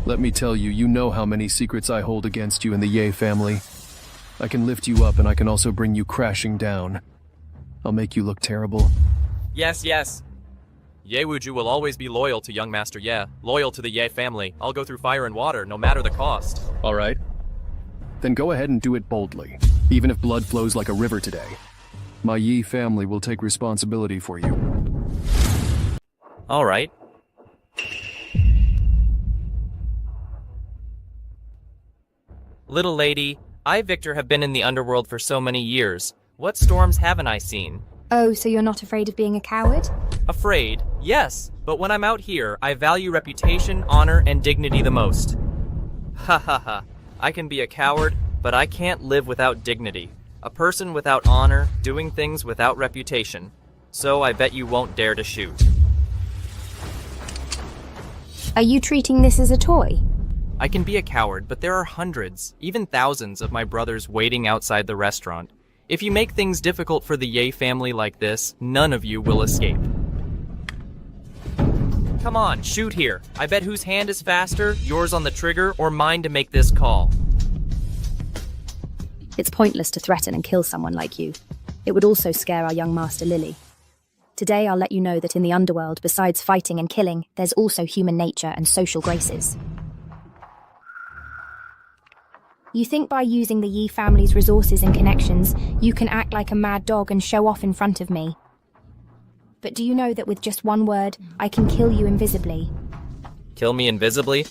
S: Let me tell you, you know how many secrets I hold against you and the Ye family. I can lift you up and I can also bring you crashing down. I'll make you look terrible.
I: Yes, yes. Ye Wuju will always be loyal to young Master Ye, loyal to the Ye family. I'll go through fire and water, no matter the cost.
S: All right. Then go ahead and do it boldly, even if blood flows like a river today. My Yi family will take responsibility for you.
I: All right. Little lady, I, Victor, have been in the underworld for so many years. What storms haven't I seen?
F: Oh, so you're not afraid of being a coward?
I: Afraid? Yes, but when I'm out here, I value reputation, honor, and dignity the most. Ha ha ha. I can be a coward, but I can't live without dignity. A person without honor, doing things without reputation. So I bet you won't dare to shoot.
F: Are you treating this as a toy?
I: I can be a coward, but there are hundreds, even thousands of my brothers waiting outside the restaurant. If you make things difficult for the Ye family like this, none of you will escape. Come on, shoot here. I bet whose hand is faster, yours on the trigger, or mine to make this call.
F: It's pointless to threaten and kill someone like you. It would also scare our young master Lily. Today I'll let you know that in the underworld, besides fighting and killing, there's also human nature and social graces. You think by using the Yi family's resources and connections, you can act like a mad dog and show off in front of me. But do you know that with just one word, I can kill you invisibly?
I: Kill me invisibly?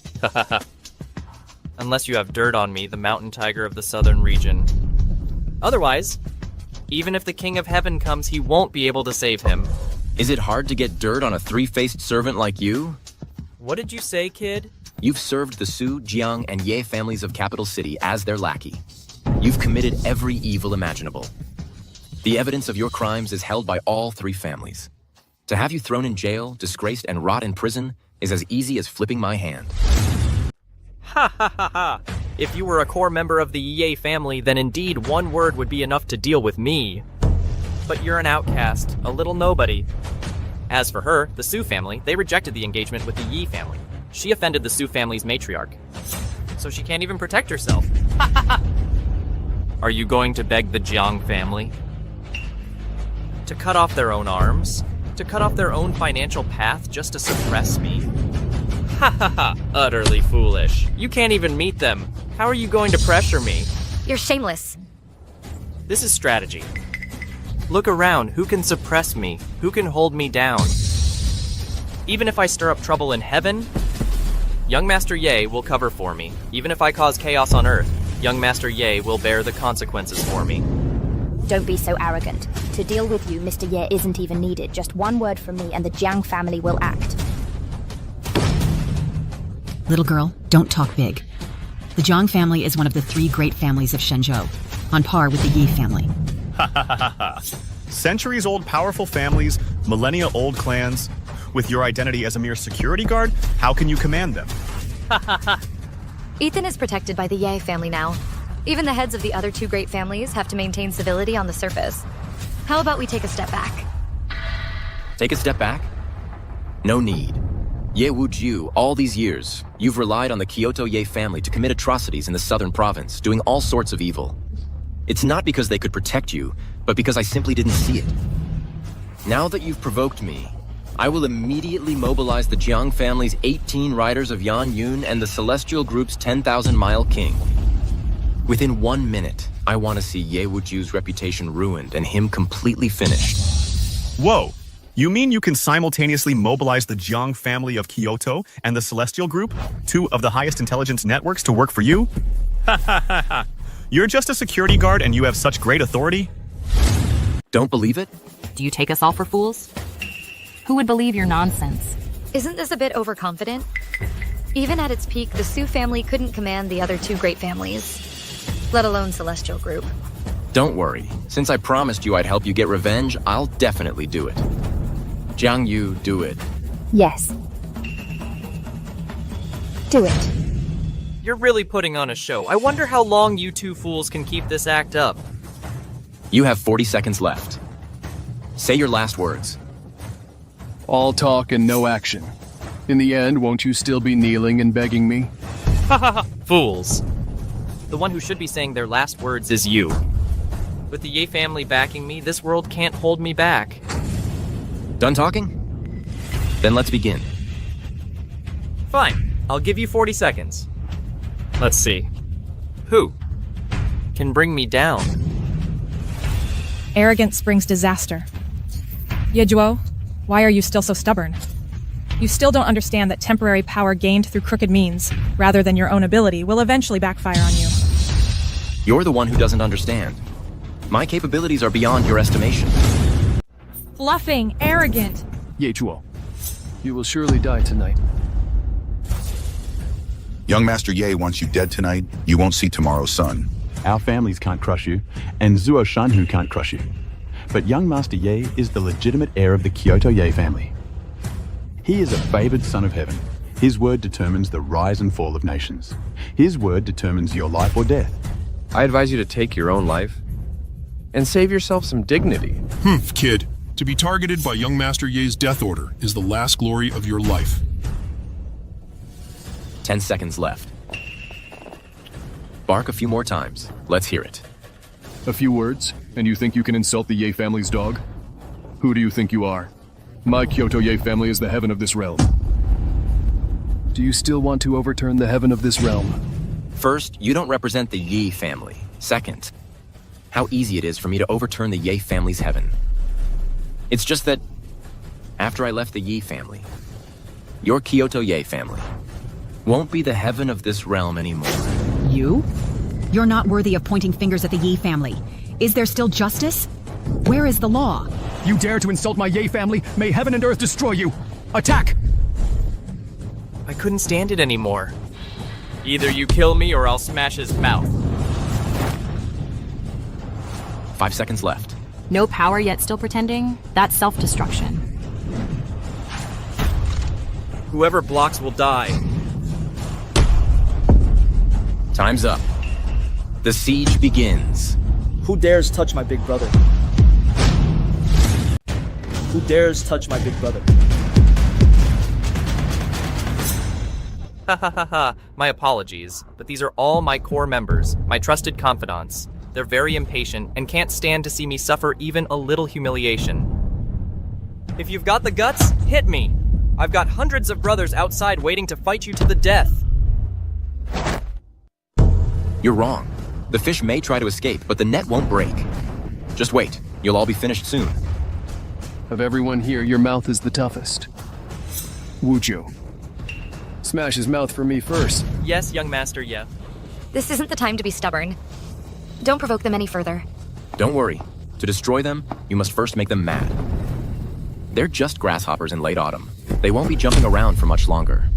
I: Unless you have dirt on me, the mountain tiger of the southern region. Otherwise, even if the King of Heaven comes, he won't be able to save him.
B: Is it hard to get dirt on a three-faced servant like you?
I: What did you say, kid?
B: You've served the Su, Jiang, and Ye families of Capital City as their lackey. You've committed every evil imaginable. The evidence of your crimes is held by all three families. To have you thrown in jail, disgraced, and rot in prison is as easy as flipping my hand.
I: Ha ha ha ha! If you were a core member of the Ye family, then indeed one word would be enough to deal with me. But you're an outcast, a little nobody. As for her, the Su family, they rejected the engagement with the Yi family. She offended the Su family's matriarch. So she can't even protect herself. Ha ha ha! Are you going to beg the Jiang family to cut off their own arms? To cut off their own financial path just to suppress me? Ha ha ha! Utterly foolish. You can't even meet them. How are you going to pressure me?
J: You're shameless.
I: This is strategy. Look around. Who can suppress me? Who can hold me down? Even if I stir up trouble in heaven, young Master Ye will cover for me. Even if I cause chaos on earth, young Master Ye will bear the consequences for me.
F: Don't be so arrogant. To deal with you, Mr. Ye isn't even needed. Just one word from me and the Jiang family will act.
T: Little girl, don't talk big. The Jiang family is one of the three great families of Shenzhou, on par with the Yi family.
M: Ha ha ha ha. Centuries-old powerful families, millennia-old clans. With your identity as a mere security guard, how can you command them?
I: Ha ha ha!
J: Ethan is protected by the Ye family now. Even the heads of the other two great families have to maintain civility on the surface. How about we take a step back?
B: Take a step back? No need. Ye Wujiu, all these years, you've relied on the Kyoto Ye family to commit atrocities in the southern province, doing all sorts of evil. It's not because they could protect you, but because I simply didn't see it. Now that you've provoked me, I will immediately mobilize the Jiang family's 18 riders of Yan Yun and the Celestial Group's 10,000-mile king. Within 1 minute, I want to see Ye Wujiu's reputation ruined and him completely finished.
M: Whoa! You mean you can simultaneously mobilize the Jiang family of Kyoto and the Celestial Group, two of the highest intelligence networks, to work for you? Ha ha ha ha! You're just a security guard and you have such great authority?
B: Don't believe it?
H: Do you take us all for fools? Who would believe your nonsense?
J: Isn't this a bit overconfident? Even at its peak, the Su family couldn't command the other two great families, let alone Celestial Group.
B: Don't worry. Since I promised you I'd help you get revenge, I'll definitely do it. Jiang Yu, do it.
F: Yes. Do it.
I: You're really putting on a show. I wonder how long you two fools can keep this act up.
B: You have 40 seconds left. Say your last words.
S: All talk and no action. In the end, won't you still be kneeling and begging me?
I: Ha ha ha! Fools. The one who should be saying their last words is you. With the Ye family backing me, this world can't hold me back.
B: Done talking? Then let's begin.
I: Fine. I'll give you 40 seconds. Let's see. Who can bring me down?
L: Arrogance brings disaster. Ye Zhuo, why are you still so stubborn? You still don't understand that temporary power gained through crooked means, rather than your own ability, will eventually backfire on you.
B: You're the one who doesn't understand. My capabilities are beyond your estimation.
L: Fluffing, arrogant.
S: Ye Zhuo, you will surely die tonight.
R: Young Master Ye wants you dead tonight. You won't see tomorrow's sun.
N: our families can't crush you, and Zuo Shanhu can't crush you. But young Master Ye is the legitimate heir of the Kyoto Ye family. He is a favored son of heaven. His word determines the rise and fall of nations. His word determines your life or death.
P: I advise you to take your own life and save yourself some dignity.
O: Kid. To be targeted by young Master Ye's death order is the last glory of your life.
B: 10 seconds left. Bark a few more times. Let's hear it.
S: A few words, and you think you can insult the Ye family's dog? Who do you think you are? My Kyoto Ye family is the heaven of this realm. Do you still want to overturn the heaven of this realm?
B: First, you don't represent the Yi family. Second, how easy it is for me to overturn the Ye family's heaven. It's just that, after I left the Yi family, your Kyoto Ye family won't be the heaven of this realm anymore.
T: You? You're not worthy of pointing fingers at the Yi family. Is there still justice? Where is the law?
S: You dare to insult my Ye family? May heaven and earth destroy you! Attack!
I: I couldn't stand it anymore. Either you kill me or I'll smash his mouth.
B: 5 seconds left.
H: No power yet still pretending? That's self-destruction.
I: Whoever blocks will die.
B: Time's up. The siege begins.
K: Who dares touch my big brother? Who dares touch my big brother?
I: Ha ha ha ha, my apologies, but these are all my core members, my trusted confidants. They're very impatient and can't stand to see me suffer even a little humiliation. If you've got the guts, hit me! I've got hundreds of brothers outside waiting to fight you to the death.
B: You're wrong. The fish may try to escape, but the net won't break. Just wait. You'll all be finished soon.
S: Of everyone here, your mouth is the toughest. Wuju. Smash his mouth for me first.
I: Yes, young master, yeah.
J: This isn't the time to be stubborn. Don't provoke them any further.
B: Don't worry. To destroy them, you must first make them mad. They're just grasshoppers in late autumn. They won't be jumping around for much longer.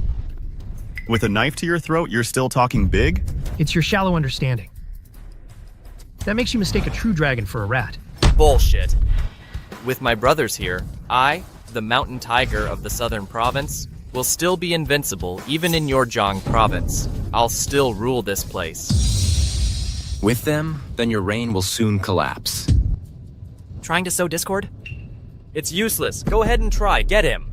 M: With a knife to your throat, you're still talking big?
E: It's your shallow understanding. That makes you mistake a true dragon for a rat.
I: Bullshit. With my brothers here, I, the mountain tiger of the southern province, will still be invincible even in your Jiang province. I'll still rule this place.
B: With them, then your reign will soon collapse.
I: Trying to sow discord? It's useless. Go ahead and try. Get him.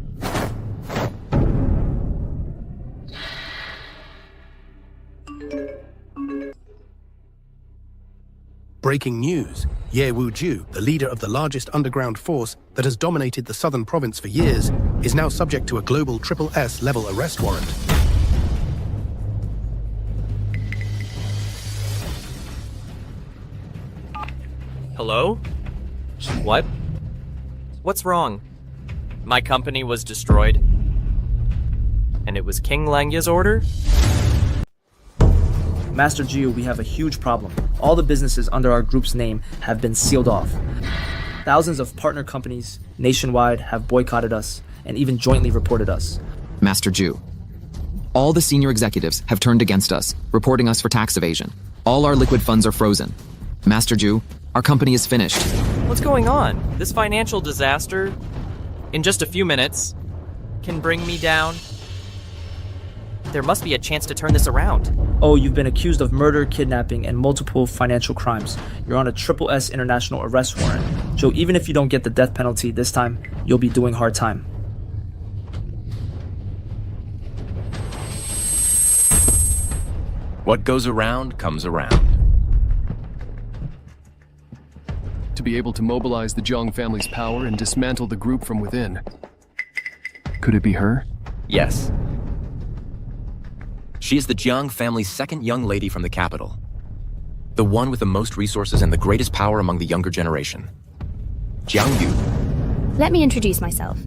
Q: Breaking news. Ye Wuju, the leader of the largest underground force that has dominated the southern province for years, is now subject to a global SSS level arrest warrant.
I: Hello? What? What's wrong? My company was destroyed. And it was King Langya's order?
K: Master Jiu, we have a huge problem. All the businesses under our group's name have been sealed off. Thousands of partner companies nationwide have boycotted us and even jointly reported us.
W: Master Jiu, all the senior executives have turned against us, reporting us for tax evasion. All our liquid funds are frozen. Master Jiu, our company is finished.
I: What's going on? This financial disaster, in just a few minutes, can bring me down. There must be a chance to turn this around.
K: Oh, you've been accused of murder, kidnapping, and multiple financial crimes. You're on a SSS international arrest warrant. Joe, even if you don't get the death penalty this time, you'll be doing hard time.
B: What goes around comes around.
S: To be able to mobilize the Jiang family's power and dismantle the group from within. Could it be her?
B: Yes. She is the Jiang family's second young lady from the capital. The one with the most resources and the greatest power among the younger generation. Jiang Yu.
F: Let me introduce myself.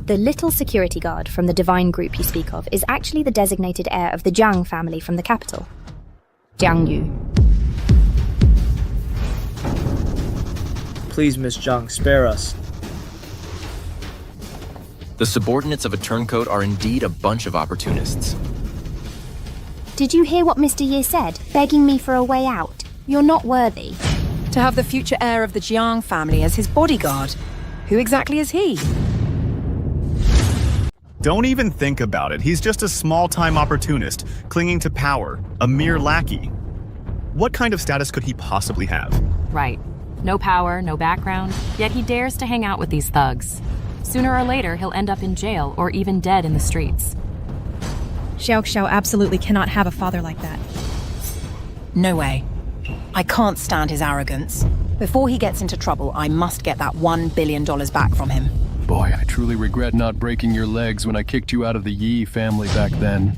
F: The little security guard from the divine group you speak of is actually the designated heir of the Jiang family from the capital. Jiang Yu.
K: Please, Miss Jiang, spare us.
B: The subordinates of a turncoat are indeed a bunch of opportunists.
F: Did you hear what Mr. Ye said, begging me for a way out? You're not worthy.
D: To have the future heir of the Jiang family as his bodyguard. Who exactly is he?
M: Don't even think about it. He's just a small-time opportunist, clinging to power, a mere lackey. What kind of status could he possibly have?
H: Right. No power, no background, yet he dares to hang out with these thugs. Sooner or later, he'll end up in jail or even dead in the streets.
L: Xiao absolutely cannot have a father like that.
D: No way. I can't stand his arrogance. Before he gets into trouble, I must get that $1 billion back from him.
S: Boy, I truly regret not breaking your legs when I kicked you out of the Yi family back then.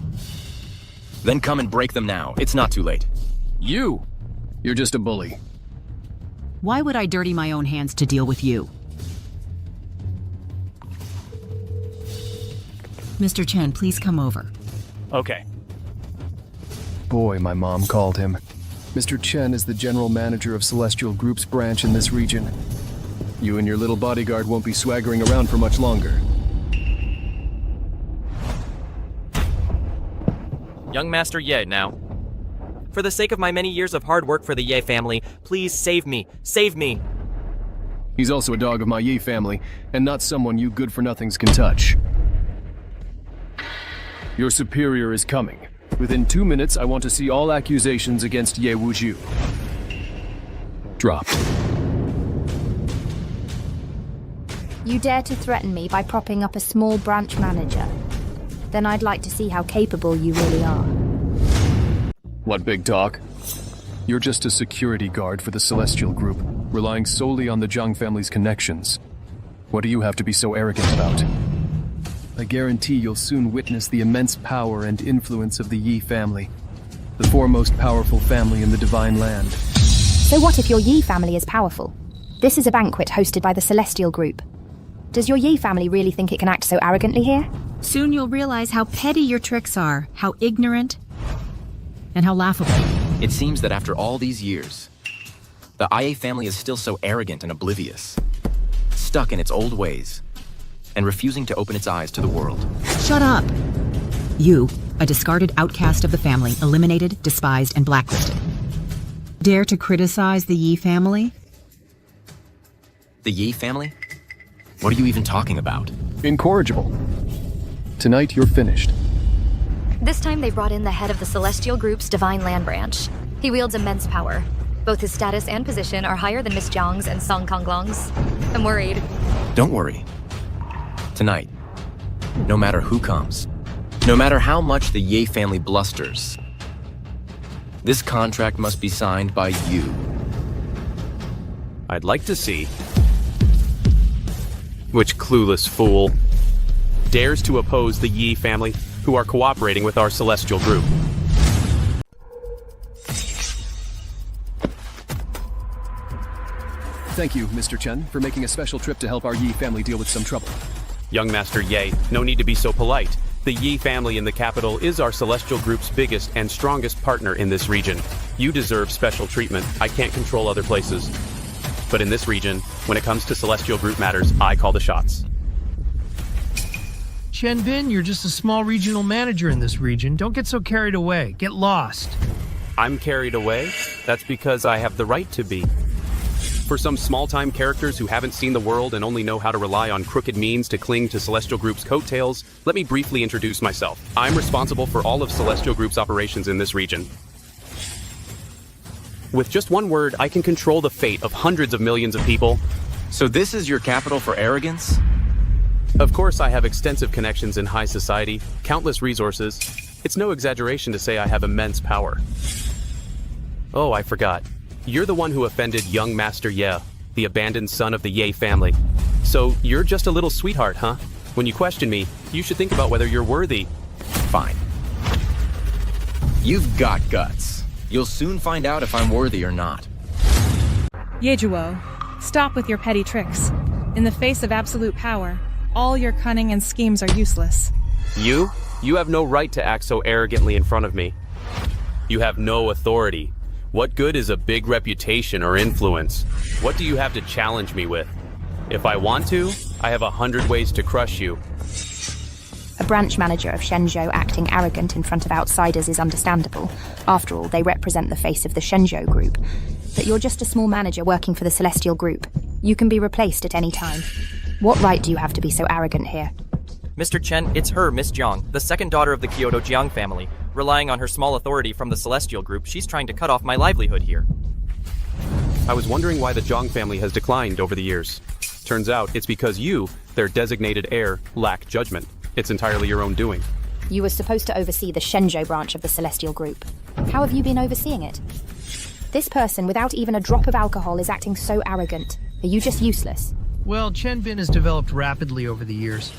B: Then come and break them now. It's not too late.
S: You're just a bully.
T: Why would I dirty my own hands to deal with you? Mr. Chen, please come over.
C: Okay.
S: Boy, my mom called him. Mr. Chen is the general manager of Celestial Group's branch in this region. You and your little bodyguard won't be swaggering around for much longer.
I: Young Master Ye, now. For the sake of my many years of hard work for the Ye family, please save me. Save me.
S: He's also a dog of my Yi family, and not someone you good-for-nothings can touch. Your superior is coming. Within 2 minutes, I want to see all accusations against Ye Wuzhu dropped.
F: You dare to threaten me by propping up a small branch manager. Then I'd like to see how capable you really are.
S: What big talk? You're just a security guard for the Celestial Group, relying solely on the Zhang family's connections. What do you have to be so arrogant about? I guarantee you'll soon witness the immense power and influence of the Yi family, the foremost powerful family in the Divine Land.
F: So what if your Yi family is powerful? This is a banquet hosted by the Celestial Group. Does your Yi family really think it can act so arrogantly here?
T: Soon you'll realize how petty your tricks are, how ignorant, and how laughable.
B: It seems that after all these years, the IA family is still so arrogant and oblivious, stuck in its old ways, and refusing to open its eyes to the world.
T: Shut up! You, a discarded outcast of the family, eliminated, despised, and blacklisted. Dare to criticize the Yi family?
B: The Yi family? What are you even talking about?
S: Incorrigible. Tonight, you're finished.
J: This time they brought in the head of the Celestial Group's Divine Land branch. He wields immense power. Both his status and position are higher than Miss Jiang's and Song Konglong's. I'm worried.
B: Don't worry. Tonight, no matter who comes, no matter how much the Ye family blusters, this contract must be signed by you.
C: I'd like to see which clueless fool dares to oppose the Yi family who are cooperating with our Celestial Group.
S: Thank you, Mr. Chen, for making a special trip to help our Yi family deal with some trouble.
C: Young Master Ye, no need to be so polite. The Yi family in the capital is our Celestial Group's biggest and strongest partner in this region. You deserve special treatment. I can't control other places. But in this region, when it comes to Celestial Group matters, I call the shots.
E: Chen Bin, you're just a small regional manager in this region. Don't get so carried away. Get lost.
C: I'm carried away? That's because I have the right to be. For some small-time characters who haven't seen the world and only know how to rely on crooked means to cling to Celestial Group's coattails, let me briefly introduce myself. I'm responsible for all of Celestial Group's operations in this region. With just one word, I can control the fate of hundreds of millions of people.
B: So this is your capital for arrogance?
C: Of course, I have extensive connections in high society, countless resources. It's no exaggeration to say I have immense power. Oh, I forgot. You're the one who offended young Master Ye, the abandoned son of the Ye family. So you're just a little sweetheart, huh? When you question me, you should think about whether you're worthy.
B: Fine. You've got guts. You'll soon find out if I'm worthy or not.
L: Yejuo, stop with your petty tricks. In the face of absolute power, all your cunning and schemes are useless.
C: You have no right to act so arrogantly in front of me. You have no authority. What good is a big reputation or influence? What do you have to challenge me with? If I want to, I have 100 ways to crush you.
F: A branch manager of Shenzhou acting arrogant in front of outsiders is understandable. After all, they represent the face of the Shenzhou group. But you're just a small manager working for the Celestial Group. You can be replaced at any time. What right do you have to be so arrogant here?
I: Mr. Chen, it's her, Miss Jiang, the second daughter of the Kyoto Jiang family. Relying on her small authority from the Celestial Group, she's trying to cut off my livelihood here.
C: I was wondering why the Jiang family has declined over the years. Turns out it's because you, their designated heir, lack judgment. It's entirely your own doing.
F: You were supposed to oversee the Shenzhou branch of the Celestial Group. How have you been overseeing it? This person, without even a drop of alcohol, is acting so arrogant. Are you just useless?
E: Well, Chen Bin has developed rapidly over the years.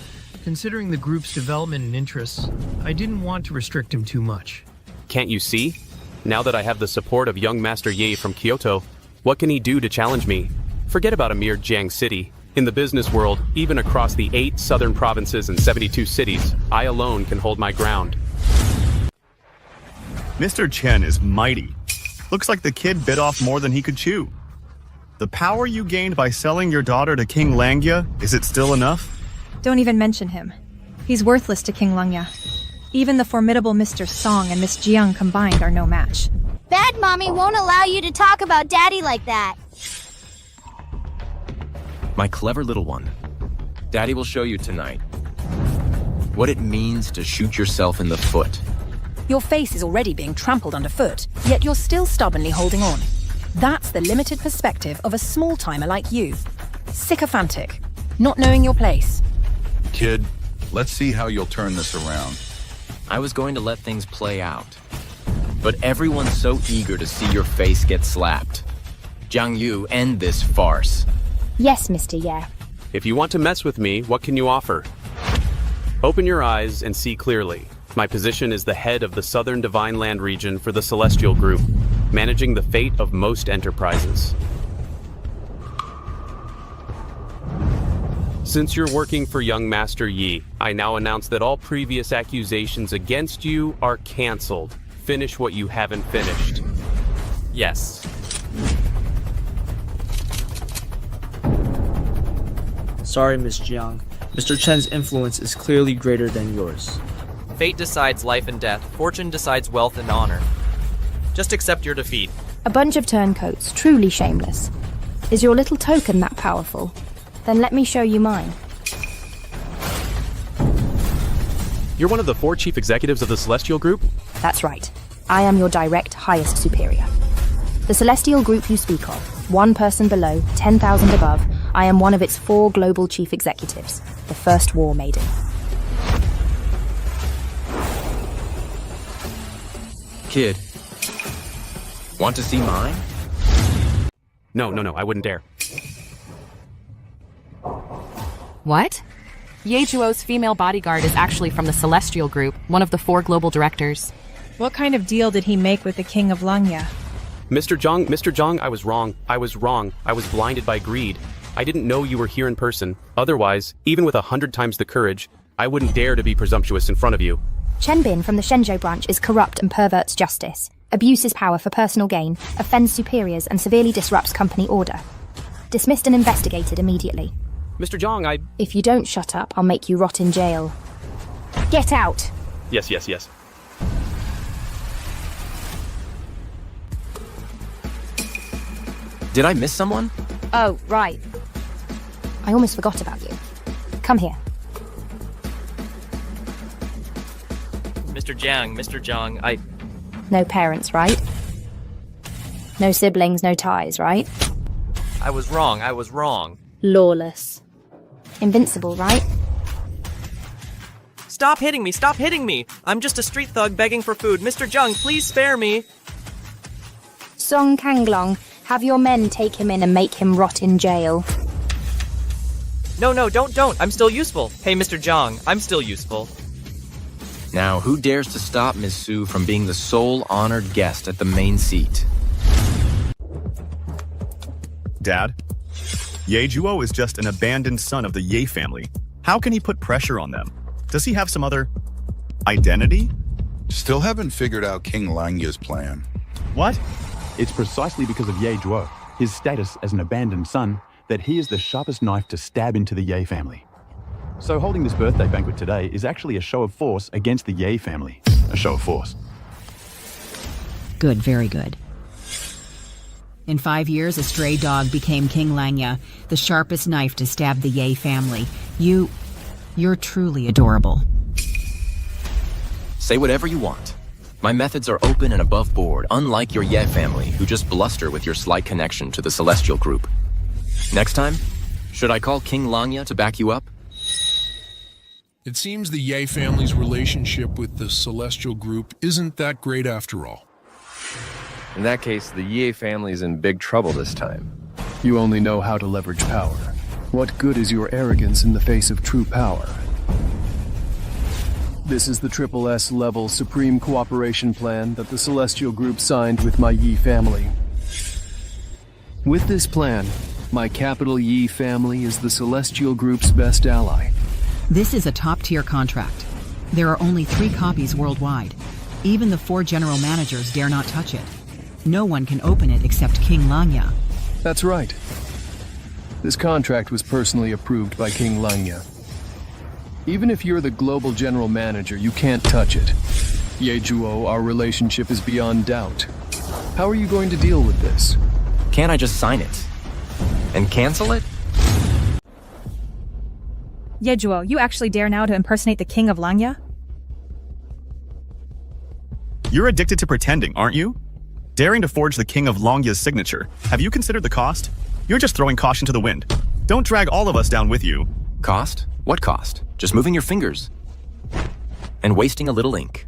E: Considering the group's development and interests, I didn't want to restrict him too much.
C: Can't you see? Now that I have the support of young Master Ye from Kyoto, what can he do to challenge me? Forget about a mere Jiang city. In the business world, even across the 8 southern provinces and 72 cities, I alone can hold my ground.
M: Mr. Chen is mighty. Looks like the kid bit off more than he could chew. The power you gained by selling your daughter to King Langya, is it still enough?
L: Don't even mention him. He's worthless to King Langya. Even the formidable Mr. Song and Miss Jiang combined are no match.
A: Bad Mommy won't allow you to talk about Daddy like that.
B: My clever little one. Daddy will show you tonight what it means to shoot yourself in the foot.
D: Your face is already being trampled underfoot, yet you're still stubbornly holding on. That's the limited perspective of a small-timer like you. Sycophantic, not knowing your place.
R: Kid, let's see how you'll turn this around.
B: I was going to let things play out, but everyone's so eager to see your face get slapped. Jiang Yu, end this farce.
F: Yes, Mr. Ye.
C: If you want to mess with me, what can you offer? Open your eyes and see clearly. My position is the head of the Southern Divine Land region for the Celestial Group, managing the fate of most enterprises. Since you're working for young Master Yi, I now announce that all previous accusations against you are cancelled. Finish what you haven't finished.
I: Yes.
K: Sorry, Miss Jiang. Mr. Chen's influence is clearly greater than yours.
I: Fate decides life and death. Fortune decides wealth and honor. Just accept your defeat.
F: A bunch of turncoats, truly shameless. Is your little token that powerful? Then let me show you mine.
C: You're one of the 4 chief executives of the Celestial Group?
F: That's right. I am your direct highest superior. The Celestial Group you speak of, 1 person below, 10,000 above, I am one of its 4 global chief executives, the first war maiden.
B: Kid, want to see mine?
C: No, I wouldn't dare.
H: What? Ye Zhuo's female bodyguard is actually from the Celestial Group, one of the 4 global directors.
L: What kind of deal did he make with the King of Langya?
C: Mr. Zhang, I was wrong. I was blinded by greed. I didn't know you were here in person. Otherwise, even with 100 times the courage, I wouldn't dare to be presumptuous in front of you.
F: Chen Bin from the Shenzhou branch is corrupt and perverts justice, abuses power for personal gain, offends superiors, and severely disrupts company order. Dismissed and investigated immediately.
C: Mr. Zhang,
F: If you don't shut up, I'll make you rot in jail. Get out!
C: Yes.
B: Did I miss someone?
F: Oh, right. I almost forgot about you. Come here.
I: Mr. Jiang, I...
F: No parents, right? No siblings, no ties, right?
I: I was wrong.
F: Lawless. Invincible, right?
I: Stop hitting me! I'm just a street thug begging for food. Mr. Jiang, please spare me!
F: Song Kanglong, have your men take him in and make him rot in jail.
I: No, don't. I'm still useful. Hey, Mr. Jiang, I'm still useful.
B: Now, who dares to stop Ms. Su from being the sole honored guest at the main seat?
M: Dad, Ye Zhuo is just an abandoned son of the Ye family. How can he put pressure on them? Does he have some other identity?
R: Still haven't figured out King Langya's plan.
M: What?
N: It's precisely because of Ye Zhuo, his status as an abandoned son, that he is the sharpest knife to stab into the Ye family. So holding this birthday banquet today is actually a show of force against the Ye family. A show of force.
T: Good, very good. In 5 years, a stray dog became King Langya, the sharpest knife to stab the Ye family. You're truly adorable.
B: Say whatever you want. My methods are open and above board, unlike your Ye family, who just bluster with your slight connection to the Celestial Group. Next time, should I call King Langya to back you up?
O: It seems the Ye family's relationship with the Celestial Group isn't that great after all.
P: In that case, the Ye family is in big trouble this time.
S: You only know how to leverage power. What good is your arrogance in the face of true power? This is the SSS level Supreme Cooperation Plan that the Celestial Group signed with my Yi family. With this plan, my capital Yi family is the Celestial Group's best ally.
T: This is a top-tier contract. There are only 3 copies worldwide. Even the 4 general managers dare not touch it. No one can open it except King Langya.
S: That's right. This contract was personally approved by King Langya. Even if you're the global general manager, you can't touch it. Yejuo, our relationship is beyond doubt. How are you going to deal with this?
B: Can't I just sign it? And cancel it?
L: Yejuo, you actually dare now to impersonate the King of Langya?
M: You're addicted to pretending, aren't you? Daring to forge the King of Langya's signature. Have you considered the cost? You're just throwing caution to the wind. Don't drag all of us down with you.
B: Cost? What cost? Just moving your fingers. And wasting a little ink.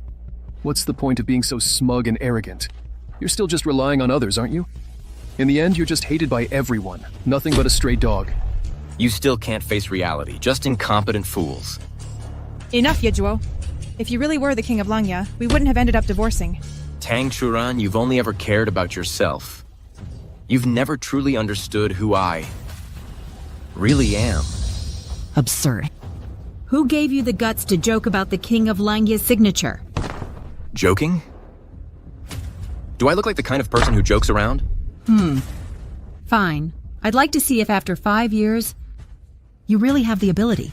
S: What's the point of being so smug and arrogant? You're still just relying on others, aren't you? In the end, you're just hated by everyone. Nothing but a stray dog.
B: You still can't face reality, just incompetent fools.
L: Enough, Yejuo. If you really were the King of Langya, we wouldn't have ended up divorcing.
B: Tang Churan, you've only ever cared about yourself. You've never truly understood who I really am.
T: Absurd. Who gave you the guts to joke about the King of Langya's signature?
B: Joking? Do I look like the kind of person who jokes around?
T: Fine. I'd like to see if after 5 years, you really have the ability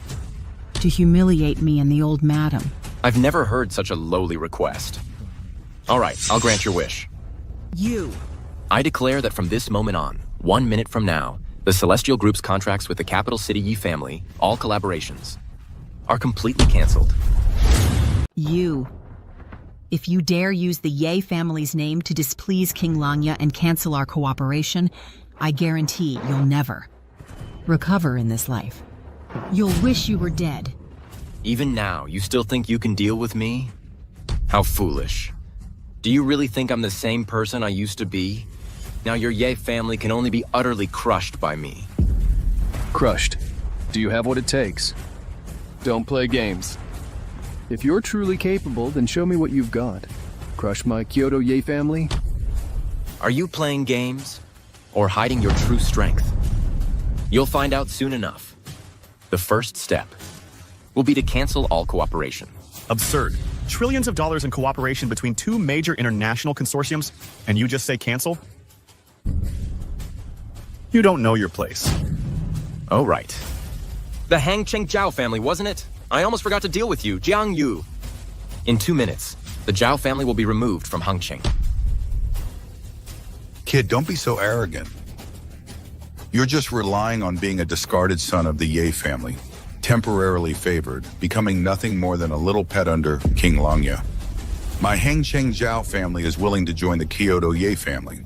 T: to humiliate me and the old madam.
B: I've never heard such a lowly request. All right, I'll grant your wish.
T: You.
B: I declare that from this moment on, 1 minute from now, the Celestial Group's contracts with the capital city Yi family, all collaborations, are completely canceled.
T: You. If you dare use the Ye family's name to displease King Langya and cancel our cooperation, I guarantee you'll never recover in this life. You'll wish you were dead.
B: Even now, you still think you can deal with me? How foolish. Do you really think I'm the same person I used to be? Now your Ye family can only be utterly crushed by me.
S: Crushed. Do you have what it takes? Don't play games. If you're truly capable, then show me what you've got. Crush my Kyoto Ye family?
B: Are you playing games? Or hiding your true strength? You'll find out soon enough. The first step will be to cancel all cooperation.
M: Absurd. Trillions of dollars in cooperation between 2 major international consortiums, and you just say cancel? You don't know your place.
B: Oh, right. The Hang Cheng Zhao family, wasn't it? I almost forgot to deal with you, Jiang Yu. In 2 minutes, the Zhao family will be removed from Hangcheng.
R: Kid, don't be so arrogant. You're just relying on being a discarded son of the Ye family, temporarily favored, becoming nothing more than a little pet under King Langya. My Hang Cheng Zhao family is willing to join the Kyoto Ye family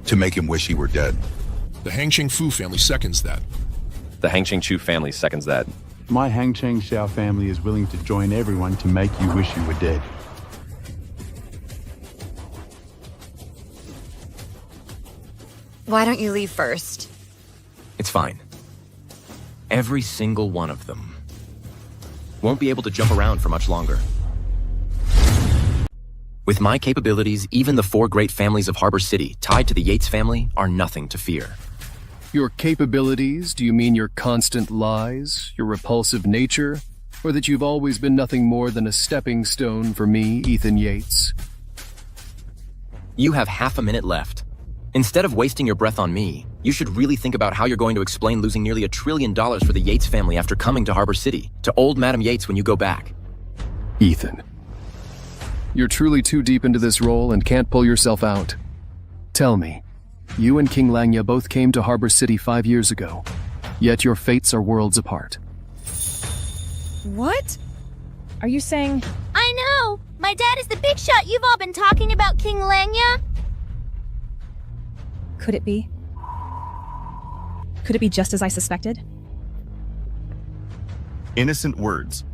R: to make him wish he were dead.
O: The Hangcheng Fu family seconds that.
P: The Hangcheng Chu family seconds that.
N: My Hang Cheng Xiao family is willing to join everyone to make you wish you were dead.
J: Why don't you leave first?
B: It's fine. Every single one of them won't be able to jump around for much longer. With my capabilities, even the 4 great families of Harbor City, tied to the Yates family, are nothing to fear.
S: Your capabilities? Do you mean your constant lies, your repulsive nature, or that you've always been nothing more than a stepping stone for me, Ethan Yates?
B: You have half a minute left. Instead of wasting your breath on me, you should really think about how you're going to explain losing nearly $1 trillion for the Yates family after coming to Harbor City, to old Madam Yates when you go back.
S: Ethan, you're truly too deep into this role and can't pull yourself out. Tell me, you and King Langya both came to Harbor City 5 years ago, yet your fates are worlds apart.
L: What? Are you saying...
A: I know! My dad is the big shot you've all been talking about, King Langya!
L: Could it be? Could it be just as I suspected?
M: Innocent words.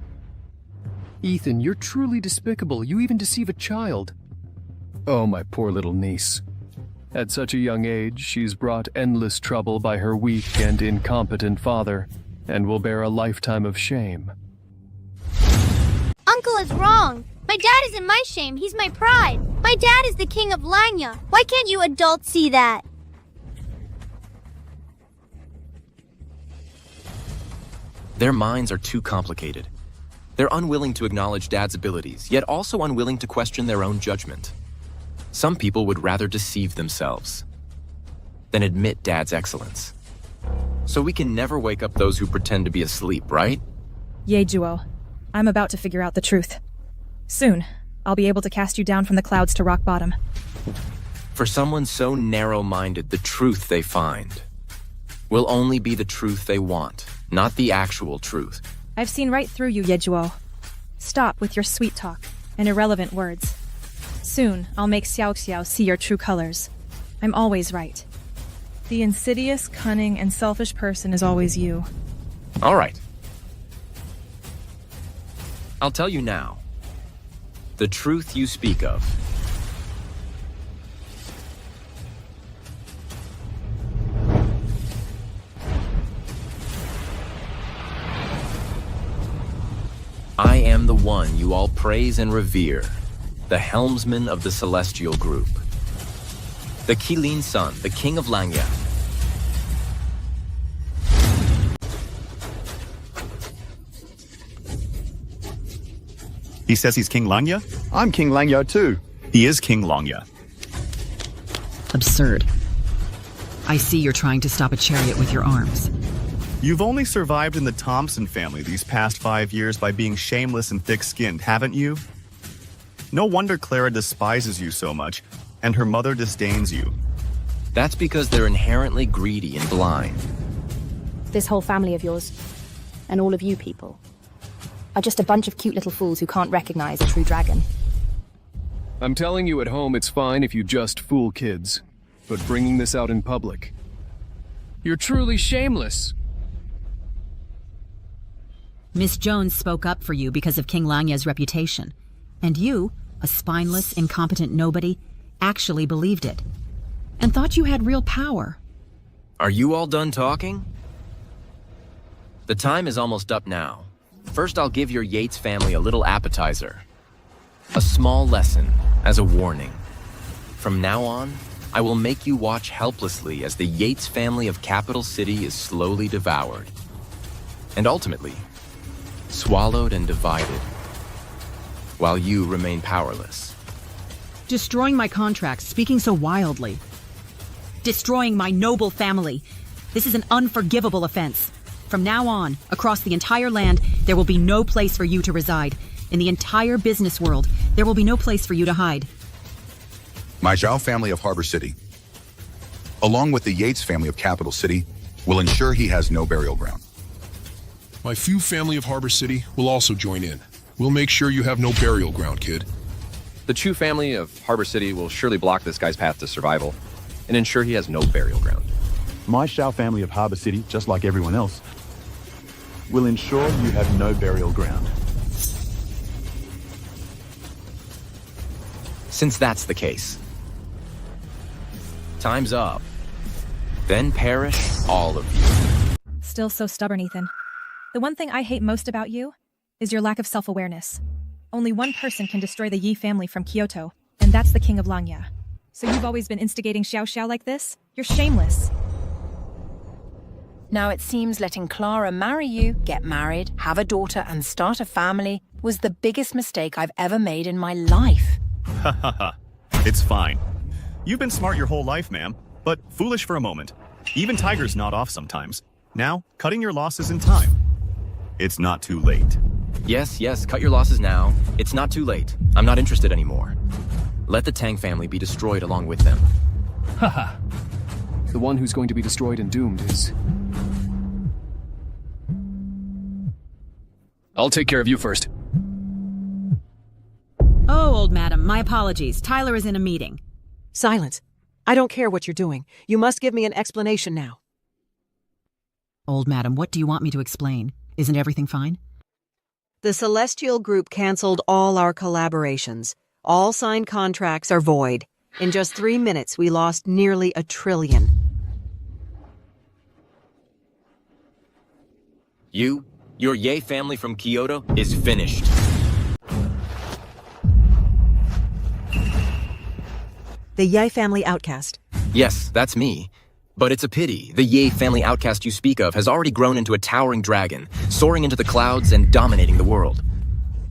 S: Ethan, you're truly despicable. You even deceive a child. Oh, my poor little niece. At such a young age, she's brought endless trouble by her weak and incompetent father, and will bear a lifetime of shame.
A: Uncle is wrong. My dad isn't my shame, he's my pride. My dad is the king of Langya. Why can't you adults see that?
B: Their minds are too complicated. They're unwilling to acknowledge Dad's abilities, yet also unwilling to question their own judgment. Some people would rather deceive themselves than admit Dad's excellence. So we can never wake up those who pretend to be asleep, right?
L: Yay, Juo. I'm about to figure out the truth. Soon, I'll be able to cast you down from the clouds to rock bottom.
B: For someone so narrow-minded, the truth they find will only be the truth they want, not the actual truth.
L: I've seen right through you, Yejuo. Stop with your sweet talk and irrelevant words. Soon, I'll make Xiao Xiao see your true colors. I'm always right. The insidious, cunning, and selfish person is always you.
B: All right. I'll tell you now. The truth you speak of. I am the one you all praise and revere, the helmsman of the Celestial Group. The Qilin son, the king of Langya.
M: He says he's King Langya?
N: I'm King Langya too.
M: He is King Langya.
T: Absurd. I see you're trying to stop a chariot with your arms.
M: You've only survived in the Thompson family these past 5 years by being shameless and thick-skinned, haven't you? No wonder Clara despises you so much, and her mother disdains you.
B: That's because they're inherently greedy and blind.
F: This whole family of yours, and all of you people, are just a bunch of cute little fools who can't recognize a true dragon.
S: I'm telling you at home it's fine if you just fool kids, but bringing this out in public... You're truly shameless.
T: Miss Jones spoke up for you because of King Langya's reputation. And you, a spineless, incompetent nobody, actually believed it. And thought you had real power.
B: Are you all done talking? The time is almost up now. First, I'll give your Yates family a little appetizer. A small lesson as a warning. From now on, I will make you watch helplessly as the Yates family of Capital City is slowly devoured. And ultimately, swallowed and divided, while you remain powerless.
T: Destroying my contracts, speaking so wildly. Destroying my noble family. This is an unforgivable offense. From now on, across the entire land, there will be no place for you to reside. In the entire business world, there will be no place for you to hide.
R: My Zhao family of Harbor City, along with the Yates family of Capital City, will ensure he has no burial ground.
O: My Fu family of Harbor City will also join in. We'll make sure you have no burial ground, kid.
P: The Chu family of Harbor City will surely block this guy's path to survival and ensure he has no burial ground.
N: My Shao family of Harbor City, just like everyone else, will ensure you have no burial ground.
B: Since that's the case, time's up. Then perish all of you.
L: Still so stubborn, Ethan. The one thing I hate most about you is your lack of self-awareness. Only one person can destroy the Yi family from Kyoto, and that's the king of Langya. So you've always been instigating Xiao Xiao like this? You're shameless.
D: Now it seems letting Clara marry you, get married, have a daughter, and start a family was the biggest mistake I've ever made in my life.
M: It's fine. You've been smart your whole life, ma'am. but foolish for a moment. Even tigers nod off sometimes. Now, cutting your losses in time. It's not too late.
B: Yes, yes, cut your losses now. It's not too late. I'm not interested anymore. Let the Tang family be destroyed along with them.
S: Haha. The one who's going to be destroyed and doomed is... I'll take care of you first.
T: Oh, old madam, my apologies. Tyler is in a meeting.
G: Silence. I don't care what you're doing. You must give me an explanation now.
T: Old madam, what do you want me to explain? Isn't everything fine?
G: The Celestial Group canceled all our collaborations. All signed contracts are void. In just 3 minutes, we lost nearly $1 trillion.
B: Your Ye family from Kyoto is finished.
G: The Ye family outcast.
B: Yes, that's me. But it's a pity. The Ye family outcast you speak of has already grown into a towering dragon, soaring into the clouds and dominating the world.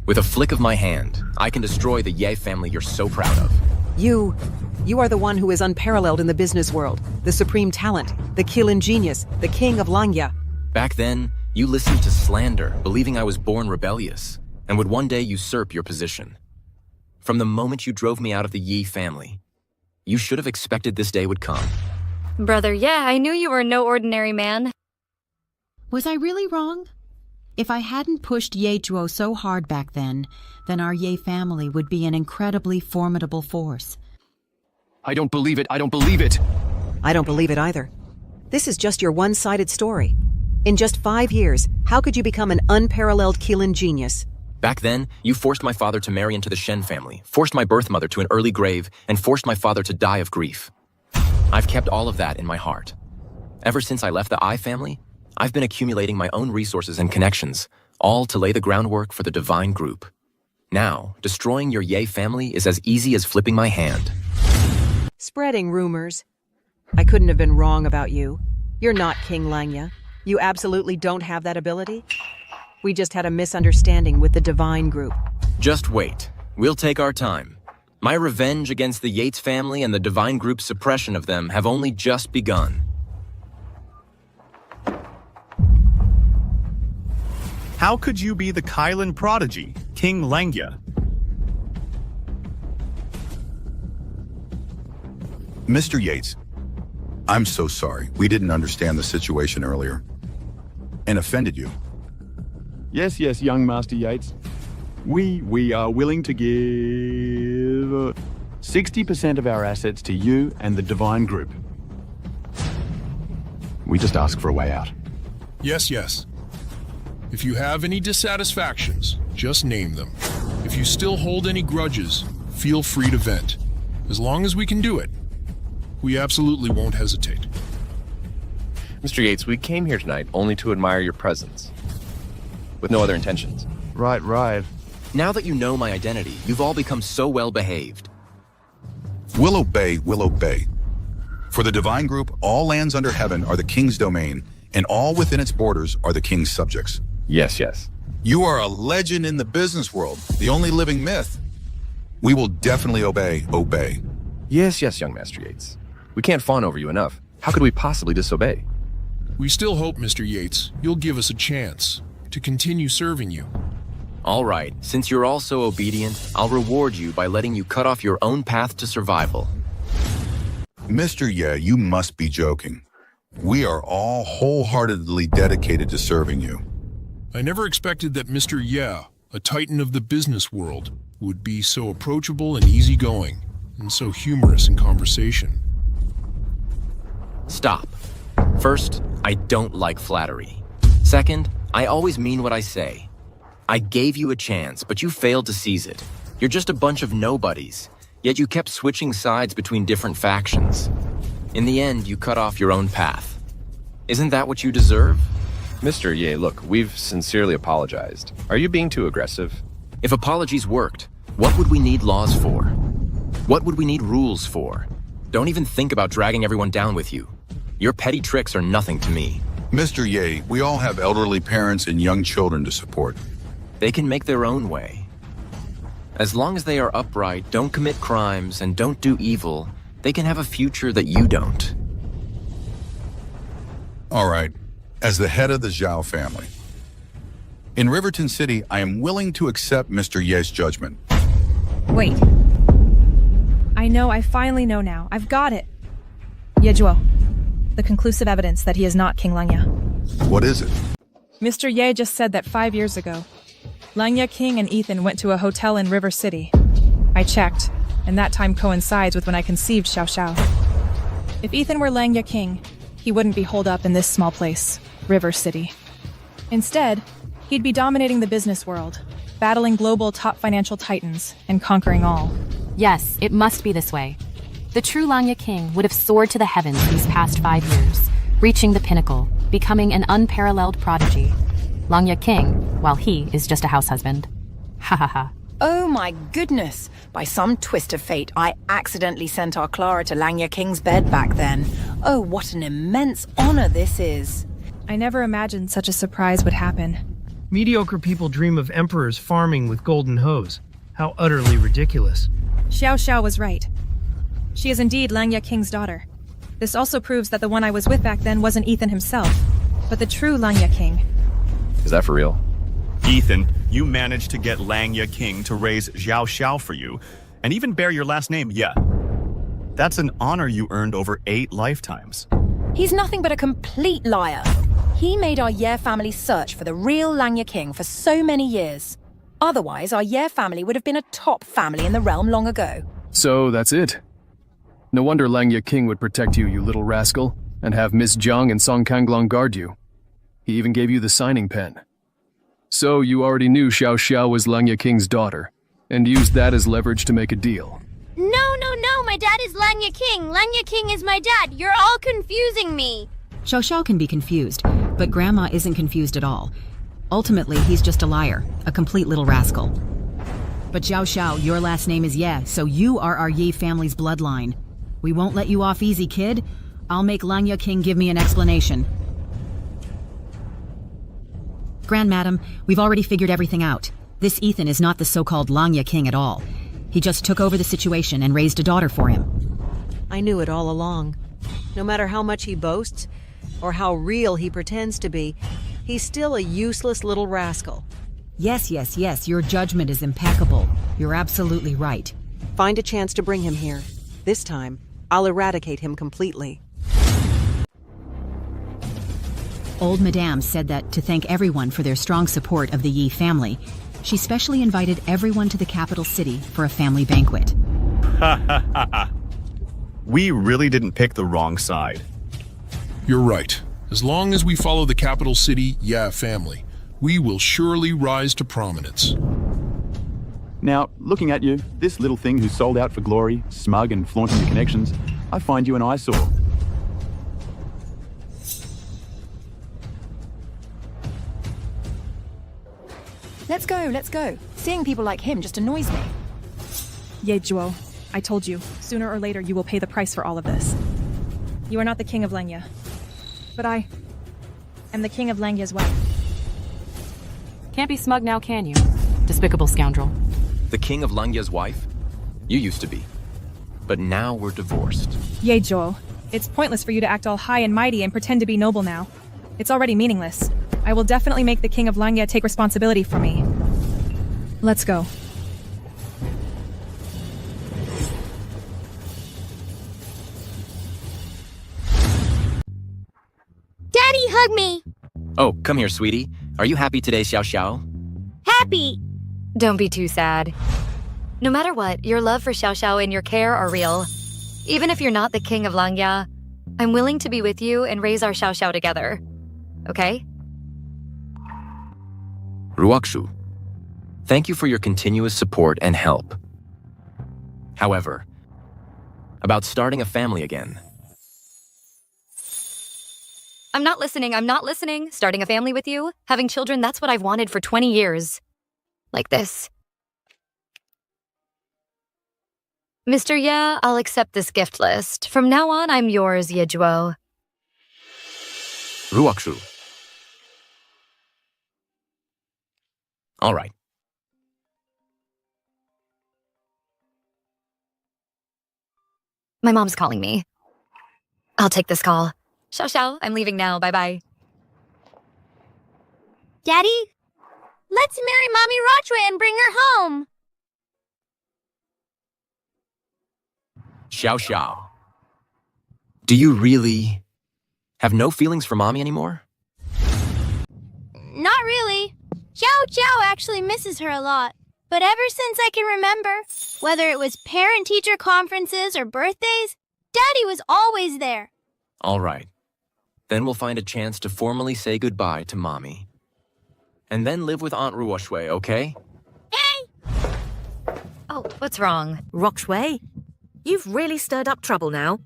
B: With a flick of my hand, I can destroy the Ye family you're so proud of.
G: You are the one who is unparalleled in the business world, the supreme talent, the Kilin genius, the king of Langya.
B: Back then, you listened to slander, believing I was born rebellious, and would one day usurp your position. From the moment you drove me out of the Yi family, you should have expected this day would come.
J: Brother, yeah, I knew you were no ordinary man.
T: Was I really wrong? If I hadn't pushed Ye Zhuo so hard back then our Ye family would be an incredibly formidable force.
S: I don't believe it. I don't believe it.
G: I don't believe it either. This is just your one-sided story. In just 5 years, how could you become an unparalleled Kilin genius?
B: Back then, you forced my father to marry into the Shen family, forced my birth mother to an early grave, and forced my father to die of grief. I've kept all of that in my heart. Ever since I left the I family, I've been accumulating my own resources and connections, all to lay the groundwork for the divine group. Now, destroying your Ye family is as easy as flipping my hand.
G: Spreading rumors. I couldn't have been wrong about you. You're not King Langya. You absolutely don't have that ability. We just had a misunderstanding with the divine group.
B: Just wait. We'll take our time. My revenge against the Yates family and the divine group's suppression of them have only just begun.
M: How could you be the Kylan prodigy, King Langya?
R: Mr. Yates, I'm so sorry. We didn't understand the situation earlier and offended you.
N: Yes, yes, young Master Yates. We are willing to give 60% of our assets to you and the Divine Group. We just ask for a way out.
O: Yes, yes. If you have any dissatisfactions, just name them. If you still hold any grudges, feel free to vent. As long as we can do it, we absolutely won't hesitate.
P: Mr. Yates, we came here tonight only to admire your presence, with no other intentions.
N: Right, right.
B: Now that you know my identity, you've all become so well behaved.
R: We'll obey, we'll obey. For the Divine Group, all lands under heaven are the King's domain, and all within its borders are the King's subjects.
P: Yes, yes.
R: You are a legend in the business world, the only living myth. We will definitely obey, obey.
P: Yes, yes, young Master Yates. We can't fawn over you enough. How could we possibly disobey?
O: We still hope, Mr. Yates, you'll give us a chance to continue serving you.
B: All right, since you're all so obedient, I'll reward you by letting you cut off your own path to survival.
R: Mr. Ye, you must be joking. We are all wholeheartedly dedicated to serving you.
O: I never expected that Mr. Ye, a titan of the business world, would be so approachable and easygoing, and so humorous in conversation.
B: Stop. First, I don't like flattery. Second, I always mean what I say. I gave you a chance, but you failed to seize it. You're just a bunch of nobodies, yet you kept switching sides between different factions. In the end, you cut off your own path. Isn't that what you deserve?
P: Mr. Ye, look, we've sincerely apologized. Are you being too aggressive?
B: If apologies worked, what would we need laws for? What would we need rules for? Don't even think about dragging everyone down with you. Your petty tricks are nothing to me.
R: Mr. Ye, we all have elderly parents and young children to support.
B: They can make their own way. As long as they are upright, don't commit crimes, and don't do evil, they can have a future that you don't.
R: All right. As the head of the Zhao family. In Riverton City, I am willing to accept Mr. Ye's judgment.
L: Wait. I finally know now. I've got it. Yejuo. The conclusive evidence that he is not King Langya.
R: What is it?
L: Mr. Ye just said that 5 years ago, Langya King and Ethan went to a hotel in River City. I checked, and that time coincides with when I conceived Xiao Xiao. If Ethan were Langya King, he wouldn't be holed up in this small place, River City. Instead, he'd be dominating the business world, battling global top financial titans, and conquering all.
H: Yes, it must be this way. The true Langya King would have soared to the heavens these past 5 years, reaching the pinnacle, becoming an unparalleled prodigy. Langya King, while he is just a house husband. Ha ha ha.
D: Oh my goodness! By some twist of fate, I accidentally sent our Clara to Langya King's bed back then. Oh, what an immense honor this is.
L: I never imagined such a surprise would happen.
E: Mediocre people dream of emperors farming with golden hoes. How utterly ridiculous.
L: Xiao Xiao was right. She is indeed Langya King's daughter. This also proves that the one I was with back then wasn't Ethan himself, but the true Langya King.
P: Is that for real?
M: Ethan, you managed to get Langya King to raise Xiao Xiao for you, and even bear your last name, Ye. That's an honor you earned over 8 lifetimes.
D: He's nothing but a complete liar. He made our Ye family search for the real Langya King for so many years. Otherwise, our Ye family would have been a top family in the realm long ago.
S: So that's it. No wonder Langya King would protect you, you little rascal, and have Miss Jiang and Song Kanglong guard you. He even gave you the signing pen. So you already knew Xiao Xiao was Langya King's daughter, and used that as leverage to make a deal.
A: No, my dad is Langya King. Langya King is my dad. You're all confusing me.
T: Xiao Xiao can be confused, but Grandma isn't confused at all. Ultimately, he's just a liar, a complete little rascal. But Xiao Xiao, your last name is Ye, so you are our Yi family's bloodline. We won't let you off easy, kid. I'll make Langya King give me an explanation. Grandmadam, we've already figured everything out. This Ethan is not the so-called Langya King at all. He just took over the situation and raised a daughter for him.
G: I knew it all along. No matter how much he boasts, or how real he pretends to be, he's still a useless little rascal.
T: Yes, your judgment is impeccable. You're absolutely right.
G: Find a chance to bring him here. This time, I'll eradicate him completely.
T: Old Madame said that to thank everyone for their strong support of the Yi family, she specially invited everyone to the capital city for a family banquet.
M: Ha ha ha ha. We really didn't pick the wrong side.
O: You're right. As long as we follow the capital city, family, we will surely rise to prominence.
N: Now, looking at you, this little thing who sold out for glory, smug and flaunting your connections, I find you an eyesore.
D: Let's go. Seeing people like him just annoys me.
L: Yejuo, I told you, sooner or later you will pay the price for all of this. You are not the king of Langya, but I am the king of Langya's wife.
H: Can't be smug now, can you? Despicable scoundrel.
B: The king of Langya's wife? You used to be. But now we're divorced.
L: Yejuo, it's pointless for you to act all high and mighty and pretend to be noble now. It's already meaningless. I will definitely make the king of Langya take responsibility for me. Let's go.
A: Daddy, hug me.
B: Oh, come here, sweetie. Are you happy today, Xiao Xiao?
A: Happy.
J: Don't be too sad. No matter what, your love for Xiao Xiao and your care are real. Even if you're not the king of Langya, I'm willing to be with you and raise our Xiao Xiao together. Okay?
B: Ruokshu, thank you for your continuous support and help. However, about starting a family again.
J: I'm not listening. Starting a family with you, having children, that's what I've wanted for 20 years. Like this. Mr. Ye, I'll accept this gift list. From now on, I'm yours, Yejuo.
B: Ruokshu. All right.
J: My mom's calling me. I'll take this call. Xiao Xiao, I'm leaving now. Bye-bye.
A: Daddy, let's marry Mommy Rochway and bring her home.
B: Xiao Xiao. Do you really have no feelings for Mommy anymore?
A: Not really. Xiao Xiao actually misses her a lot. But ever since I can remember, whether it was parent-teacher conferences or birthdays, Daddy was always there.
B: All right. Then we'll find a chance to formally say goodbye to Mommy. And then live with Aunt Ruoshwei, okay?
J: Oh, what's wrong?
Q: Roxway, you've really stirred up trouble now.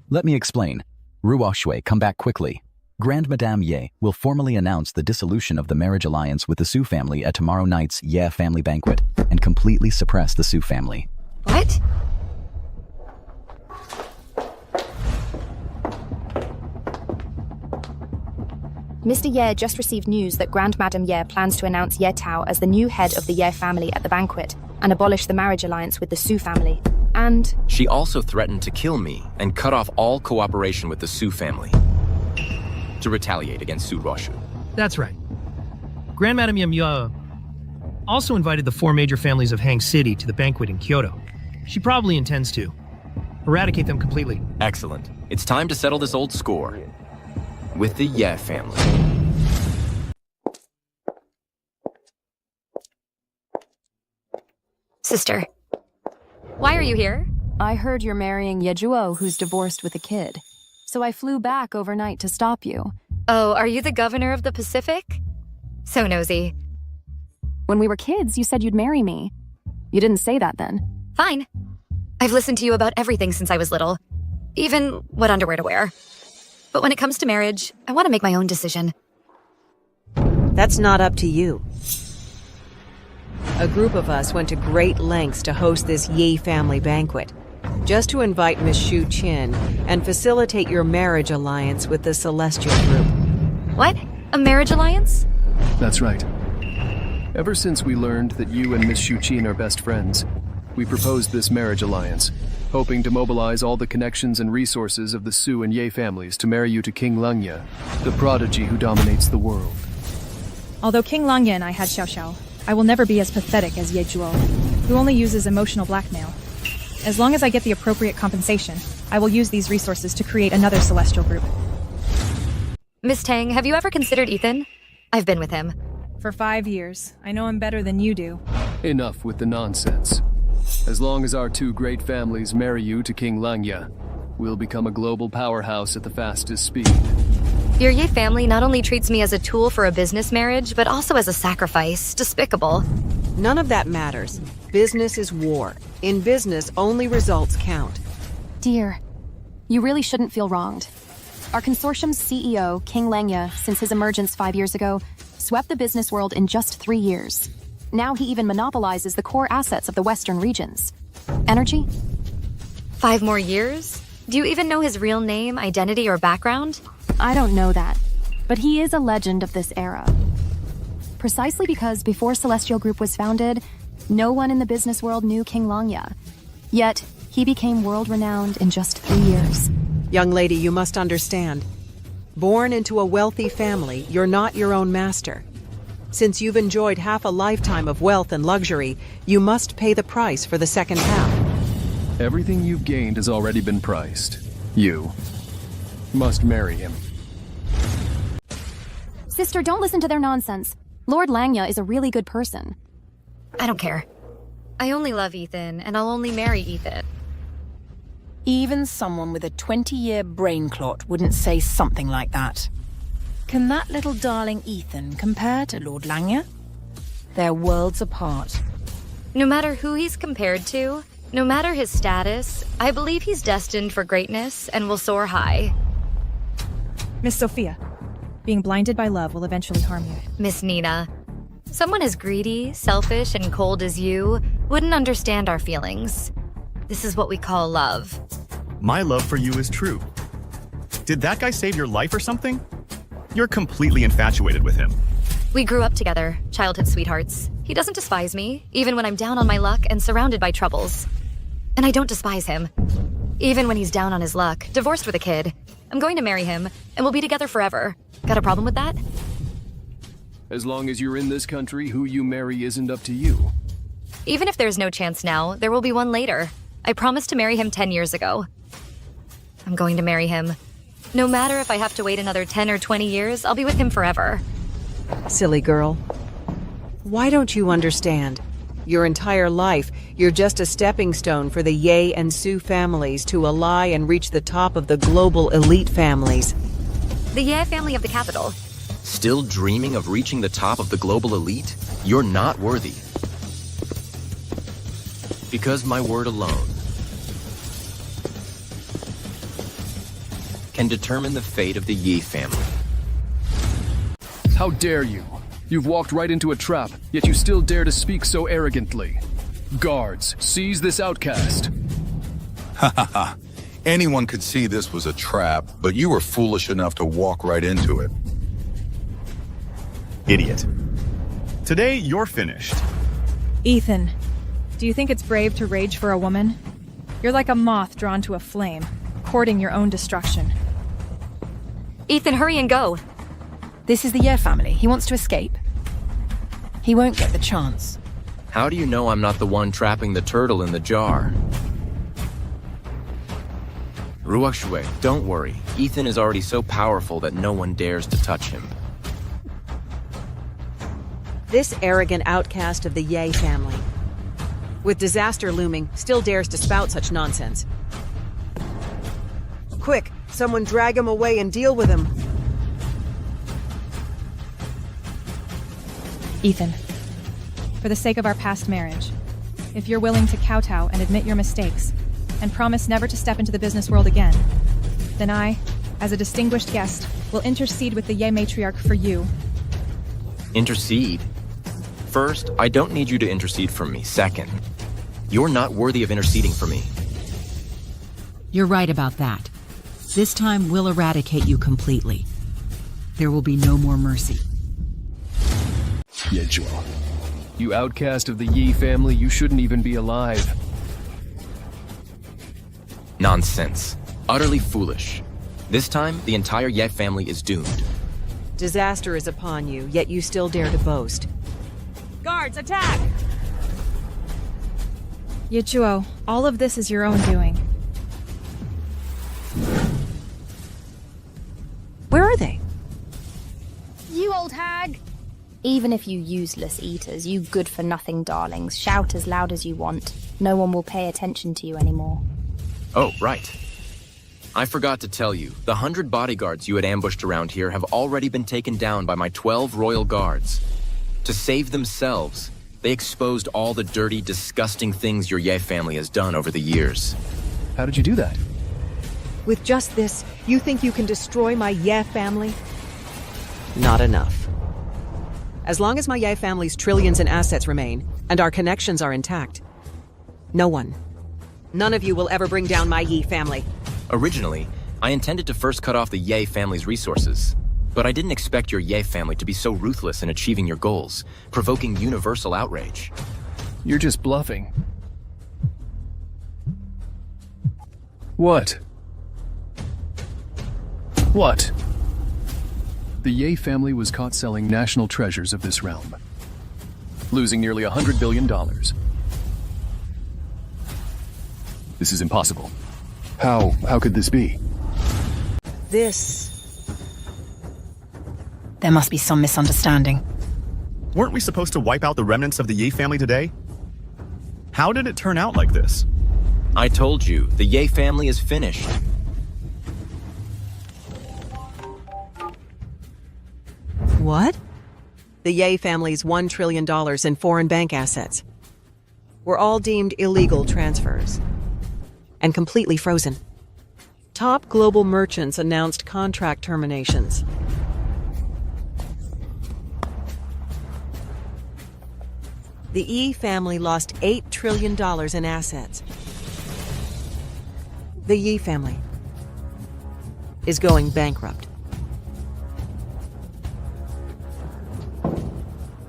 U: Let me explain. Ruoshwei, come back quickly. Grand Madame Ye will formally announce the dissolution of the marriage alliance with the Su family at tomorrow night's Ye family banquet and completely suppress the Su family.
J: What?
F: Mr. Ye just received news that Grand Madame Ye plans to announce Ye Tao as the new head of the Ye family at the banquet and abolish the marriage alliance with the Su family. And
B: she also threatened to kill me and cut off all cooperation with the Su family to retaliate against Su Roshu.
E: That's right. Grand Madame Ye also invited the 4 major families of Hang City to the banquet in Kyoto. She probably intends to eradicate them completely.
B: Excellent. It's time to settle this old score with the Ye family.
J: Sister, why are you here?
V: I heard you're marrying Yejuo, who's divorced with a kid. So I flew back overnight to stop you.
J: Oh, are you the governor of the Pacific? So nosy.
V: When we were kids, you said you'd marry me. You didn't say that then.
J: Fine. I've listened to you about everything since I was little. Even what underwear to wear. But when it comes to marriage, I want to make my own decision.
G: That's not up to you. A group of us went to great lengths to host this Yi family banquet, just to invite Miss Shu Qin and facilitate your marriage alliance with the Celestial Group.
J: What? A marriage alliance?
S: That's right. Ever since we learned that you and Miss Shu Qin are best friends, we proposed this marriage alliance, hoping to mobilize all the connections and resources of the Su and Ye families to marry you to King Langya, the prodigy who dominates the world.
L: Although King Langya and I had Xiao Xiao, I will never be as pathetic as Ye Zhuo, who only uses emotional blackmail. As long as I get the appropriate compensation, I will use these resources to create another celestial group.
J: Miss Tang, have you ever considered Ethan? I've been with him.
L: For 5 years. I know him better than you do.
S: Enough with the nonsense. As long as our 2 great families marry you to King Langya, we'll become a global powerhouse at the fastest speed.
J: Your Ye family not only treats me as a tool for a business marriage, but also as a sacrifice. Despicable.
G: None of that matters. Business is war. In business, only results count.
V: Dear, you really shouldn't feel wronged. Our consortium's CEO, King Langya, since his emergence 5 years ago, swept the business world in just 3 years. Now he even monopolizes the core assets of the Western regions. Energy?
J: 5 more years? Do you even know his real name, identity, or background?
V: I don't know that, but he is a legend of this era. Precisely because before Celestial Group was founded, no one in the business world knew King Langya. Yet, he became world-renowned in just 3 years.
G: Young lady, you must understand. Born into a wealthy family, you're not your own master. Since you've enjoyed half a lifetime of wealth and luxury, you must pay the price for the second half.
S: Everything you've gained has already been priced. You must marry him.
V: Sister, don't listen to their nonsense. Lord Langya is a really good person.
J: I don't care. I only love Ethan, and I'll only marry Ethan.
D: Even someone with a 20-year brain clot wouldn't say something like that. Can that little darling Ethan compare to Lord Langya? They're worlds apart.
J: No matter who he's compared to, no matter his status, I believe he's destined for greatness and will soar high.
L: Miss Sophia, being blinded by love will eventually harm you.
J: Miss Nina, someone as greedy, selfish, and cold as you wouldn't understand our feelings. This is what we call love.
M: My love for you is true. Did that guy save your life or something? You're completely infatuated with him.
J: We grew up together, childhood sweethearts. He doesn't despise me, even when I'm down on my luck and surrounded by troubles. And I don't despise him. Even when he's down on his luck, divorced with a kid. I'm going to marry him, and we'll be together forever. Got a problem with that?
S: As long as you're in this country, who you marry isn't up to you.
J: Even if there's no chance now, there will be one later. I promised to marry him 10 years ago. I'm going to marry him. No matter if I have to wait another 10 or 20 years, I'll be with him forever.
G: Silly girl. Why don't you understand? Your entire life, you're just a stepping stone for the Ye and Su families to ally and reach the top of the global elite families.
J: The Ye family of the capital.
B: Still dreaming of reaching the top of the global elite? You're not worthy. Because my word alone can determine the fate of the Yi family.
S: How dare you? You've walked right into a trap, yet you still dare to speak so arrogantly. Guards, seize this outcast.
R: Ha ha ha. Anyone could see this was a trap, but you were foolish enough to walk right into it.
M: Idiot. Today, you're finished.
L: Ethan, do you think it's brave to rage for a woman? You're like a moth drawn to a flame, courting your own destruction.
J: Ethan, hurry and go.
D: This is the Ye family. He wants to escape. He won't get the chance.
B: How do you know I'm not the one trapping the turtle in the jar? Ruok Shui, don't worry. Ethan is already so powerful that no one dares to touch him.
G: This arrogant outcast of the Ye family, with disaster looming, still dares to spout such nonsense. Quick, someone drag him away and deal with him.
L: Ethan, for the sake of our past marriage, if you're willing to kowtow and admit your mistakes, and promise never to step into the business world again, then I, as a distinguished guest, will intercede with the Ye matriarch for you.
B: Intercede? First, I don't need you to intercede for me. Second, you're not worthy of interceding for me.
T: You're right about that. This time we'll eradicate you completely. There will be no more mercy.
S: Yejua. You outcast of the Yi family, you shouldn't even be alive.
B: Nonsense. Utterly foolish. This time, the entire Ye family is doomed.
G: Disaster is upon you, yet you still dare to boast. Guards, attack!
L: Yichuo, all of this is your own doing.
G: Where are they?
F: You old hag! Even if you useless eaters, you good-for-nothing darlings, shout as loud as you want. No one will pay attention to you anymore.
B: Oh, right. I forgot to tell you, the 100 bodyguards you had ambushed around here have already been taken down by my 12 royal guards. To save themselves, they exposed all the dirty, disgusting things your Ye family has done over the years.
S: How did you do that?
G: With just this, you think you can destroy my Ye family? Not enough. As long as my Ye family's trillions in assets remain, and our connections are intact, none of you will ever bring down my Yi family.
B: Originally, I intended to first cut off the Ye family's resources, but I didn't expect your Ye family to be so ruthless in achieving your goals, provoking universal outrage.
S: You're just bluffing. What? What? The Ye family was caught selling national treasures of this realm, losing nearly $100 billion. This is impossible. How could this be?
D: There must be some misunderstanding.
M: Weren't we supposed to wipe out the remnants of the Yi family today? How did it turn out like this?
B: I told you, the Ye family is finished.
G: What? The Ye family's $1 trillion in foreign bank assets were all deemed illegal transfers and completely frozen. Top global merchants announced contract terminations. The Yi family lost $8 trillion in assets. The Yi family is going bankrupt.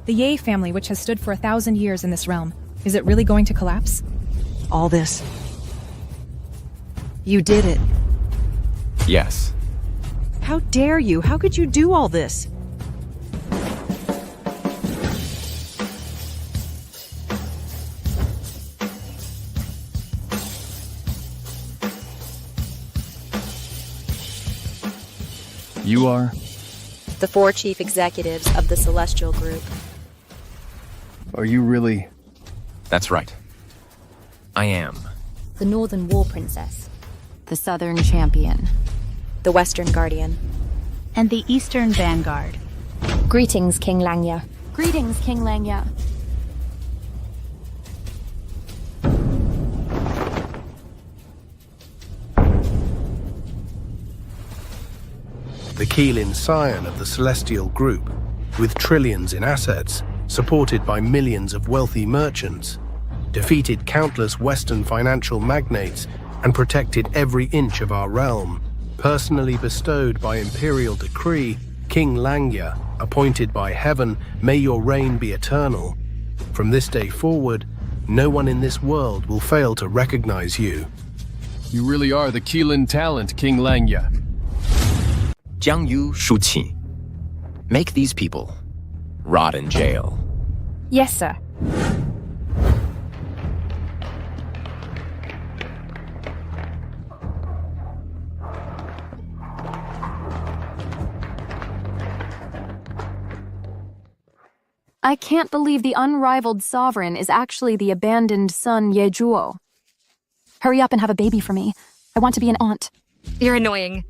L: The Ye family, which has stood for 1,000 years in this realm, is it really going to collapse?
G: All this. You did it.
B: Yes,
G: how dare you? How could you do all this?
S: You are?
C: The 4 chief executives of the Celestial Group.
S: Are you really?
B: That's right. I am.
C: The Northern War Princess.
V: The Southern Champion.
C: The Western Guardian.
K: And the Eastern Vanguard.
F: Greetings, King Langya.
V: Greetings, King Langya.
W: The Keelan scion of the Celestial Group, with trillions in assets, supported by millions of wealthy merchants, defeated countless Western financial magnates, and protected every inch of our realm, personally bestowed by imperial decree, King Langya, appointed by heaven, may your reign be eternal. From this day forward, no one in this world will fail to recognize you.
S: You really are the Keelan talent, King Langya.
B: Jiang Yu Shuqi. Make these people rot in jail.
F: Yes, sir.
V: I can't believe the unrivaled sovereign is actually the abandoned son Ye Zhuo. Hurry up and have a baby for me. I want to be an aunt.
J: You're annoying.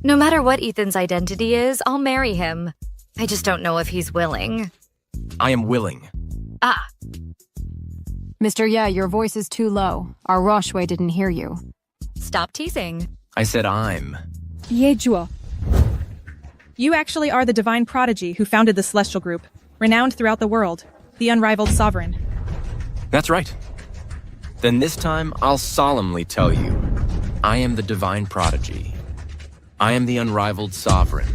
J: No matter what Ethan's identity is, I'll marry him. I just don't know if he's willing.
B: I am willing.
J: Ah.
V: Mr. Ye, your voice is too low. Our Roshway didn't hear you.
J: Stop teasing.
B: I said I'm.
L: Ye Zhuo. You actually are the divine prodigy who founded the Celestial Group, renowned throughout the world, the unrivaled sovereign.
B: That's right. Then this time, I'll solemnly tell you, I am the divine prodigy. I am the unrivaled sovereign.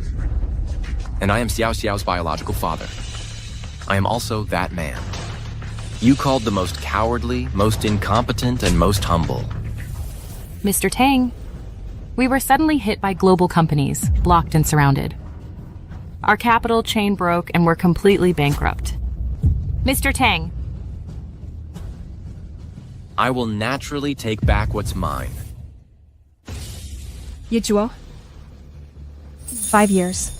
B: And I am Xiao Xiao's biological father. I am also that man. You called the most cowardly, most incompetent, and most humble.
H: Mr. Tang, we were suddenly hit by global companies, blocked and surrounded. Our capital chain broke and we're completely bankrupt. Mr. Tang.
B: I will naturally take back what's mine.
L: Ye Zhuo. 5 years.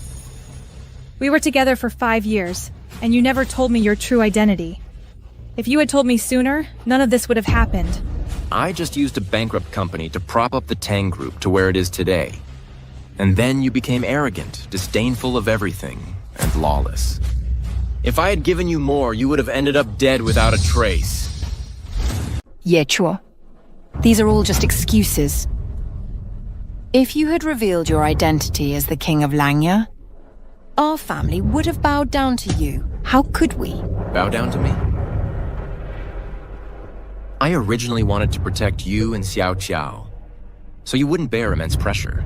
L: We were together for 5 years, and you never told me your true identity. If you had told me sooner, none of this would have happened.
B: I just used a bankrupt company to prop up the Tang Group to where it is today. And then you became arrogant, disdainful of everything, and lawless. If I had given you more, you would have ended up dead without a trace.
D: Ye Zhuo. These are all just excuses. If you had revealed your identity as the King of Langya, our family would have bowed down to you. How could we?
B: Bow down to me? I originally wanted to protect you and Xiao Qiao, so you wouldn't bear immense pressure,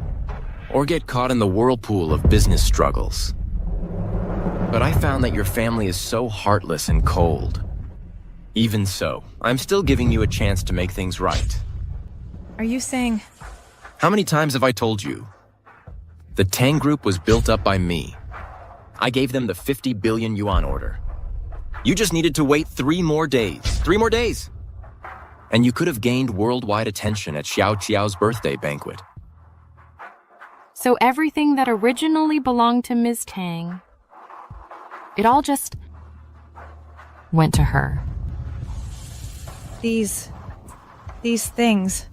B: or get caught in the whirlpool of business struggles. But I found that your family is so heartless and cold. Even so, I'm still giving you a chance to make things right.
L: Are you saying...
B: How many times have I told you? The Tang Group was built up by me. I gave them the 50 billion yuan order. You just needed to wait 3 more days. 3 more days! And you could have gained worldwide attention at Xiao Qiao's birthday banquet.
H: So everything that originally belonged to Ms. Tang, it all just went to her.
L: These things,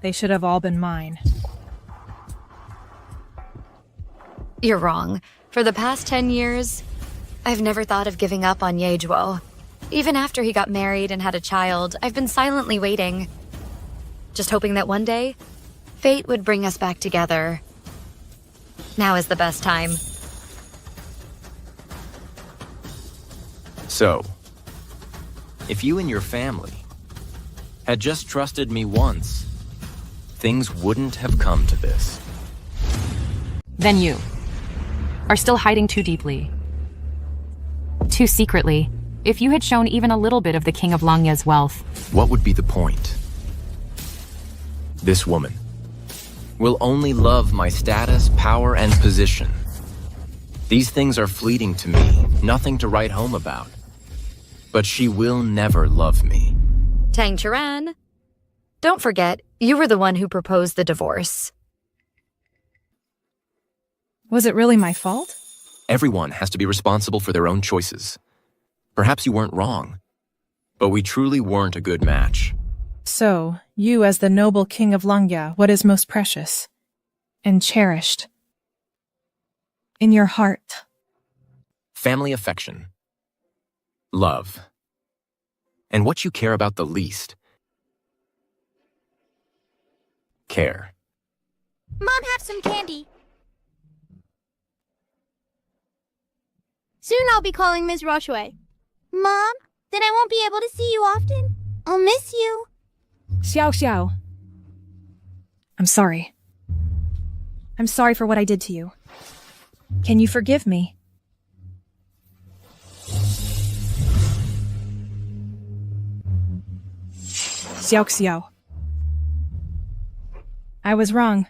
L: they should have all been mine.
J: You're wrong. For the past 10 years, I've never thought of giving up on Ye Zhuo. Even after he got married and had a child, I've been silently waiting. Just hoping that one day, fate would bring us back together. Now is the best time.
B: So, if you and your family had just trusted me once, things wouldn't have come to this.
H: Then you are still hiding too deeply. Too secretly. If you had shown even a little bit of the King of Langya's wealth,
B: what would be the point? This woman, will only love my status, power, and position. These things are fleeting to me, nothing to write home about. But she will never love me.
J: Tang Churan. Don't forget, you were the one who proposed the divorce.
L: Was it really my fault?
B: Everyone has to be responsible for their own choices. Perhaps you weren't wrong, but we truly weren't a good match.
L: So, you as the noble king of Langya, what is most precious and cherished in your heart?
B: Family affection. Love. And what you care about the least. Care.
A: Mom, have some candy. Soon I'll be calling Ms. Rochway. Mom, then I won't be able to see you often. I'll miss you.
L: Xiao Xiao. I'm sorry. I'm sorry for what I did to you. Can you forgive me? Xiao Xiao. I was wrong.